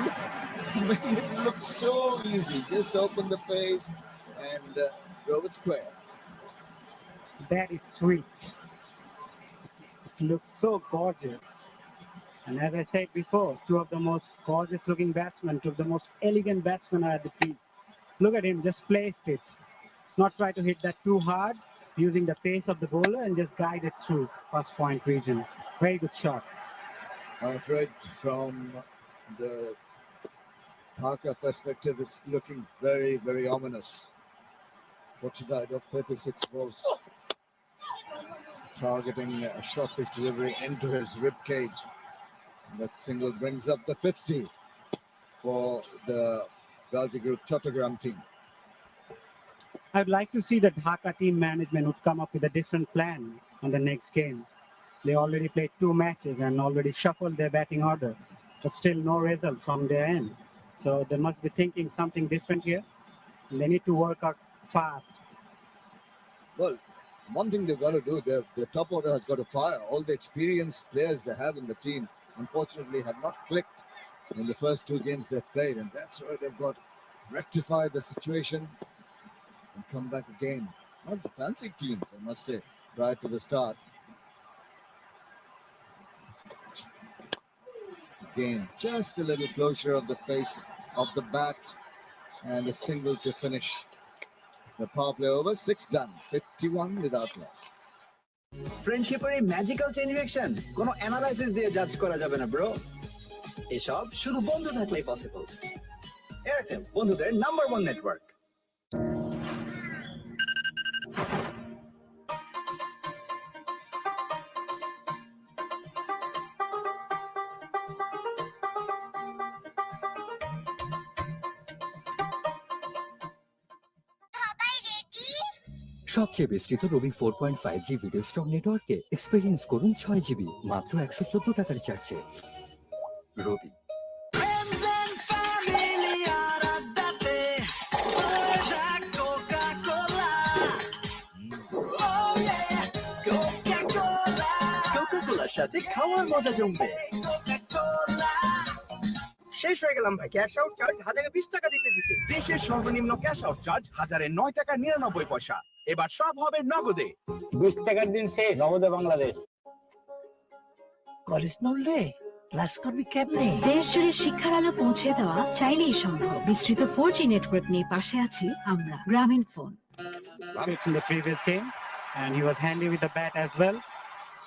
Making it look so easy. Just open the face and go it square.
That is sweet. It looks so gorgeous. And as I said before, two of the most gorgeous looking batsmen, two of the most elegant batsmen are at the crease. Look at him, just placed it. Not try to hit that too hard, using the pace of the bowler and just guide it through first point region. Very good shot.
I'm afraid from the Dhaka perspective, it's looking very, very ominous. Fortunate of 36 balls. He's targeting a short pitch delivery into his rib cage. That single brings up the 50 for the Gazi Group Chattogram team.
I'd like to see the Dhaka team management would come up with a different plan on the next game. They already played 2 matches and already shuffled their batting order, but still no result from their end. So they must be thinking something different here. They need to work out fast.
Well, one thing they've got to do, their top order has got to fire. All the experienced players they have in the team, unfortunately, have not clicked in the first 2 games they've played, and that's where they've got to rectify the situation and come back again. Not the fancy teams, I must say, prior to the start. Again, just a little closure of the face of the bat and a single to finish the power play over. 6 done, 51 without loss.
ফ্রেন্ডশিপের এই magical chain reaction কোনো analysis দিয়ে জাজ করা যাবে না bro. এসব শুধু বন্ধু থাকলেই পসিবল। এয়ারটেল বন্ধুদের নাম্বার 1 নেটওয়ার্ক।
সবচেয়ে বিস্তৃত রবি 4.5G ভিডিও স্টক নেটওয়ার্কে এক্সপেরিয়েন্স করুন 6 GB মাত্র 114 টাকা রিচার্জে। রবি।
কোকা-কোলার সাথে খাওয়ার মজা জমবে। শেষ হয়ে গেলাম ভাই, ক্যাশ আউট চার্জ 1020 টাকা দিতে দিতে।
দেশের সর্বনিম্ন ক্যাশ আউট চার্জ 1009 টাকা 99 পয়সা। এবার সব হবে নগদে।
20 টাকার দিন শেষ, নগদে বাংলাদেশ।
কলেজ নড়লে ক্লাস করবি কেমনে?
দেশ জুড়ে শিক্ষার আলো পৌঁছে দেওয়া চাইলেই সম্ভব। বিস্তৃত 4G নেটওয়ার্ক নিয়ে পাশে আছি আমরা, গ্রামীণ phone.
In the previous game, and he was handy with the bat as well.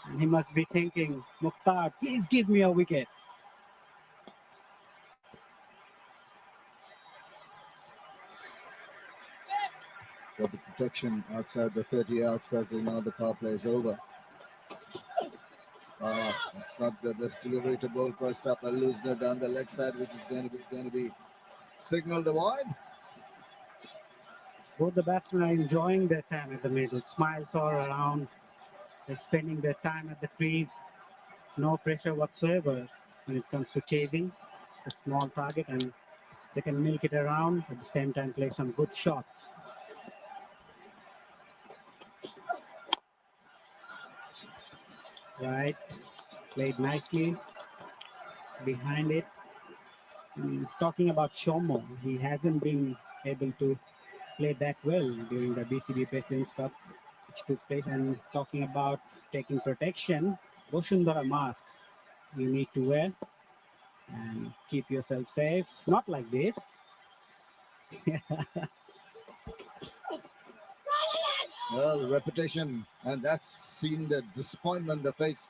And he must be thinking, Mukhtar, please give me a wicket.
Got the protection outside the 30-yard circle. Now the power play is over. It's not the best delivery to bowl first up. A loosener down the leg side, which is going to be signaled wide.
Both the batsmen are enjoying their time at the middle. Smiles all around. They're spending their time at the crease. No pressure whatsoever when it comes to chasing a small target, and they can milk it around at the same time play some good shots. Right, played nicely behind it. Talking about Shomo, he hasn't been able to play that well during the BCB President's Cup, which took place. And talking about taking protection, Boshundara mask you need to wear and keep yourself safe. Not like this.
Well, repetition, and that's seen the disappointment in the face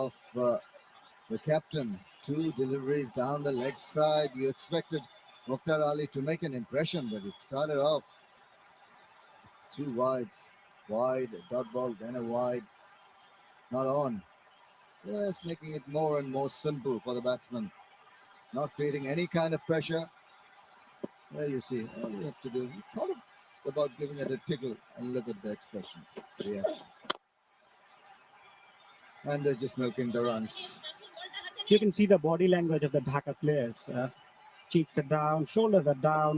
of the captain. 2 deliveries down the leg side. You expected Mukhtar Ali to make an impression, but it started off 2 wides. Wide, a dot ball, then a wide. Not on. Yes, making it more and more simple for the batsman. Not creating any kind of pressure. There you see, all you have to do. He thought about giving it a tickle, and look at the expression, reaction. And they're just milking the runs.
You can see the body language of the Dhaka players. Cheeks are down, shoulders are down.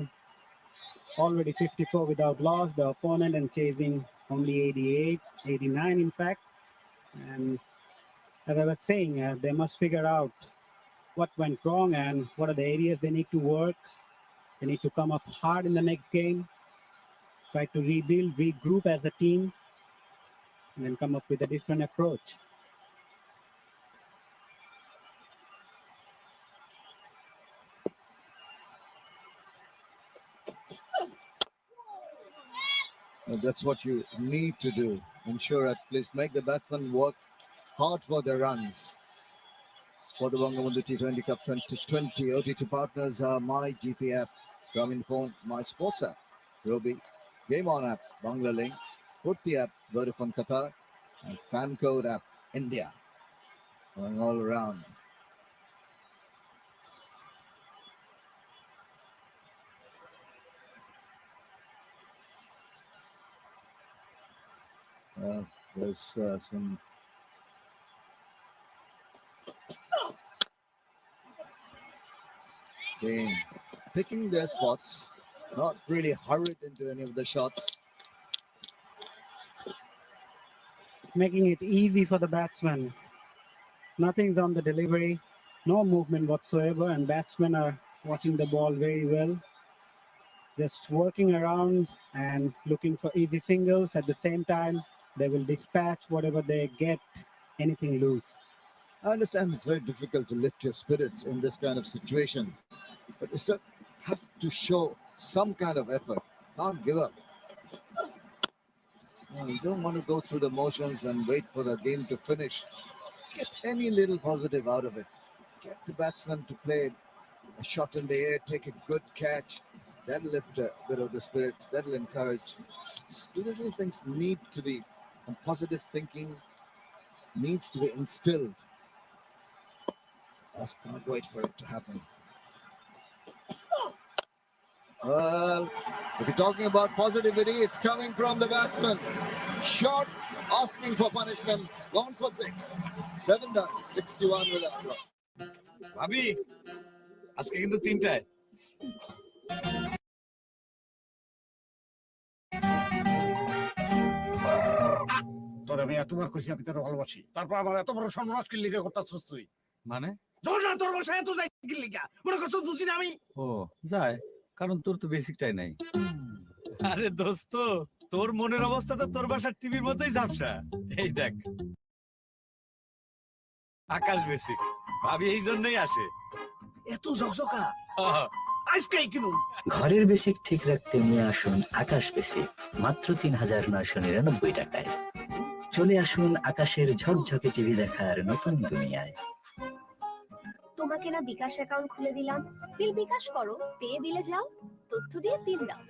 Already 54 without loss. The opponent and chasing only 88, 89 in fact. And as I was saying, they must figure out what went wrong and what are the areas they need to work. They need to come up hard in the next game. Try to rebuild, regroup as a team, and then come up with a different approach.
That's what you need to do. Ensure at least make the batsman work hard for the runs. For the Bangabandhu T20 Cup 2020, OTT partners are My GP app, Grameen Phone, My Sports app, Robi, Game On app, Bangla Link, Purti app, Vodafone Qatar, and Fan Code app, India. Going all around. There's some picking their spots, not really hurried into any of the shots.
Making it easy for the batsman. Nothing's on the delivery, no movement whatsoever, and batsmen are watching the ball very well. Just working around and looking for easy singles. At the same time, they will dispatch whatever they get, anything loose.
I understand it's very difficult to lift your spirits in this kind of situation, but you still have to show some kind of effort. Can't give up. You don't want to go through the motions and wait for the game to finish. Get any little positive out of it. Get the batsman to play a shot in the air, take a good catch. That'll lift a bit of the spirits. That'll encourage. Little things need to be, and positive thinking needs to be instilled. Just can't wait for it to happen. Well, if you're talking about positivity, it's coming from the batsman. Shot, asking for punishment, gone for 6. 7 done, 61 without loss.
ভাবি আজকে কিন্তু 3টায়
তোর আমি এতবার কইছি আমি তোর ভালোবাসি, তারপর আমার এত বড় সর্বনাশ কি লিখে করতাছস তুই?
মানে
জোর না তোর বসে এত যাই কি লিখা মনে করছ বুঝি না আমি?
ও যায়, কারণ তোর তো বেসিকটাই নাই। আরে দোস্ত, তোর মনের অবস্থা তো তোর বাসার টিভির মতোই ঝাপসা। এই দেখ, আকাশ বেসিক ভাবি এই জন্যই আসে।
এত ঝকঝকা আজকেই কিনু।
ঘরের বেসিক ঠিক রাখতে নিয়ে আসুন আকাশ বেসিক মাত্র ৩,৯৯৯ টাকায়। চলে আসুন আকাশের ঝকঝকে টিভি দেখার নতুন দুনিয়ায়।
তোমাকে না বিকাশ অ্যাকাউন্ট খুলে দিলাম, বিল বিকাশ করো, পেয়ে বিলে যাও, তথ্য দিয়ে বিল দাও।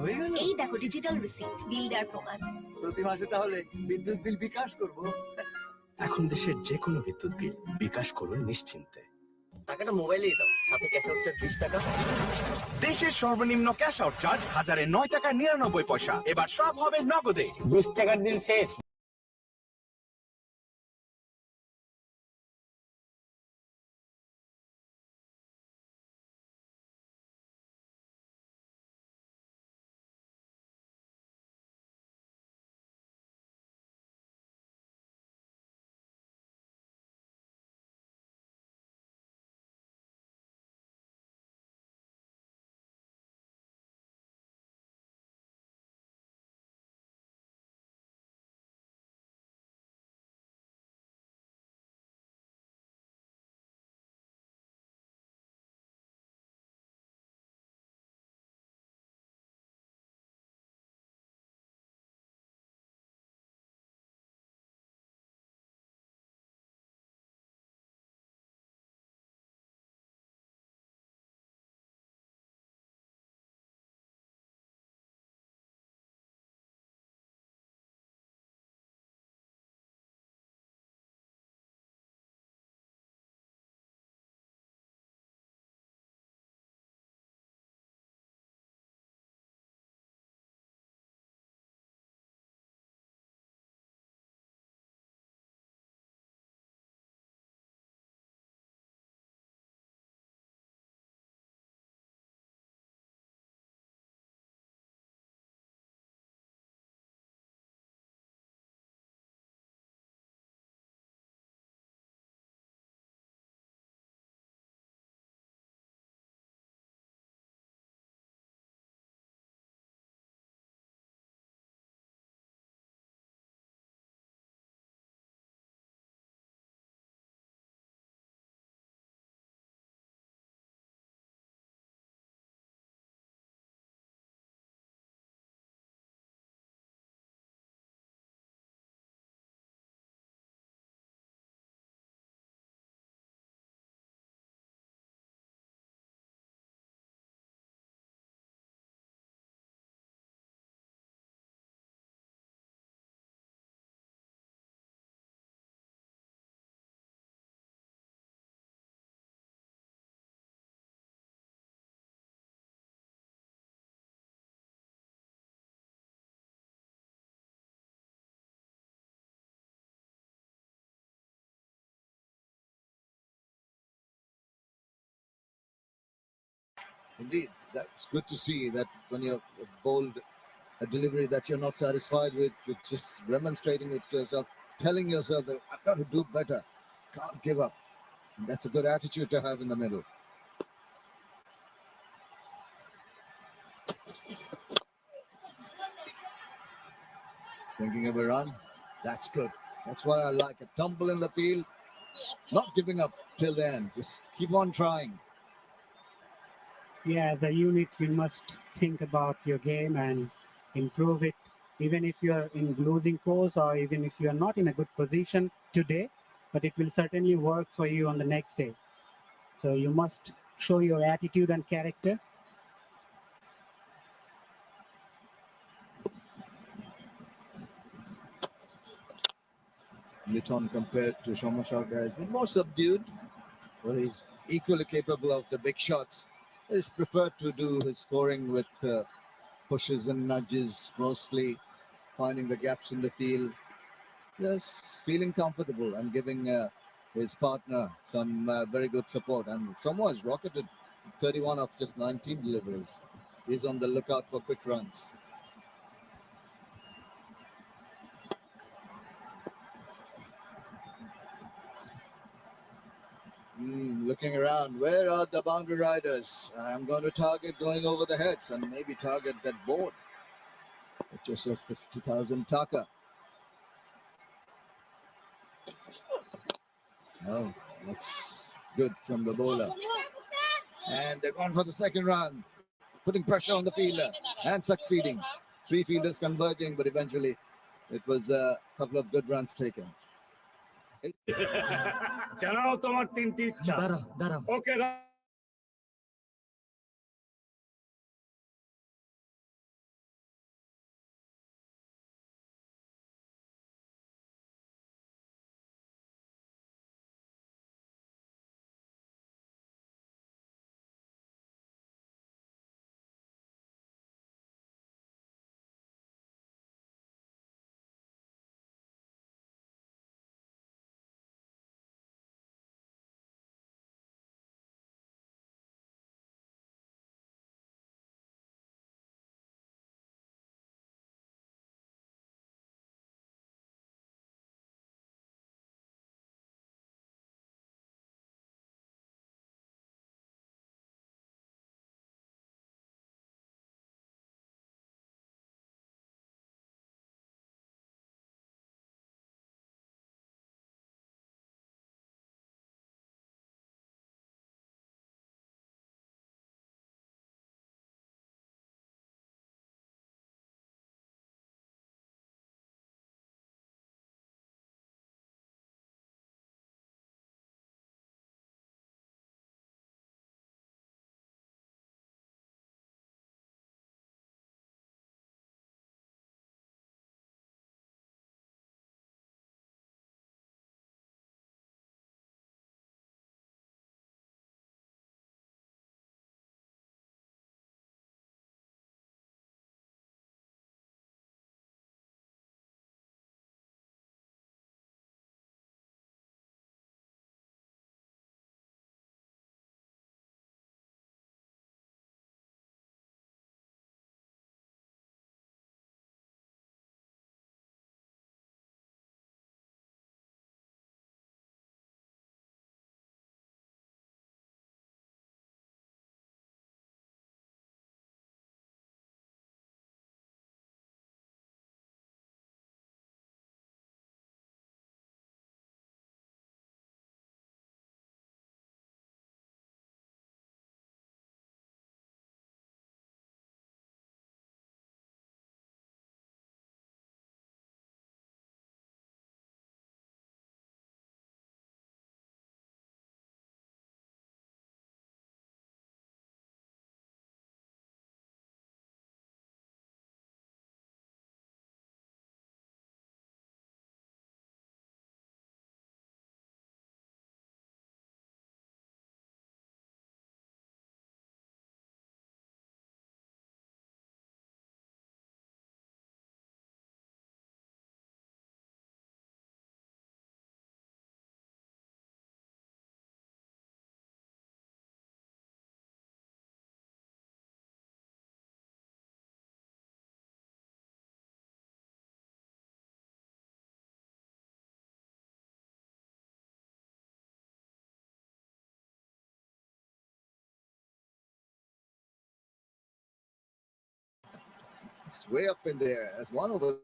হয়ে গেল?
এই দেখো ডিজিটাল রিসিপ্ট, বিল দেওয়ার প্রমাণ।
প্রতি মাসে তাহলে বিদ্যুৎ বিল বিকাশ করব।
এখন দেশের যে কোনো বিদ্যুৎ বিল বিকাশ করুন নিশ্চিন্তে।
টাকাটা মোবাইলেই দাও, সাথে ক্যাশ আউট চার্জ 20 টাকা।
দেশের সর্বনিম্ন ক্যাশ আউট চার্জ 1009 টাকা 99 পয়সা। এবার সব হবে নগদে।
20 টাকার দিন শেষ।
Indeed, that's good to see that when you're bowled a delivery that you're not satisfied with, you're just remonstrating with yourself, telling yourself that I've got to do better, can't give up. And that's a good attitude to have in the middle. Thinking of a run, that's good. That's what I like, a tumble in the field, not giving up till the end, just keep on trying.
Yeah, as a unit, you must think about your game and improve it, even if you're in losing course or even if you're not in a good position today, but it will certainly work for you on the next day. So you must show your attitude and character.
Liton compared to Shoma Sharka has been more subdued, but he's equally capable of the big shots. He's preferred to do his scoring with pushes and nudges mostly, finding the gaps in the field. Just feeling comfortable and giving his partner some very good support. And Shomo has rocketed 31 of just 19 deliveries. He's on the lookout for quick runs. Looking around, where are the boundary riders? I'm going to target going over the heads and maybe target that board. Just of 50,000 taka. Oh, that's good from the bowler. And they're gone for the second round, putting pressure on the fielder and succeeding. Three fielders converging, but eventually it was a couple of good runs taken.
জানাও তোমার তিনটি ইচ্ছা ওকে
It's way up in there. As one over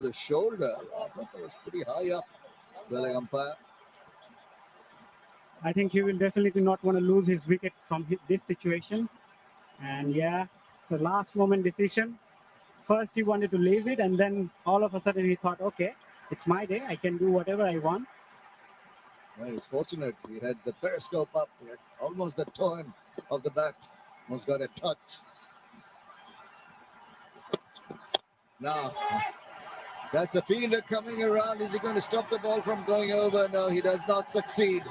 the shoulder, I thought that was pretty high up. Well, umpire.
I think he will definitely not want to lose his wicket from this situation. And yeah, it's a last moment decision. First he wanted to leave it, and then all of a sudden he thought, okay, it's my day. I can do whatever I want.
Well, he was fortunate. He had the periscope up. He had almost the turn of the bat. Almost got a touch. Now, that's a fielder coming around. Is he going to stop the ball from going over? No, he does not succeed.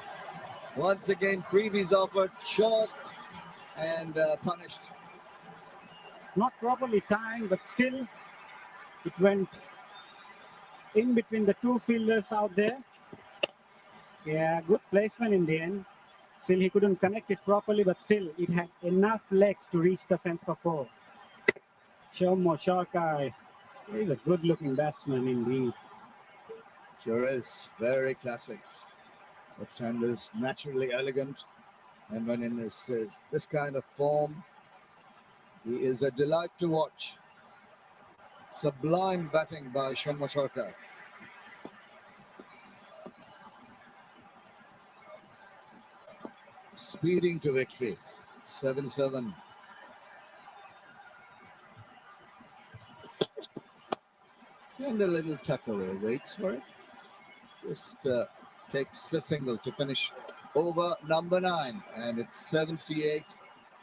Once again, freebies offered. Short. and punished.
Not properly timed, but still it went in between the two fielders out there. Yeah, good placement in the end. Still, he couldn't connect it properly, but still, it had enough legs to reach the fence for four. Shomo Sharkai is a good-looking batsman indeed.
Sure is. Very classic. Left-hand is naturally elegant. And when in this kind of form, he is a delight to watch. Sublime batting by Shomo Sharkai. Speeding to victory. 7-7. And a little tuck away. Waits for it. Just takes a single to finish over number 9. And it's 78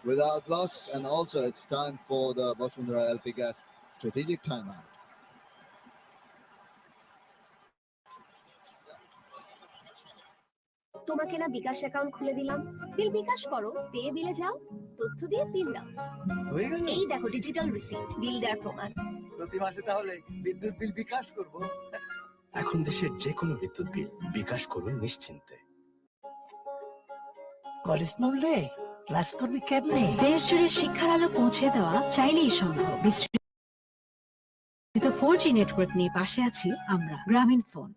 without loss. And also it's time for the Bosundhara LP Gas strategic timeout.
তোমাকে না বিকাশ account খুলে দিলাম, বিল বিকাশ করো, pay বিলে যাও, তথ্য দিয়ে বিল দাও। এই দেখো ডিজিটাল রিসিট, বিল দেওয়ার প্রমাণ।
প্রতি মাসে তাহলে বিদ্যুৎ বিল বিকাশ করব। এখন দেশের যে কোনো বিদ্যুৎ বিল বিকাশ করুন নিশ্চিন্তে।
কলেজ মূল্যে ক্লাস করবি কেমনে?
দেশ জুড়ে শিক্ষার আলো পৌঁছে দেওয়া চাইলেই সম্ভব। বিস্তৃত 4G নেটওয়ার্ক নিয়ে পাশে আছি আমরা, গ্রামীণ ফোন।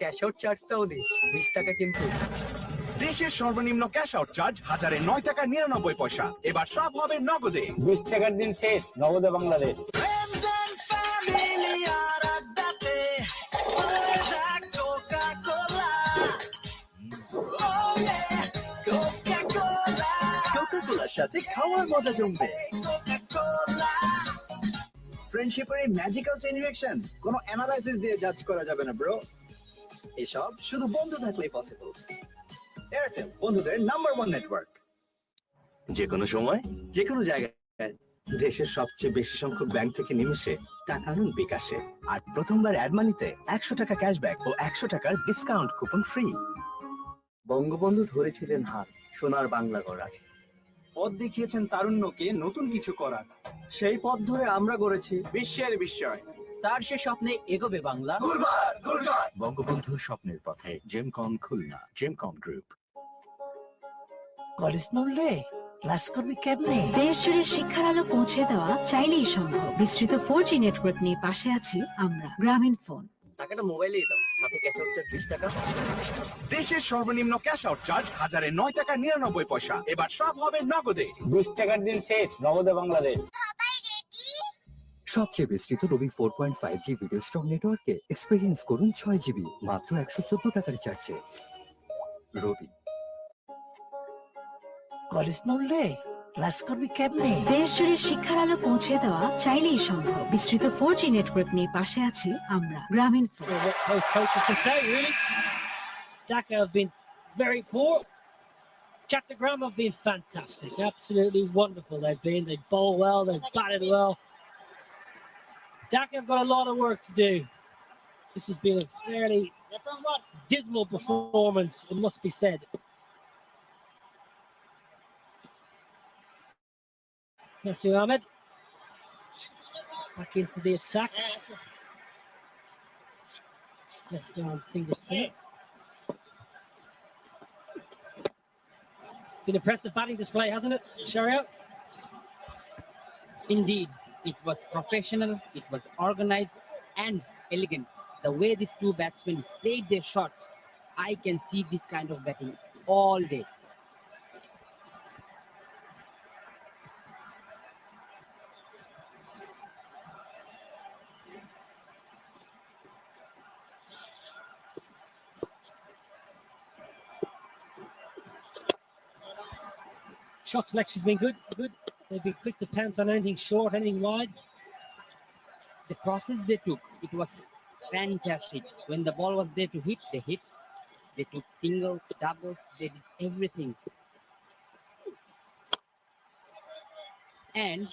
ক্যাশ আউট চার্জটাও দিস, 20 টাকা কিন্তু।
দেশের সর্বনিম্ন ক্যাশ আউট চার্জ 1009 টাকা 99 পয়সা। এবার সব হবে নগদে।
20 টাকার দিন শেষ, নগদে বাংলাদেশ।
কোকা-কোলার সাথে খাওয়ার মজা জমবে। ফ্রেন্ডশিপের এই ম্যাজিক্যাল চেইন রিঅ্যাকশন কোনো অ্যানালাইসিস দিয়ে জাজ করা যাবে না ব্রো। এসব শুধু বন্ধু থাকলেই পসিবল। এয়ারটেল, বন্ধুদের নাম্বার 1 নেটওয়ার্ক।
যে কোনো সময় যে কোনো জায়গায় দেশের সবচেয়ে বেশি সংখ্যক ব্যাংক থেকে নিমেষে টাকা আনুন বিকাশে। আর প্রথমবার অ্যাড মানিতে 100 টাকা ক্যাশব্যাক ও 100 টাকার ডিসকাউন্ট কুপন ফ্রি। বঙ্গবন্ধু ধরেছিলেন হাত সোনার বাংলা গড়ার,
পথ দেখিয়েছেন তারুণ্যকে নতুন কিছু করার। সেই পথ ধরে আমরা গড়েছি বিশ্বের বিস্ময়।
তার সে স্বপ্নে এগোবে বাংলা।
বঙ্গবন্ধুর স্বপ্নের পথে জেমকন খুলনা, জেমকন গ্রুপ।
কলেজ মূল্যে ক্লাস করবি কেমনে?
দেশ জুড়ে শিক্ষার আলো পৌঁছে দেওয়া চাইলেই সম্ভব। বিস্তৃত 4G নেটওয়ার্ক নিয়ে পাশে আছি আমরা, গ্রামীণ ফোন।
টাকাটা মোবাইলেই দাও, সাথে ক্যাশ আউট চার্জ 20 টাকা।
দেশের সর্বনিম্ন ক্যাশ আউট চার্জ 1009 টাকা 99 পয়সা। এবার সব হবে নগদে।
20 টাকার দিন শেষ, নগদে বাংলাদেশ।
সবচেয়ে বিস্তৃত রবি 4.5G ভিডিও স্টক নেটওয়ার্কে এক্সপেরিয়েন্স করুন 6 GB মাত্র 114 টাকার চার্জে। রবি।
কলেজ মূল্যে ক্লাস করবি কেমনে?
দেশ জুড়ে শিক্ষার আলো পৌঁছে দেওয়া চাইলেই সম্ভব। বিস্তৃত 4G নেটওয়ার্ক নিয়ে পাশে আছি আমরা, গ্রামীণ phone.
What both coaches can say, really. Dhaka have been very poor. Chattogram have been fantastic, absolutely wonderful. They bowl well, they've batted well. Dhaka have got a lot of work to do. This has been a fairly dismal performance, it must be said. Nasir Ahmed back into the attack. Left arm finger spinner. Been impressive batting display, hasn't it, Shere?
Indeed, it was professional, it was organized and elegant. The way these two batsmen played their shots, I can see this kind of batting all day.
Shot selection's been good. They've been quick to pounce on anything short, anything wide.
The process they took, it was fantastic. When the ball was there to hit, they hit. They took singles, doubles, they did everything. and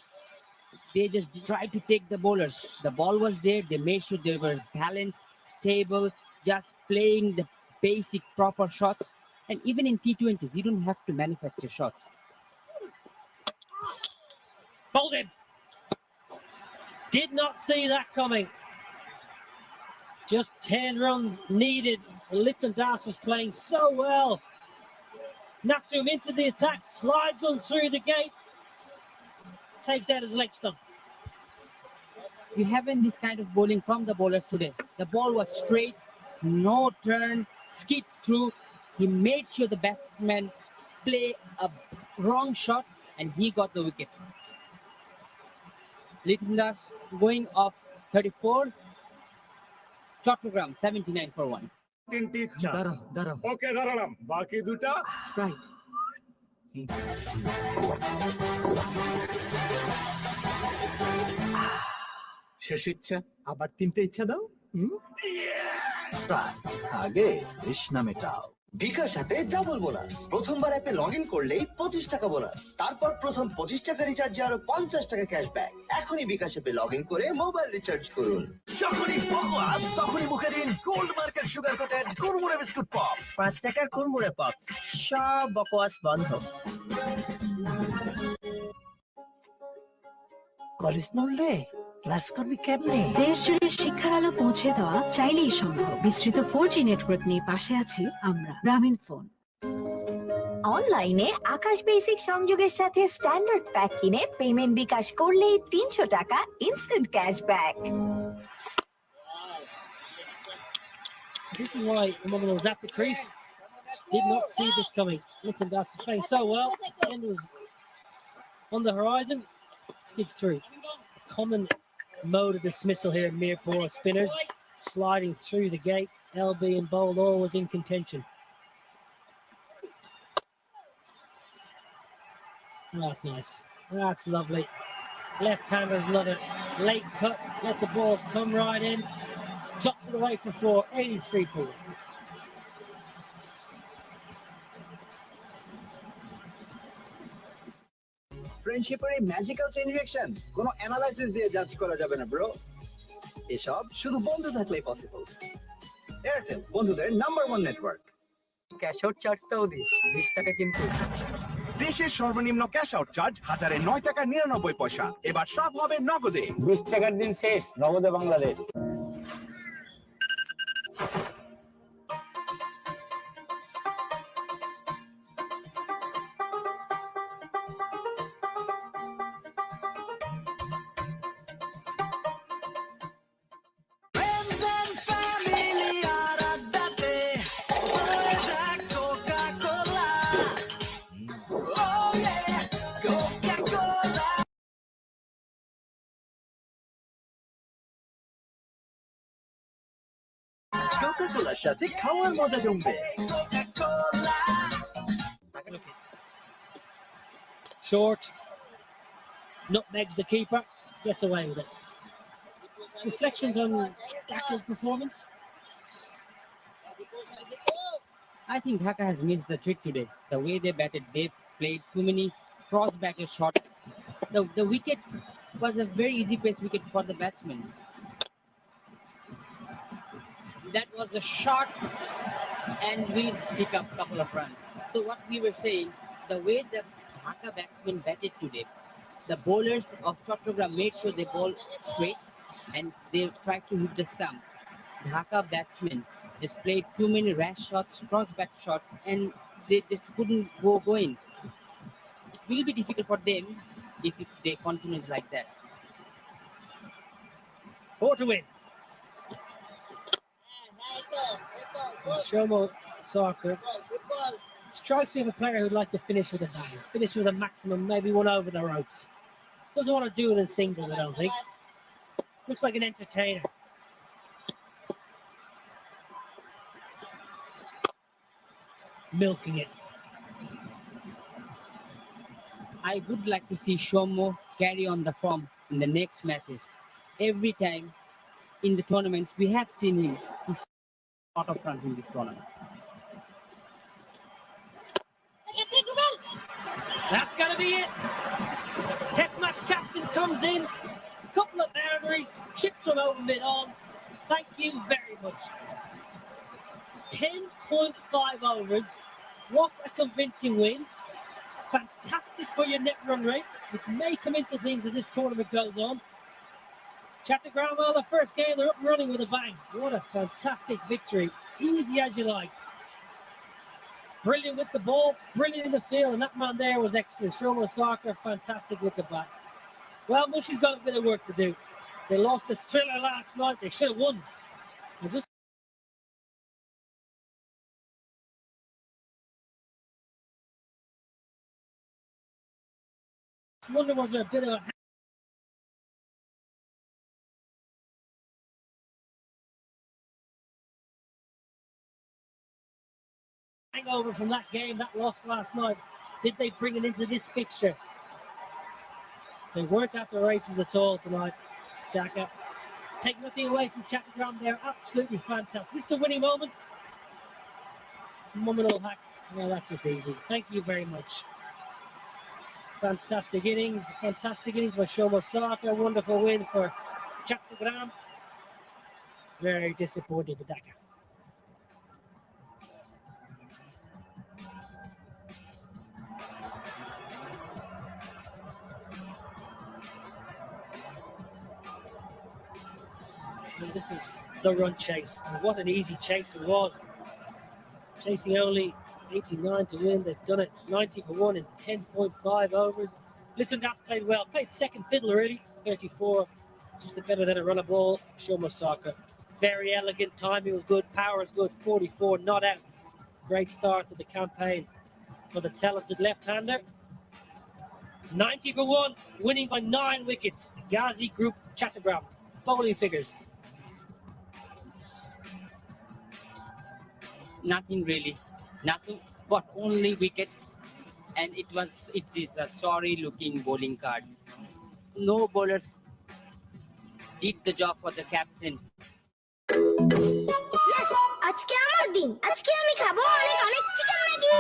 they just tried to take the bowlers. The ball was there. They made sure they were balanced, stable, just playing the basic proper shots. And even in T20s, you don't have to manufacture shots.
Bowled him. Did not see that coming. Just 10 runs needed. Lipton Das was playing so well. Nasum into the attack, slides on through the gate, takes out his leg stump.
You haven't this kind of bowling from the bowlers today. The ball was straight, no turn, skids through. He made sure the batsman play a wrong shot and he got the wicket. Lipton Das going off 34. Chattogram 79 for 1.
ওকে দাঁড়ালাম বাকি দুটা
strike
শেষ ইচ্ছা আবার তিনটে ইচ্ছা দাও আগে তৃষ্ণা মেটাও
বিকাশ অ্যাপে ডাবল বোনাস। প্রথমবার অ্যাপে লগ ইন করলেই 25 টাকা বোনাস, তারপর প্রথম 25 টাকা রিচার্জে আরো 50 টাকা ক্যাশব্যাক। এখনই বিকাশ অ্যাপে লগ ইন করে মোবাইল রিচার্জ করুন।
যখনই বকোয়াস তখনই মুখে দিন gold market sugar coated Kurmure biscuit pop.
5 টাকার কুরমুরে পপ, সব বকওয়াস বন্ধ।
কলেজ নড়লে ক্লাস করবি কেমনে?
দেশ জুড়ে শিক্ষার আলো পৌঁছে দেওয়া চাইলেই সম্ভব। বিস্তৃত 4G নেটওয়ার্ক নিয়ে পাশে আছি আমরা, গ্রামীণ ফোন।
অনলাইনে আকাশ বেসিক সংযোগের সাথে স্ট্যান্ডার্ড প্যাক কিনে পেমেন্ট বিকাশ করলেই 300 টাকা instant cashback.
This is why Imam was at the crease. Did not see this coming. Lipton Das is playing so well. End was on the horizon. Skids through. Common mode of dismissal here in Mirpur. Spinners sliding through the gate. LB and bowled always in contention. Oh, that's nice. That's lovely. Left-handers love it. Late cut. Let the ball come right in. Drops it away for 4. 83 for.
ফ্রেন্ডশিপের এই magical chain reaction কোনো analysis দিয়ে জাজ করা যাবে না bro. এসব শুধু বন্ধু থাকলেই পসিবল। এয়ারটেল বন্ধুদের নাম্বার 1 নেটওয়ার্ক।
ক্যাশ আউট চার্জটাও দিস, 20 টাকা কিন্তু।
দেশের সর্বনিম্ন ক্যাশ আউট চার্জ 1009 টাকা 99 পয়সা। এবার সব হবে নগদে।
20 টাকার দিন শেষ, নগদে বাংলাদেশ।
কোকা-কোলার সাথে খাওয়ার মজা জমবে।
Short. Nutmegs the keeper. Gets away with it. Reflections on Dhaka's performance?
I think Dhaka has missed the trick today. The way they batted, they played too many cross-backer shots. The wicket was a very easy pace wicket for the batsman. That was a shot and we pick up a couple of runs. So what we were saying, the way the Dhaka batsmen batted today, the bowlers of Chattogram made sure they bowl straight and they tried to hit the stump. Dhaka batsmen just played too many rash shots, cross-back shots, and they just couldn't go going. It will be difficult for them if they continue like that.
4 to win. Shomo Sarkar strikes me as a player who'd like to finish with a bang, finish with a maximum, maybe one over the ropes. Doesn't want to do it in singles, I don't think. Looks like an entertainer. Milking it.
I would like to see Shomo carry on the form in the next matches. Every time in the tournaments we have seen him, he's a lot of runs in this tournament.
That's going to be it. Test match comes in, a couple of boundaries, chips them over mid-on. Thank you very much. 10.5 overs. What a convincing win. Fantastic for your net run rate, which may come into things as this tournament goes on. Chattogram, well, the first game, they're up and running with a bang. What a fantastic victory. Easy as you like. Brilliant with the ball, brilliant in the field, and that man there was excellent. Shomo Soccer, fantastic with the bat. Well, Mushy's got a bit of work to do. They lost the thriller last night. They should have won. I just wonder, was there a bit of a hangover from that game, that loss last night? Did they bring it into this fixture? They weren't at the races at all tonight, Dhaka. Take nothing away from Chattogram. They're absolutely fantastic. This is the winning moment. Mumminal hack. Well, that's just easy. Thank you very much. Fantastic innings for Shomo Soccer. Wonderful win for Chattogram. Very disappointing for Dhaka. And this is the run chase. And what an easy chase it was. Chasing only 89 to win. They've done it 90 for 1 in 10.5 overs. Listen, that's played well. Played second fiddle already. 34. Just a better than a run of ball. Shomo Soccer. Very elegant. Timing was good. Power is good. 44. Not out. Great start to the campaign for the talented left-hander. 90 for 1. Winning by 9 wickets. Gazi Group Chattogram. Bowling figures.
Nothing really. Nothing but only wicket. And it is a sorry looking bowling card. No bowlers did the job for the captain.
Yes, আজকে আমার দিন। আজকে আমি খাবো অনেক অনেক chicken Maggi.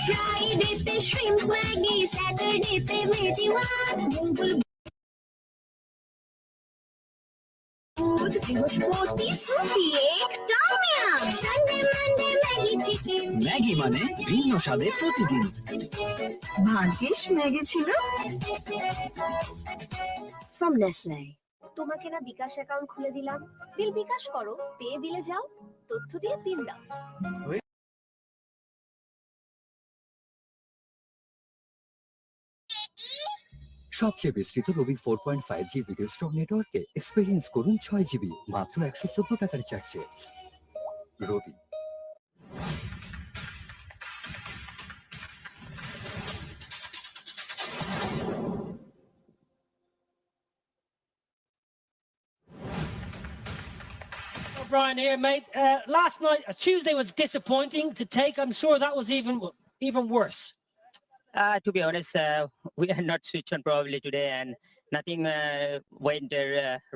ফ্রাইডেতে shrimp Maggi, স্যাটারডেতে ভেজি ভাত, মঙ্গল বুধ বৃহস্পতি সুপি একটা মিয়াম, Sunday Monday Maggi chicken.
Maggi মানে ভিন্ন স্বাদে প্রতিদিন।
ভাগ্যিস ম্যাগি ছিল। From Nestle. তোমাকে না বিকাশ অ্যাকাউন্ট খুলে দিলাম, বিল বিকাশ করো, পে বিলে যাও, তথ্য দিয়ে পিন দাও।
সবচেয়ে বিস্তৃত রবি 4.5G ভিডিও স্টক নেটওয়ার্কে এক্সপেরিয়েন্স করুন 6 GB মাত্র 114 টাকার রিচার্জে। রবি।
Brian here, mate. Last night, Tuesday was disappointing to take. I'm sure that was even worse.
To be honest, we are not switched on probably today, and nothing went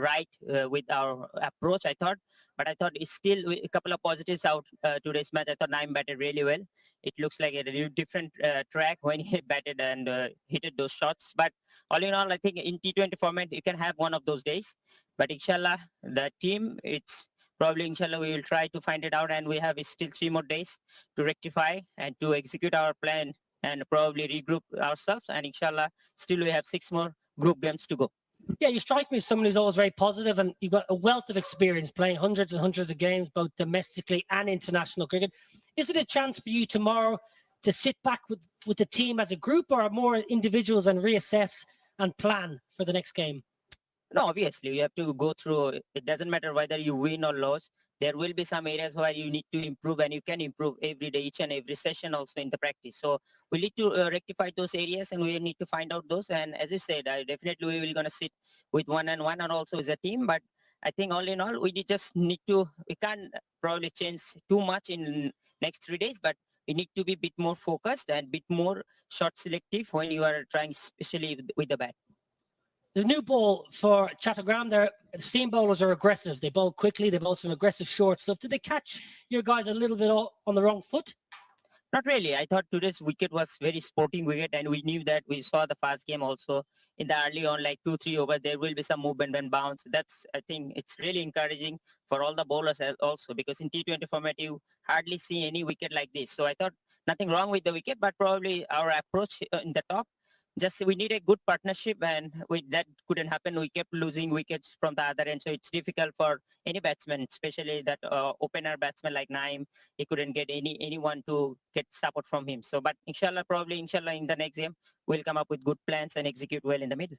right with our approach, I thought. But I thought it's still a couple of positives out today's match. I thought Naim batted really well. It looks like a different track when he batted and hit those shots. But all in all, I think in T20 format, you can have one of those days. But inshallah, the team, it's probably, inshallah, we will try to find it out, and we have still 3 more days to rectify and to execute our plan and probably regroup ourselves. And inshallah, still we have 6 more group games to go.
Yeah, you strike me as someone who's always very positive, and you've got a wealth of experience playing hundreds and hundreds of games, both domestically and international cricket. Is it a chance for you tomorrow to sit back with the team as a group, or more individuals, and reassess and plan for the next game?
No, obviously, you have to go through. It doesn't matter whether you win or lose. There will be some areas where you need to improve, and you can improve every day, each and every session also in the practice. So we need to rectify those areas, and we need to find out those. And as you said, we will going to sit with one-on-one and also as a team. But I think all in all, we just need to, we can't probably change too much in next 3 days, but we need to be a bit more focused and a bit more shot selective when you are trying, especially with the bat.
The new ball for Chattogram, the seam bowlers are aggressive. They bowl quickly. They bowl some aggressive short stuff. Did they catch your guys a little bit on the wrong foot?
Not really. I thought today's wicket was very sporting wicket, and we knew that. We saw the first game also in the early on, like 2-3 overs. There will be some movement and bounce. That's, I think, it's really encouraging for all the bowlers also, because in T20 format you hardly see any wicket like this. So I thought nothing wrong with the wicket, but probably our approach in the top. Just we need a good partnership, and that couldn't happen. We kept losing wickets from the other end, so it's difficult for any batsman, especially that opener batsman like Naim. He couldn't get anyone to get support from him. So, but inshallah, in the next game, we'll come up with good plans and execute well in the middle.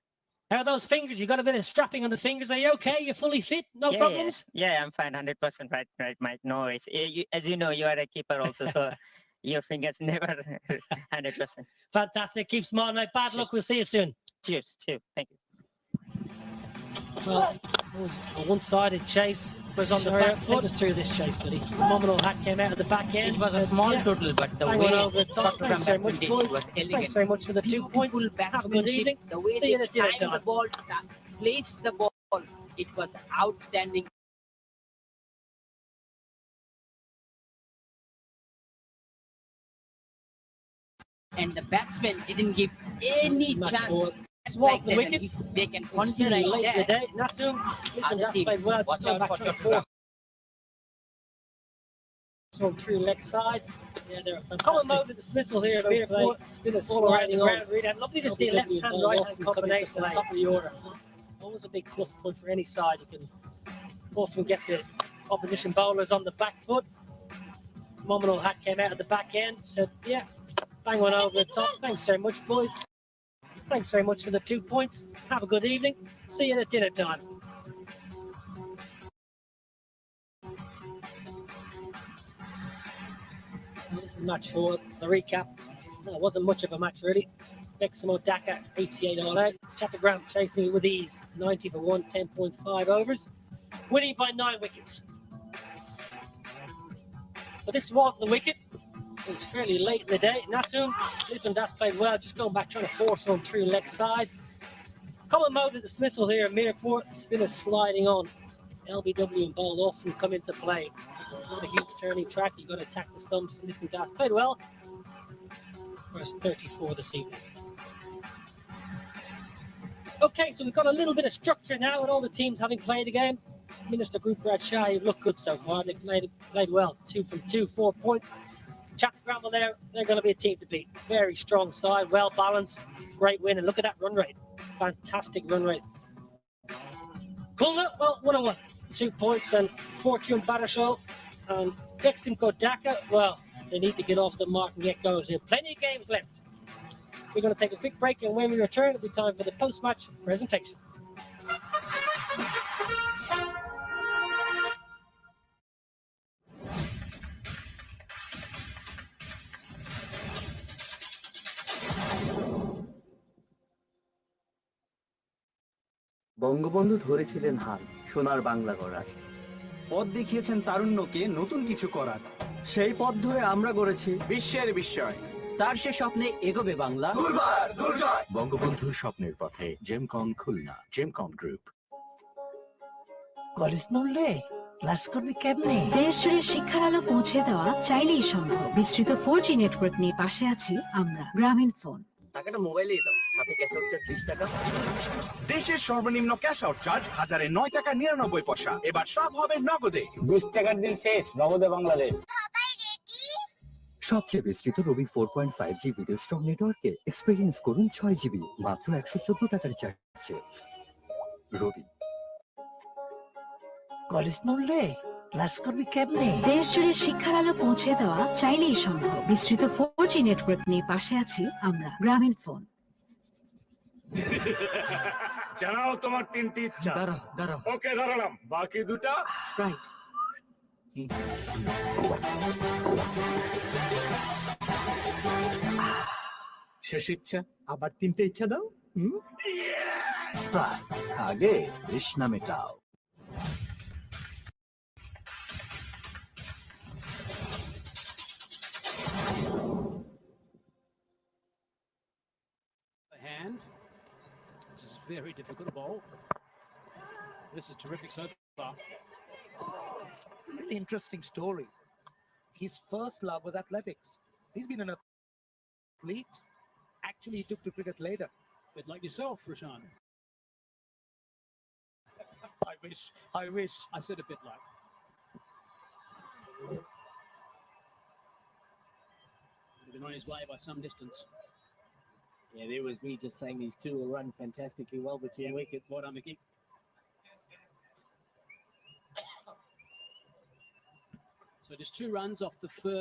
How are those fingers? You got a bit of strapping on the fingers. Are you okay? You're fully fit? No
Yeah,
problems?
Yeah, I'm fine, 100% right, Mike. No worries. As you know, you are a keeper also, so your fingers never 100%.
Fantastic. Keep smiling, mate. Bad luck. We'll see you soon.
Cheers. Thank you.
Well, it was a one-sided chase. Was on the back foot. Take us through this chase, buddy. Phenomenal hat came out of the back end.
It was a small total, but the way Chattogram batsman did it was elegant.
Thanks very much for the 2 points. Have a good evening.
The way
See you
they
at dinner
timed the
time.
ball, placed the ball, it was outstanding. And the batsmen didn't give any chance. Like
the wicket.
If they can continue like
late in the
that,
day. Nasum,
other teams,
well,
watch
just go
out
back
for
to the
Chattogram.
So through leg side. Yeah, they're fantastic. Common mode of dismissal here. Spinner all around the ground. Really, lovely to see a left-hand, right-hand combination at the top of the order. Always a big plus point for any side. You can often get the opposition bowlers on the back foot. Phenomenal hat came out at the back end. Said, yeah, bang one over the top. Thanks very much, boys. Thanks very much for the 2 points. Have a good evening. See you at dinner time. Well, this is match 4. The recap. No, it wasn't much of a match, really. Beximco Dhaka, 88 all out. Chattogram chasing it with ease. 90 for 1, 10.5 overs. Winning by 9 wickets. But this was the wicket. It was fairly late in the day. Nasum, Luton Das played well, just going back, trying to force one through leg side. Common mode of dismissal here. Mirpur, spinner sliding on. LBW and ball often come into play. Not a huge turning track. You've got to attack the stumps. Luton Das played well. First 34 this evening. Okay, so we've got a little bit of structure now with all the teams having played the game. Minister Group Brad Shah, you've looked good so far. They've played well. 2 from 2, 4 points. Chattogram, they're going to be a team to beat. Very strong side, well balanced, great win. And look at that run rate. Fantastic run rate. Kulna, well, 1-1. 2 points. And Fortune Battershaw and Beximco Dhaka, well, they need to get off the mark and get going. There are plenty of games left. We're going to take a quick break, and when we return, it'll be time for the post-match presentation.
Bangabandhu ধরেছিলেন হাল সোনার বাংলা গড়ার, পথ দেখিয়েছেন তারুণ্যকে নতুন কিছু করার। সেই পথ ধরে আমরা গড়েছি বিশ্বের বিস্ময়।
তার সে স্বপ্নে এগোবে বাংলা।
বঙ্গবন্ধুর স্বপ্নের পথে জেমকম খুলনা, জেমকম গ্রুপ।
কলেজ নড়লে ক্লাস করবি কেমনে?
দেশ জুড়ে শিক্ষার আলো পৌঁছে দেওয়া চাইলেই সম্ভব। বিস্তৃত 4G নেটওয়ার্ক নিয়ে পাশে আছি আমরা, গ্রামীণ ফোন।
টাকাটা মোবাইলেই দাও, সাথে ক্যাশ আউট চার্জ 20 টাকা।
দেশের সর্বনিম্ন ক্যাশ আউট চার্জ 1009 টাকা 99 পয়সা। এবার সব হবে নগদে।
20 টাকার দিন শেষ, নগদে বাংলাদেশ।
সবচেয়ে বিস্তৃত রবি 4.5G ভিডিও স্ট্রং নেটওয়ার্কে এক্সপেরিয়েন্স করুন 6GB মাত্র 114 টাকার চার্জে। রবি।
কলেজ নড়লে ক্লাস করবি কেমনে?
দেশ জুড়ে শিক্ষার আলো পৌঁছে দেওয়া চাইলেই সম্ভব। বিস্তৃত 4G নেটওয়ার্ক নিয়ে পাশে আছি আমরা, গ্রামীণ ফোন।
জানাও তোমার 3টি ইচ্ছা।
দাঁড়াও।
ওকে, দাঁড়ালাম। বাকি 2টা
স্প্রাইট।
শেষ ইচ্ছা, আবার 3টে ইচ্ছা দাও। স্প্রাইট, আগে তৃষ্ণা মেটাও।
Hand, which is very difficult to bowl. This is terrific so far. Really interesting story. His first love was athletics.
He's been an athlete. Actually, he took to cricket later.
Bit like yourself, Rashan.
I wish.
I said a bit like. He's been on his way by some distance.
Yeah, there was me just saying these two will run fantastically well between wickets.
Well done, Mickey. So just 2 runs off the first